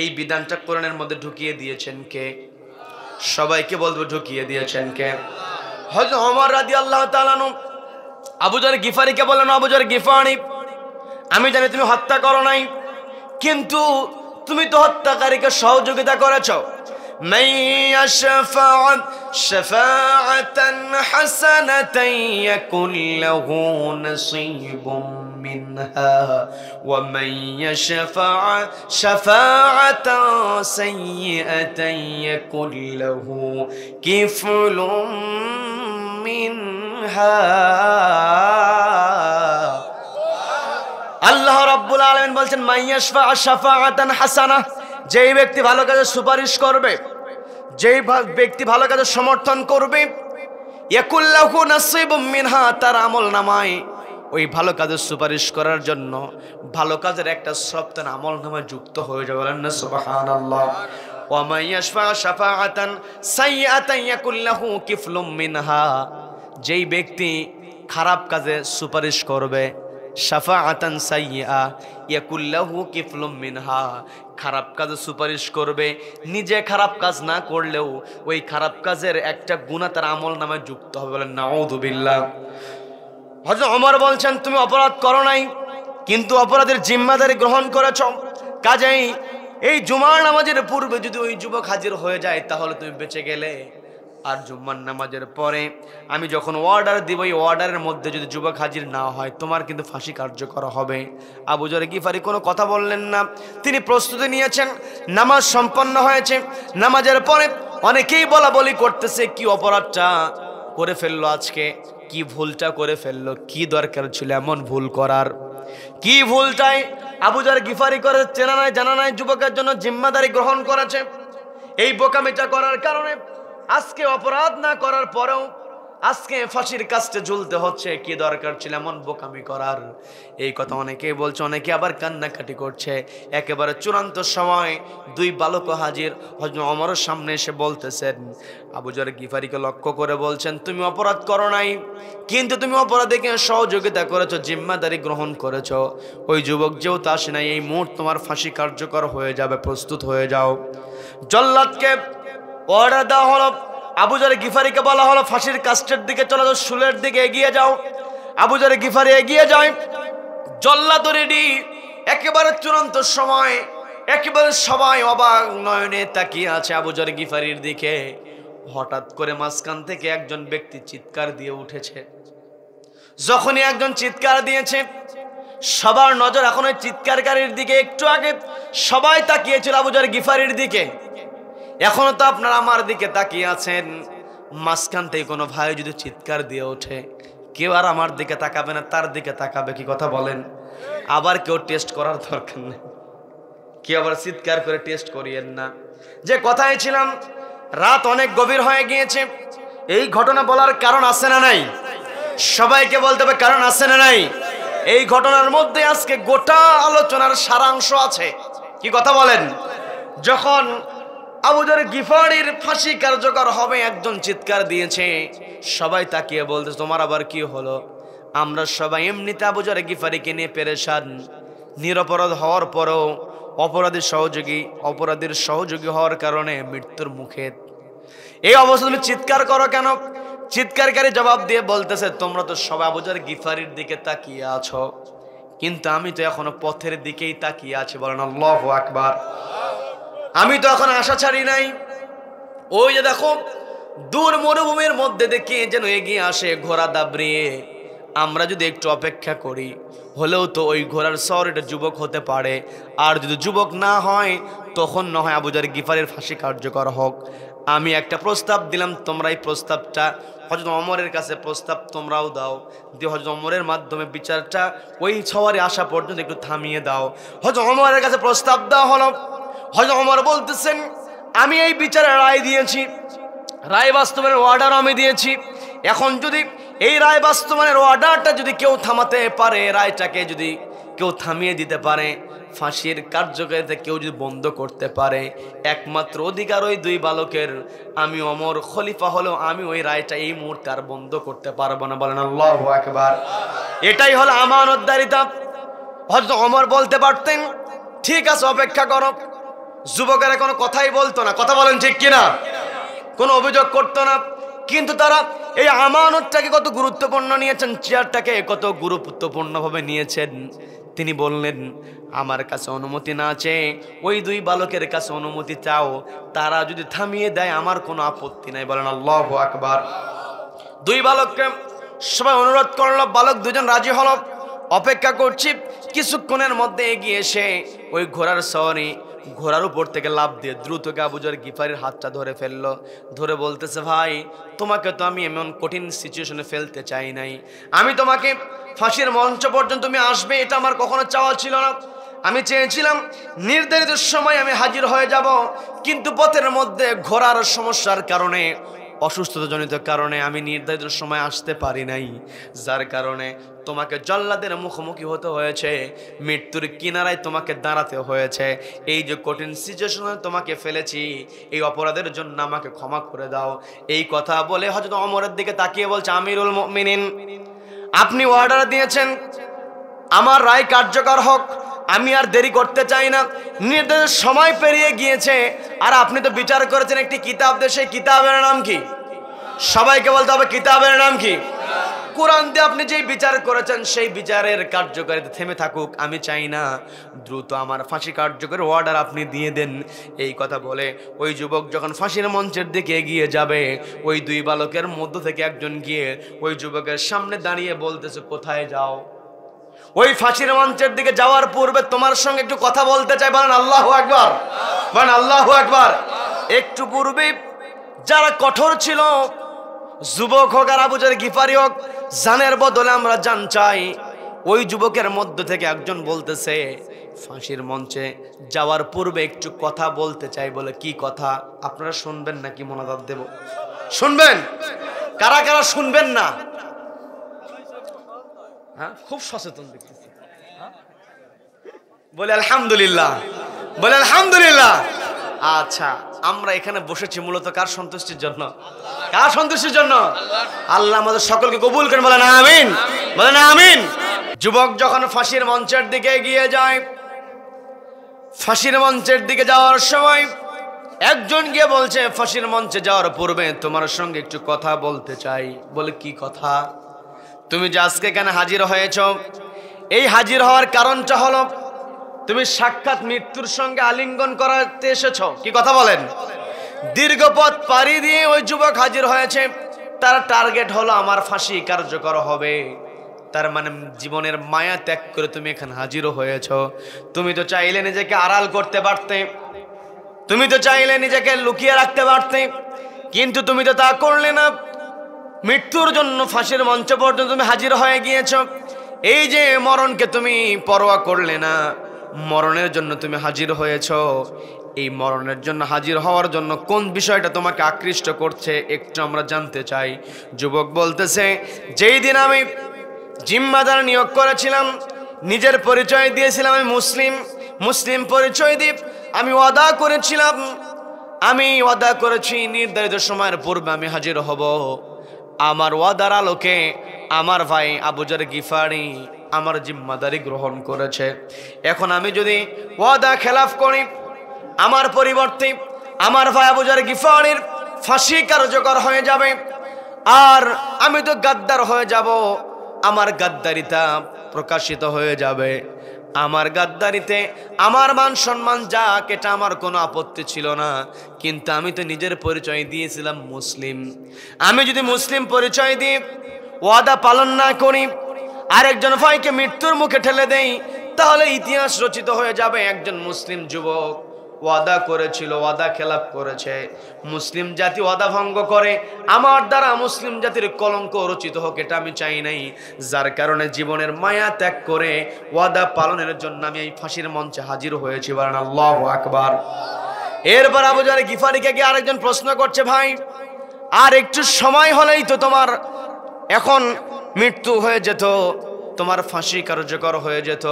এই বিধানটা কোরআনের মধ্যে ঢুকিয়ে দিয়েছেন কে? সবাইকে বলবো, ঢুকিয়ে দিয়েছেন কে? হযরত ওমর রাদিয়াল্লাহু তাআলা আবু যর গিফারিকে বললেন, আবু যর গিফারি, আমি জানি তুমি হত্যা করো নাই, কিন্তু তুমি তো হত্যাকারীকে সহযোগিতা করেছো। من يشفع شفاعة حسنة يكن له نصيب منها ومن يشفع شفاعة سيئة يكن له كفل منها। আল্লাহ রাব্বুল আলামিন বলছেন, মান ইয়াশফা শাফাআতান হাসানাহ, যেই ব্যক্তি ভালো কাজে সুপারিশ করবে, যেই ব্যক্তি ভালো কাজে সমর্থন করবে, ইয়াকুল্লাহু নাসিবুম মিনহা, তার আমলনামায় ওই ভালো কাজের সুপারিশ করার জন্য ভালো কাজের একটা সব তার আমলনামায় যুক্ত হয়ে যাবে। বলেন না সুবহানাল্লাহ। ওয়া মান ইয়াশফা শাফাআতান সাইয়্যাতান ইয়াকুল্লাহু কিফলুম মিনহা, যেই ব্যক্তি খারাপ কাজে সুপারিশ করবে, শাফাআতান সাইয়্যা ইয়াকুল্লাহু কিফলুম মিনহা, খারাপ কাজে সুপারিশ করবে, নিজে খারাপ কাজ না করলেও ওই খারাপ কাজের একটা গুনাহ তার আমলনামায় যুক্ত হবে। বলেন নাউযুবিল্লাহ। হযরত ওমর বলছেন, তুমি অপরাধ করো নাই, কিন্তু অপরাধের জিম্মাদারি গ্রহণ করেছ, কাজেই এই জুমার নামাজের পূর্বে যদি ওই যুবক হাজির হয়ে যায় তাহলে তুমি বেঁচে গেলে, আর জুম্মার নামাজের পরে আমি যখন অর্ডার দিব ওই অর্ডারের মধ্যে যদি যুবক হাজির না হয় তোমার কিন্তু ফাঁসি কার্যকর হবে। আবু যর গিফারি কোনো কথা বললেন না, তিনি প্রস্তুতি নিয়েছেন। নামাজ সম্পন্ন হয়েছে। নামাজের পরে অনেকেই বলা বলি করতেছে কি অপরাধটা করে ফেললো আজকে, কি ভুলটা করে ফেললো, কি দরকার ছিল এমন ভুল করার, কি ভুলটাই আবু যর গিফারি করে চেনা নাই জানা নাই যুবকের জন্য জিম্মাদারি গ্রহণ করেছে। এই বোকামিটা করার কারণে আজকে অপরাধ না করার পরেও আজকে ফাঁসির কাস্টে ঝুলতে হচ্ছে। কি দরকার ছিল এমন বোকামি করার? এই কথা অনেকেই বলছে, অনেকে আবার কান্নাকাটি করছে। একেবারে চূড়ান্ত সময় দুই বালক হাজির হযরত ওমরের সামনে এসে বলতেছেন, আবু যর গিফারিকে লক্ষ্য করে বলছেন, তুমি অপরাধ করো নাই, কিন্তু তুমি অপরাধীকে সহযোগিতা করেছো, জিম্মাদারি গ্রহণ করেছো। ওই যুবক যেহেতু আসে নাই, এই মুহূর্তে তোমার ফাঁসি কার্যকর হয়ে যাবে, প্রস্তুত হয়ে যাও। জল্লাদকে অর্ডার দেওয়া হলো। আবু যর গিফারিকে বলা হলো ফাঁসির কাস্টের দিকে চলে যাও, শুলের দিকে এগিয়ে যাও। আবু যর গিফারি এগিয়ে যায়। জল্লাদ রেডি। একেবারে চূড়ান্ত সময়, একেবারে সবাই অবাক নয়নে তাকিয়ে আছে আবু যর গিফারির দিকে। হঠাৎ করে মাঝখান থেকে একজন ব্যক্তি চিৎকার দিয়ে উঠেছে। যখনই একজন চিৎকার দিয়েছে সবার নজর এখন ওই চিৎকারকারীর দিকে। একটু আগে সবাই তাকিয়েছিল আবু যর গিফারির দিকে, এখনো তো আপনারা আমার দিকে তাকিয়ে আছেন। মাঝখান থেকে কোনো ভাই যদি চিৎকার দিয়ে ওঠে, কেউ আর আমার দিকে তাকাবে না, তার দিকে তাকাবে। কি কথা বলেন? আবার কেউ টেস্ট করার দরকার নেই, কেউ আবার চিৎকার করে টেস্ট করিয়েন না। যে কথায় ছিলাম, রাত অনেক গভীর হয়ে গিয়েছে। এই ঘটনা বলার কারণ আছে না নাই? সবাইকে বলতে হবে কারণ আছে না নাই? এই ঘটনার মধ্যে আজকে গোটা আলোচনার সারাংশ আছে। কি কথা বলেন? যখন আবু যর গিফারির ফাঁসি কার্যকর হবে, একজন চিৎকার দিয়েছে, সবাই তাকিয়ে বলতে তোমার আবার কি হলো? আমরা সবাই এমনিতে আবু যর গিফারিকে নিয়ে পেরেশান। নিরপরাধ হওয়ার পরও অপরাধীর সহযোগী হওয়ার কারণে মৃত্যুর মুখে। এই অবস্থা তুমি চিৎকার করো কেন? চিৎকারকারী জবাব দিয়ে বলতেছে, তোমরা তো সবাই আবু যর গিফারির দিকে তাকিয়ে আছো, কিন্তু আমি তো এখনো পথের দিকেই তাকিয়ে আছি। বলেন আল্লাহু আকবার। আমি তো এখন আশা ছাড়ি নাই। ওই যে দেখো দূর মরুভূমির মধ্যে দেখি যেন এগিয়ে আসে ঘোড়া দাবড়িয়ে। আমরা যদি একটু অপেক্ষা করি, হলেও তো ওই ঘোড়ার সওয়ারিটা যুবক হতে পারে। আর যদি যুবক না হয় তখন না হয় আবু যর গিফারির ফাঁসি কার্যকর হোক। আমি একটা প্রস্তাব দিলাম, তোমরা এই প্রস্তাবটা হযরত ওমরের কাছে প্রস্তাব তোমরাও দাও, দিয়ে হযরত ওমরের মাধ্যমে বিচারটা ওই সওয়ারি আসা পর্যন্ত একটু থামিয়ে দাও। হযরত ওমরের কাছে প্রস্তাব দেওয়া হলো। হযরত ওমর বলতেছেন, আমি এই বিচারে রায় দিয়েছি, রায় বাস্তবায়নের অর্ডার আমি দিয়েছি। এখন যদি এই রায় বাস্তবায়নের অর্ডারটা যদি কেউ থামাতে পারে, রায়টাকে যদি কেউ থামিয়ে দিতে পারে, ফাঁসির কার্যকারিতা কেউ যদি বন্ধ করতে পারে, একমাত্র অধিকার ওই দুই বালকের। আমি ওমর খলিফা হলেও আমি ওই রায়টা এই মুহূর্তে আর বন্ধ করতে পারবো না। বলেন আল্লাহু আকবার। এটাই হলো আমানতদারিতা। হযরত ওমর বলতে পারতেন, ঠিক আছে অপেক্ষা করো। যুবকেরা কোনো কথাই বলতো না। কথা বলেন ঠিক কিনা? কোনো অভিযোগ করতো না। কিন্তু তারা এই আমানতটাকে কত গুরুত্বপূর্ণ নিয়েছেন, চেয়ারটাকে কত গুরুত্বপূর্ণভাবে নিয়েছেন। তিনি বললেন, আমার কাছে অনুমতি না আছে, ওই দুই বালকের কাছে অনুমতি চাও, তারা যদি থামিয়ে দেয় আমার কোনো আপত্তি নাই। বলেন আল্লাহু আকবার। দুই বালককে সবাই অনুরোধ করলো, বালক দুজন রাজি হলো। অপেক্ষা করছি। কিছুক্ষণের মধ্যে এগিয়ে এসে ওই ঘোড়ার সওয়ারি ঘোড়ার উপর থেকে লাফ দিয়ে দ্রুত আবু যর গিফারির হাতটা ধরে ফেললো। ধরে বলতেছে, ভাই তোমাকে তো আমি এমন কঠিন সিচুয়েশনে ফেলতে চাই নাই। আমি তোমাকে ফাঁসির মঞ্চ পর্যন্ত তুমি আসবে এটা আমার কখনো চাওয়া ছিল না। আমি চেয়েছিলাম নির্ধারিত সময় আমি হাজির হয়ে যাব, কিন্তু পথের মধ্যে ঘোড়ার সমস্যার কারণে, অসুস্থতাজনিত কারণে আমি নির্ধারিত সময় আসতে পারি নাই, যার কারণে তোমাকে জল্লাদের মুখোমুখি হতে হয়েছে, মৃত্যুর কিনারায় তোমাকে দাঁড়াতে হয়েছে। এই যে কঠিন সিচুয়েশনে তোমাকে ফেলেছি, এই অপরাধের জন্য আমাকে ক্ষমা করে দাও। এই কথা বলে হযরত ওমরের দিকে তাকিয়ে বলছে, আমিরুল মুমিনিন, আপনি অর্ডার দিয়েছেন আমার রায় কার্যকর হোক, আমি আর দেরি করতে চাই না। নির্ধারিত সময় পেরিয়ে গিয়েছে, আর আপনি তো বিচার করেছেন একটি কিতাব দিয়ে। সেই কিতাবের নাম কি? সবাইকে বলতে হবে কিতাবের নাম কি? কোরআন দিয়ে আপনি যেই বিচার করেছেন সেই বিচারের কার্যকারিতা থেমে থাকুক, আমি চাই না, দ্রুত আমার ফাঁসি কার্যকরের অর্ডার আপনি দিয়ে দেন। এই কথা বলে ওই যুবক যখন ফাঁসির মঞ্চের দিকে এগিয়ে যাবে, ওই দুই বালকের মধ্য থেকে একজন গিয়ে ওই যুবকের সামনে দাঁড়িয়ে বলতেছে, কোথায় যাও? ওই ফাঁসির মঞ্চের দিকে যাওয়ার পূর্বে তোমার সঙ্গে একটু কথা বলতে চাই। বলেন আল্লাহু আকবার, বলেন আল্লাহু আকবার। একটু পূর্বে যারা কঠোর ছিল, যুবক হোক আর আবু জার গিফারি হোক, জানের বদলে আমরা জান চাই, ওই যুবকের মধ্য থেকে একজন বলতেছে, ফাঁসির মঞ্চে যাওয়ার পূর্বে একটু কথা বলতে চাই। বলে কি কথা? আপনারা শুনবেন নাকি মোনাজাত দেব? শুনবেন? কারা কারা শুনবেন না? হ্যাঁ, খুব সচেতন দেখতেছি। বলে আলহামদুলিল্লাহ, বলে আলহামদুলিল্লাহ। আচ্ছা, আমরা এখানে বসেছি মূলত কার সন্তুষ্টির জন্য? কার সন্তুষ্টির জন্য? আল্লাহ আমাদের সকলকে কবুল করেন, বলেন আমিন, বলেন আমিন। যুবক যখন ফাঁসির মঞ্চের দিকে এগিয়ে যায়, ফাঁসির মঞ্চের দিকে যাওয়ার সময় একজন গিয়ে বলছে, ফাঁসির মঞ্চে যাওয়ার পূর্বে তোমার সঙ্গে একটু কথা বলতে চাই। বলে কি কথা? তুমি যে আজকে এখানে হাজির হয়েছ, এই হাজির হওয়ার কারণটা হলো তুমি সাক্ষাৎ মৃত্যুর সঙ্গে আলিঙ্গন করাতে এসেছ। কি কথা বলেন? দীর্ঘ পথ পাড়ি দিয়ে ওই যুবক হাজির হয়েছে, তার টার্গেট হলো আমার ফাঁসি কার্যকর হবে। তার মানে জীবনের মায়া ত্যাগ করে তুমি এখানে হাজিরও হয়েছ। তুমি তো চাইলে নিজেকে আড়াল করতে পারতে, তুমি তো চাইলে নিজেকে লুকিয়ে রাখতে পারতে, কিন্তু তুমি তো তা করলে না। মৃত্যুর জন্য ফাঁসির মঞ্চ পর্যন্ত তুমি হাজির হয়ে গিয়েছ। এই যে মরণকে তুমি পরোয়া করলে না, মরণের জন্য তুমি হাজির হয়েছ। এই মরণের জন্য হাজির হওয়ার জন্য কোন বিষয়টা তোমাকে আকৃষ্ট করছে একটু আমরা জানতে চাই। যুবক বলতেছে, যেই দিন আমি জিম্মাদার নিয়োগ করেছিলাম, নিজের পরিচয় দিয়েছিলাম আমি মুসলিম, মুসলিম পরিচয় দিয়ে আমি ওয়াদা করেছিলাম, আমি ওয়াদা করেছি নির্ধারিত সময়ের পূর্বে আমি হাজির হব। আমার ওয়াদার আলোকে আমার ভাই আবু জার গিফারি আমার জিম্মাদারি গ্রহণ করেছে। এখন আমি যদি ওয়াদা খেলাফ করি, আমার পরিবর্তে আমার ভাই আবু জার গিফারির ফাঁসি কার্যকর হয়ে যাবে, আর আমি তো গাদ্দার হয়ে যাব। আমার গাদ্দারিতা প্রকাশিত হয়ে যাবে। আমার গাদ্দারিতে আমার মান সম্মান যাক, এটা আমার কোনো আপত্তি ছিল না, কিন্তু আমি তো নিজের পরিচয় দিয়েছিলাম মুসলিম। আমি যদি মুসলিম পরিচয় দিয়ে ওয়াদা পালন না করি, আরেকজন ভাইকে মৃত্যুর মুখে ঠেলে দেই, তাহলে ইতিহাস রচিত হয়ে যাবে একজন মুসলিম যুবক ওয়াদা করেছিল, ওয়াদা খেলাপ করেছে। মুসলিম জাতি ওয়াদা ভঙ্গ করে, আমার দ্বারা মুসলিম জাতির কলঙ্ক রচিত হোক, এটা আমি চাই নাই। যার কারণে জীবনের মায়া ত্যাগ করে ওয়াদা পালনের জন্য আমি এই ফাঁসির মঞ্চে হাজির হয়েছি। বলেন আল্লাহু আকবার। এরপর আবু জার গিফারিকে গিয়ে আরেকজন প্রশ্ন করছে, ভাই আর একটু সময় হলেই তো তোমার এখন মৃত্যু হয়ে যেত, তোমার ফাঁসি কার্যকর হয়ে যেত,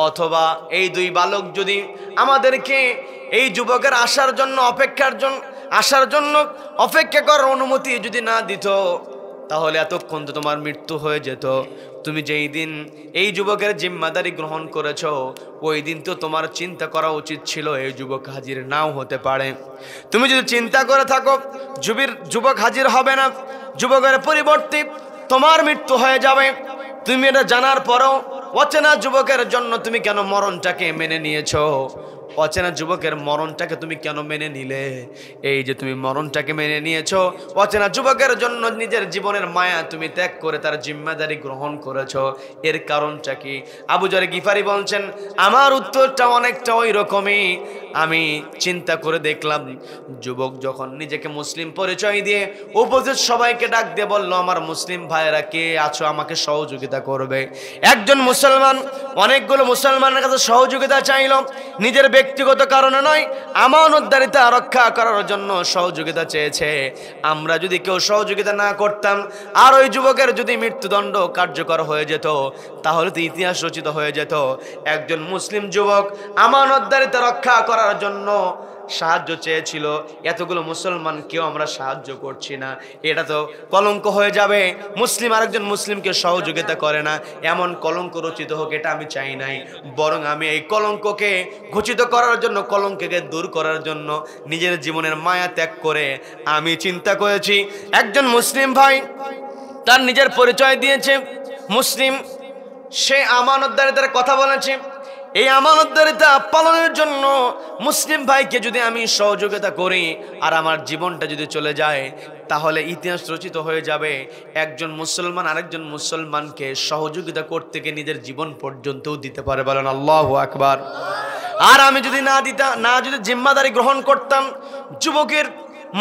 অথবা এই দুই বালক যদি আমাদেরকে এই যুবকের আসার জন্য অপেক্ষা করার অনুমতি যদি না দিত, তাহলে এতক্ষণ তো তোমার মৃত্যু হয়ে যেত। তুমি যেই দিন এই যুবকের জিম্মাদারি গ্রহণ করেছো, ওই দিন তো তোমার চিন্তা করা উচিত ছিল এই যুবক হাজির নাও হতে পারে। তুমি যদি চিন্তা করে থাকো যুবক হাজির হবে না, যুবকের পরিবর্তে তোমার মৃত্যু হয়ে যাবে, তুমি এটা জানার পরও অচেনা যুবকের জন্য তুমি কেন মরণটাকে মেনে নিয়েছো? অচেনা যুবকের মরণটাকে তুমি কেন মেনে নিলে? এই যে তুমি মরণটাকে মেনে নিয়েছো, অচেনা যুবকের জন্য নিজের জীবনের মায়া তুমি ত্যাগ করে তার জিম্মাদারি গ্রহণ করেছো, এর কারণটা কি? আবু জার গিফারি বলছেন, আমার উত্তরটা অনেকটা ওই রকমই। আমি চিন্তা করে দেখলাম, যুবক যখন নিজেকে মুসলিম পরিচয় দিয়ে উপস্থিত সবাইকে ডাক দিয়ে বলল, আমার মুসলিম ভাইয়েরা কে আছো আমাকে সহযোগিতা করবে। একজন মুসলমান অনেকগুলো মুসলমানের কাছে সহযোগিতা চাইল, নিজের ব্যক্তিগত কারণে নয়, আমানতদারিতা রক্ষা করার জন্য সহযোগিতা চেয়েছে। আমরা যদি কেউ সহযোগিতা না করতাম, আর ওই যুবকের যদি মৃত্যুদণ্ড কার্যকর হয়ে যেত, তাহলে তো ইতিহাস রচিত হয়ে যেত। একজন মুসলিম যুবক আমানতদারিতা রক্ষা করার জন্য সাহায্য চেয়েছিল, এতগুলো মুসলমান কেউ আমরা সাহায্য করছি না, এটা তো কলঙ্ক হয়ে যাবে। মুসলিম আরেকজন মুসলিমকে সহযোগিতা করে না, এমন কলঙ্ক রচিত হোক, এটা আমি চাই নাই। বরং আমি এই কলঙ্ককে ঘোষিত করার জন্য, কলঙ্ককে দূর করার জন্য নিজের জীবনের মায়া ত্যাগ করে আমি চিন্তা করেছি, একজন মুসলিম ভাই তার নিজের পরিচয় দিয়েছে মুসলিম, সে আমানতদারিতার কথা বলেছে। এই আমানতদারিতা পালনের জন্য মুসলিম ভাইকে যদি আমি সহযোগিতা করি আর আমার জীবনটা যদি চলে যায়, তাহলে ইতিহাস রচিত হয়ে যাবে একজন মুসলমান আরেকজন মুসলমানকে সহযোগিতা করতে গিয়ে নিজের জীবন পর্যন্তও দিতে পারে। বলেন আল্লাহু আকবার। আর আমি যদি যদি জিম্মাদারি গ্রহণ করতাম, যুবকের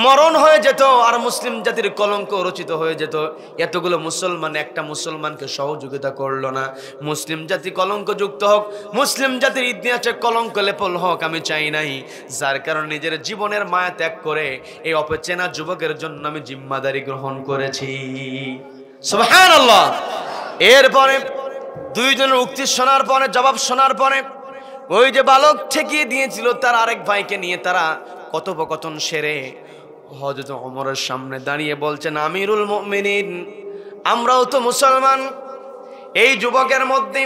মরণ হয়ে যেত আর মুসলিম জাতির কলঙ্ক রচিত হয়ে যেত। এতগুলো মুসলমান একটা মুসলমানকে সহযোগিতা করলো না, মুসলিম জাতি কলঙ্ক যুক্ত হোক, মুসলিম জাতির ইতিহাসে কলঙ্ক লেপল হোক আমি চাই নাই। যার কারণে নিজের জীবনের মায়া ত্যাগ করে এই অপেচেনা যুবকের জন্য আমি জিম্মাদারি গ্রহণ করেছি। সুবহানাল্লাহ। এরপরে দুইজনের উক্তি শোনার পরে, জবাব শোনার পরে, ওই যে বালক ঠেকিয়ে দিয়েছিল তার আরেক ভাইকে নিয়ে তারা কথোপকথন সেরে হযরত ওমরের সামনে দাঁড়িয়ে বলছেন, আমিরুল মুমিনিন, আমরাও তো মুসলমান। এই যুবকের মধ্যে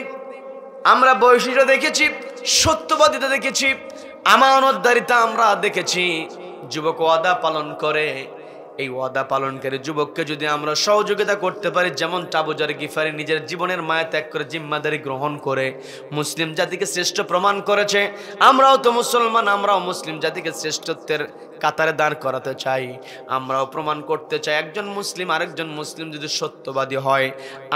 আমরা বৈশিষ্ট্য দেখেছি, সত্যবাদিতা দেখেছি, আমানতদারিতা আমরা দেখেছি। যুবক ওয়াদা পালন করে, এই ওয়াদা পালনকারী যুবককে যদি আমরা সহযোগিতা করতে পারি, যেমন আবু যর গিফারি নিজের জীবনের মায়া ত্যাগ করে জিম্মাদারি গ্রহণ করে মুসলিম জাতিকে শ্রেষ্ঠ প্রমাণ করেছে, আমরাও তো মুসলমান, আমরাও মুসলিম জাতিকে শ্রেষ্ঠত্বের কাতারে দাঁড় করাতে চাই। আমরাও প্রমাণ করতে চাই একজন মুসলিম আরেকজন মুসলিম যদি সত্যবাদী হয়,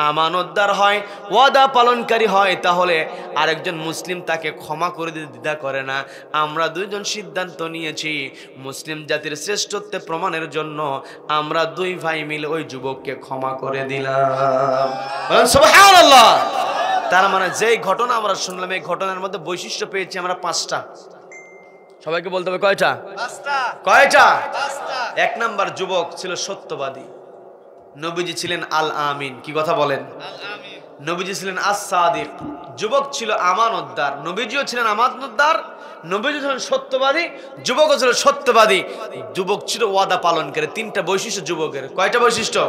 আমানতদার হয়, ওয়াদা পালনকারী হয়, তাহলে আরেকজন মুসলিম তাকে ক্ষমা করে দিতে দ্বিধা করে না। আমরা দুইজন সিদ্ধান্ত নিয়েছি মুসলিম জাতির শ্রেষ্ঠত্ব প্রমাণের জন্য আমরা দুই ভাই মিলে ওই যুবককে ক্ষমা করে দিলাম। সুবহানাল্লাহ। তার মানে যেই ঘটনা আমরা শুনলাম, এই ঘটনার মধ্যে বৈশিষ্ট্য পেয়েছি আমরা 5টা। সবাইকে বলতে হবে কয়টা? 5টা। কয়টা? 5টা। এক নাম্বার, যুবক ছিল সত্যবাদী, নবীজি ছিলেন আল আমিন। কি কথা বলেন? আল আমিন। নবীজি ছিলেন আস-সাদিক। যুবক ছিল আমানতদার, নবীজিও ছিলেন আমানতদার, নবীজি ছিলেন সত্যবাদী, যুবকও ছিল সত্যবাদী। যুবক ছিল ওয়াদা পালনকারী। 3টা বৈশিষ্ট্য যুবকের। কয়টা বৈশিষ্ট্য?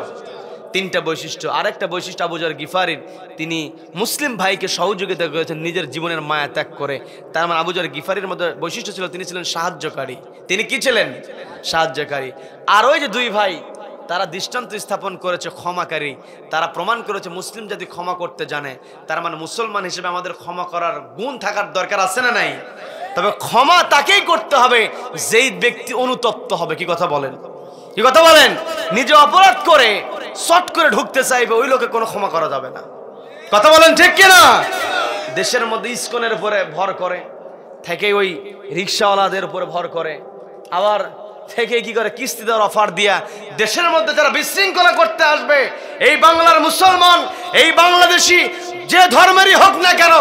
3টা বৈশিষ্ট্য। আরেকটা বৈশিষ্ট্য আবু যর গিফারির, তিনি মুসলিম ভাইকে সহযোগিতা করেছেন নিজের জীবনের মায়া ত্যাগ করে। তার মানে আবু যর গিফারির মধ্যে বৈশিষ্ট্য ছিল তিনি ছিলেন সাহায্যকারী। তিনি কি ছিলেন? সাহায্যকারী। আর ওই যে দুই ভাই, তারা দৃষ্টান্ত স্থাপন করেছে ক্ষমাকারী। তারা প্রমাণ করেছে মুসলিম জাতি ক্ষমা করতে জানে। তার মানে মুসলমান হিসেবে আমাদের ক্ষমা করার গুণ থাকার দরকার আছে না নাই? তবে ক্ষমা তাকেই করতে হবে যেই ব্যক্তি অনুতপ্ত হবে। কি কথা বলেন? কি কথা বলেন? নিজে অপরাধ করে শর্ট করে ঢুকতে চাইবে, ওই লোকে কোনো ক্ষমা করা যাবে না। কথা বলেন ঠিক কিনা? দেশের মধ্যে ইসকনের উপরে ভর করে থেকে, ওই রিক্সাওয়ালাদের উপরে ভর করে, আবার থেকে কি করে কিস্তি দেওয়ার অফার দিয়া দেশের মধ্যে যারা বিশৃঙ্খলা করতে আসবে, এই বাংলার মুসলমান, এই বাংলাদেশি যে ধর্মেরই হোক না কেন,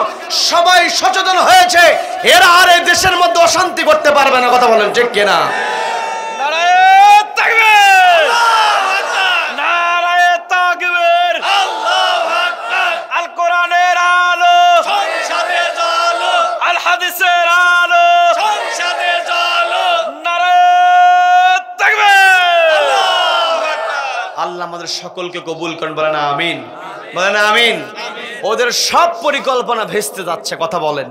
সবাই সচেতন হয়েছে এরা আর এই দেশের মধ্যে অশান্তি করতে পারবে না। কথা বলেন ঠিক কিনা? আল্লাহ আমাদের সকলকে কবুল করেন। বলেন আমিন। বলেন আমিন। ওদের সব পরিকল্পনা ভেস্তে যাচ্ছে। কথা বলেন।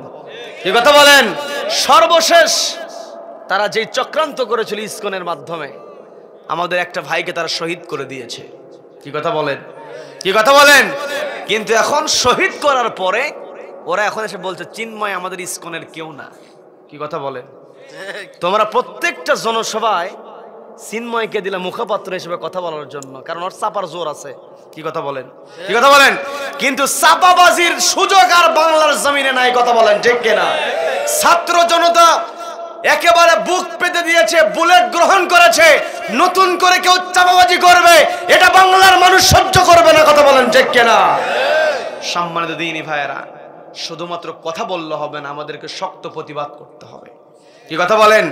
কি কথা বলেন? সর্বশেষ তারা যেই চক্রান্ত করেছিল ইসকনের মাধ্যমে, আমাদের একটা ভাইকে তারা শহীদ করে দিয়েছে। কি কথা বলেন? কি কথা বলেন? কিন্তু এখন শহীদ করার পরে ওরা এখন এসে বলছে চিন্ময় আমাদের ইসকনের কেউ না। কি কথা বলেন? তোমরা প্রত্যেকটা জনসভায় চিন্ময়কে দিলে মুখপাত্র হিসেবে কথা বলার জন্য, কারণ ওর চাপার জোর আছে। কি কথা বলেন? কি কথা বলেন? কিন্তু চাপাবাজির সুযোগ আর বাংলার জমিনে নাই। কথা বলেন ঠিক কিনা? ছাত্র জনতা একেবারে বুক পেতে দিয়েছে, বুলেট গ্রহণ করেছে। নতুন করে কেউ চাপাবাজি করবে, এটা বাংলার মানুষ সহ্য করবে না। কথা বলেন ঠিক কিনা? সম্মানিত দিনী ভাইয়েরা, শুধুমাত্র কথা বললে হবে না, আমাদেরকে শক্ত প্রতিবাদ করতে হবে। কি কথা বলেন?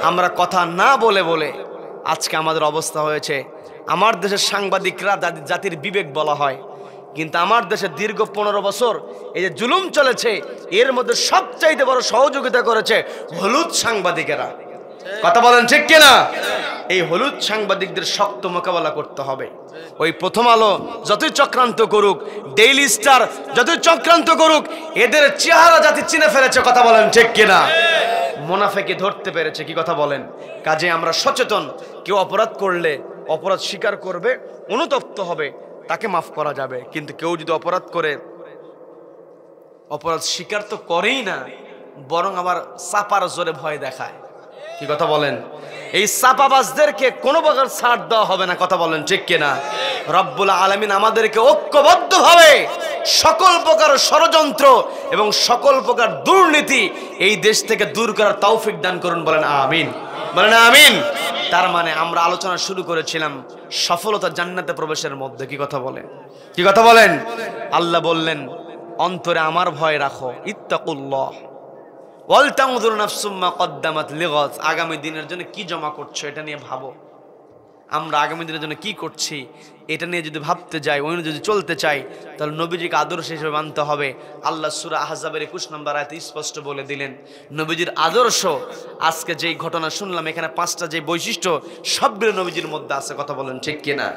আমরা কথা না বলে বলে আজকে আমাদের অবস্থা হয়েছে। আমার দেশের সাংবাদিকরা জাতির বিবেক বলা হয়, কিন্তু আমার দেশে দীর্ঘ 15 বছর এই যে জুলুম চলেছে, এর মধ্যে সবচাইতে বড় সহযোগিতা করেছে হলুদ সাংবাদিকেরা। কথা বলেন ঠিক কিনা? এই হলুদ সাংবাদিকদের শক্ত মোকাবেলা করতে হবে। ওই প্রথম আলো যতই চক্রান্ত করুক, ডেইলি স্টার যতই চক্রান্ত করুক, এদের চেহারা জাতি চিনে ফেলেছে। কথা বলেন ঠিক কিনা? মুনাফেকে ধরতে পেরেছে। কি কথা বলেন? কাজে আমরা সচেতন। কেউ অপরাধ করলে অপরাধ স্বীকার করবে, অনুতপ্ত হবে, তাকে মাফ করা যাবে, কিন্তু কেউ যদি অপরাধ করে, অপরাধ স্বীকার তো করেই না, বরং আবার চাপার জোরে ভয় দেখায়, কি কথা বলেন? এই চাপাবাজদেরকে কোনো প্রকার ছাড় দেওয়া হবে না, কথা বলেন ঠিক কিনা? রব্বুল আলামিন আমাদেরকে ঐক্যবদ্ধভাবে সকল প্রকার ষড়যন্ত্র এবং সকল প্রকার দুর্নীতি এই দেশ থেকে দূর করার তৌফিক দান করুন, বলেন আমিন, বলেন আমিন। তার মানে আমরা আলোচনা শুরু করেছিলাম সফলতা জান্নাতে প্রবেশের মধ্যে, কি কথা বলেন, কি কথা বলেন? আল্লাহ বললেন অন্তরে আমার ভয় রাখো, ইত্তাকুল্লাহ ওয়াল তানজুর নাফসুম মা কদ্দামাত লিগাদ, আগামী দিনের জন্য কি জমা করছো এটা নিয়ে ভাবো। আমরা আগামী দিনের জন্য কি করছি এটা নিয়ে যদি ভাবতে যাই, ওই যদি চলতে চাই, তাহলে নবীজিকে আদর্শ হিসেবে মানতে হবে। আল্লাহ সূরা আহজাবের 21 নম্বর আয়াতে স্পষ্ট বলে দিলেন নবীজির আদর্শ। আজকে যেই ঘটনা শুনলাম এখানে 5টা যে বৈশিষ্ট্য সবগুলো নবীজির মধ্যে আছে, কথা বলেন ঠিক কিনা?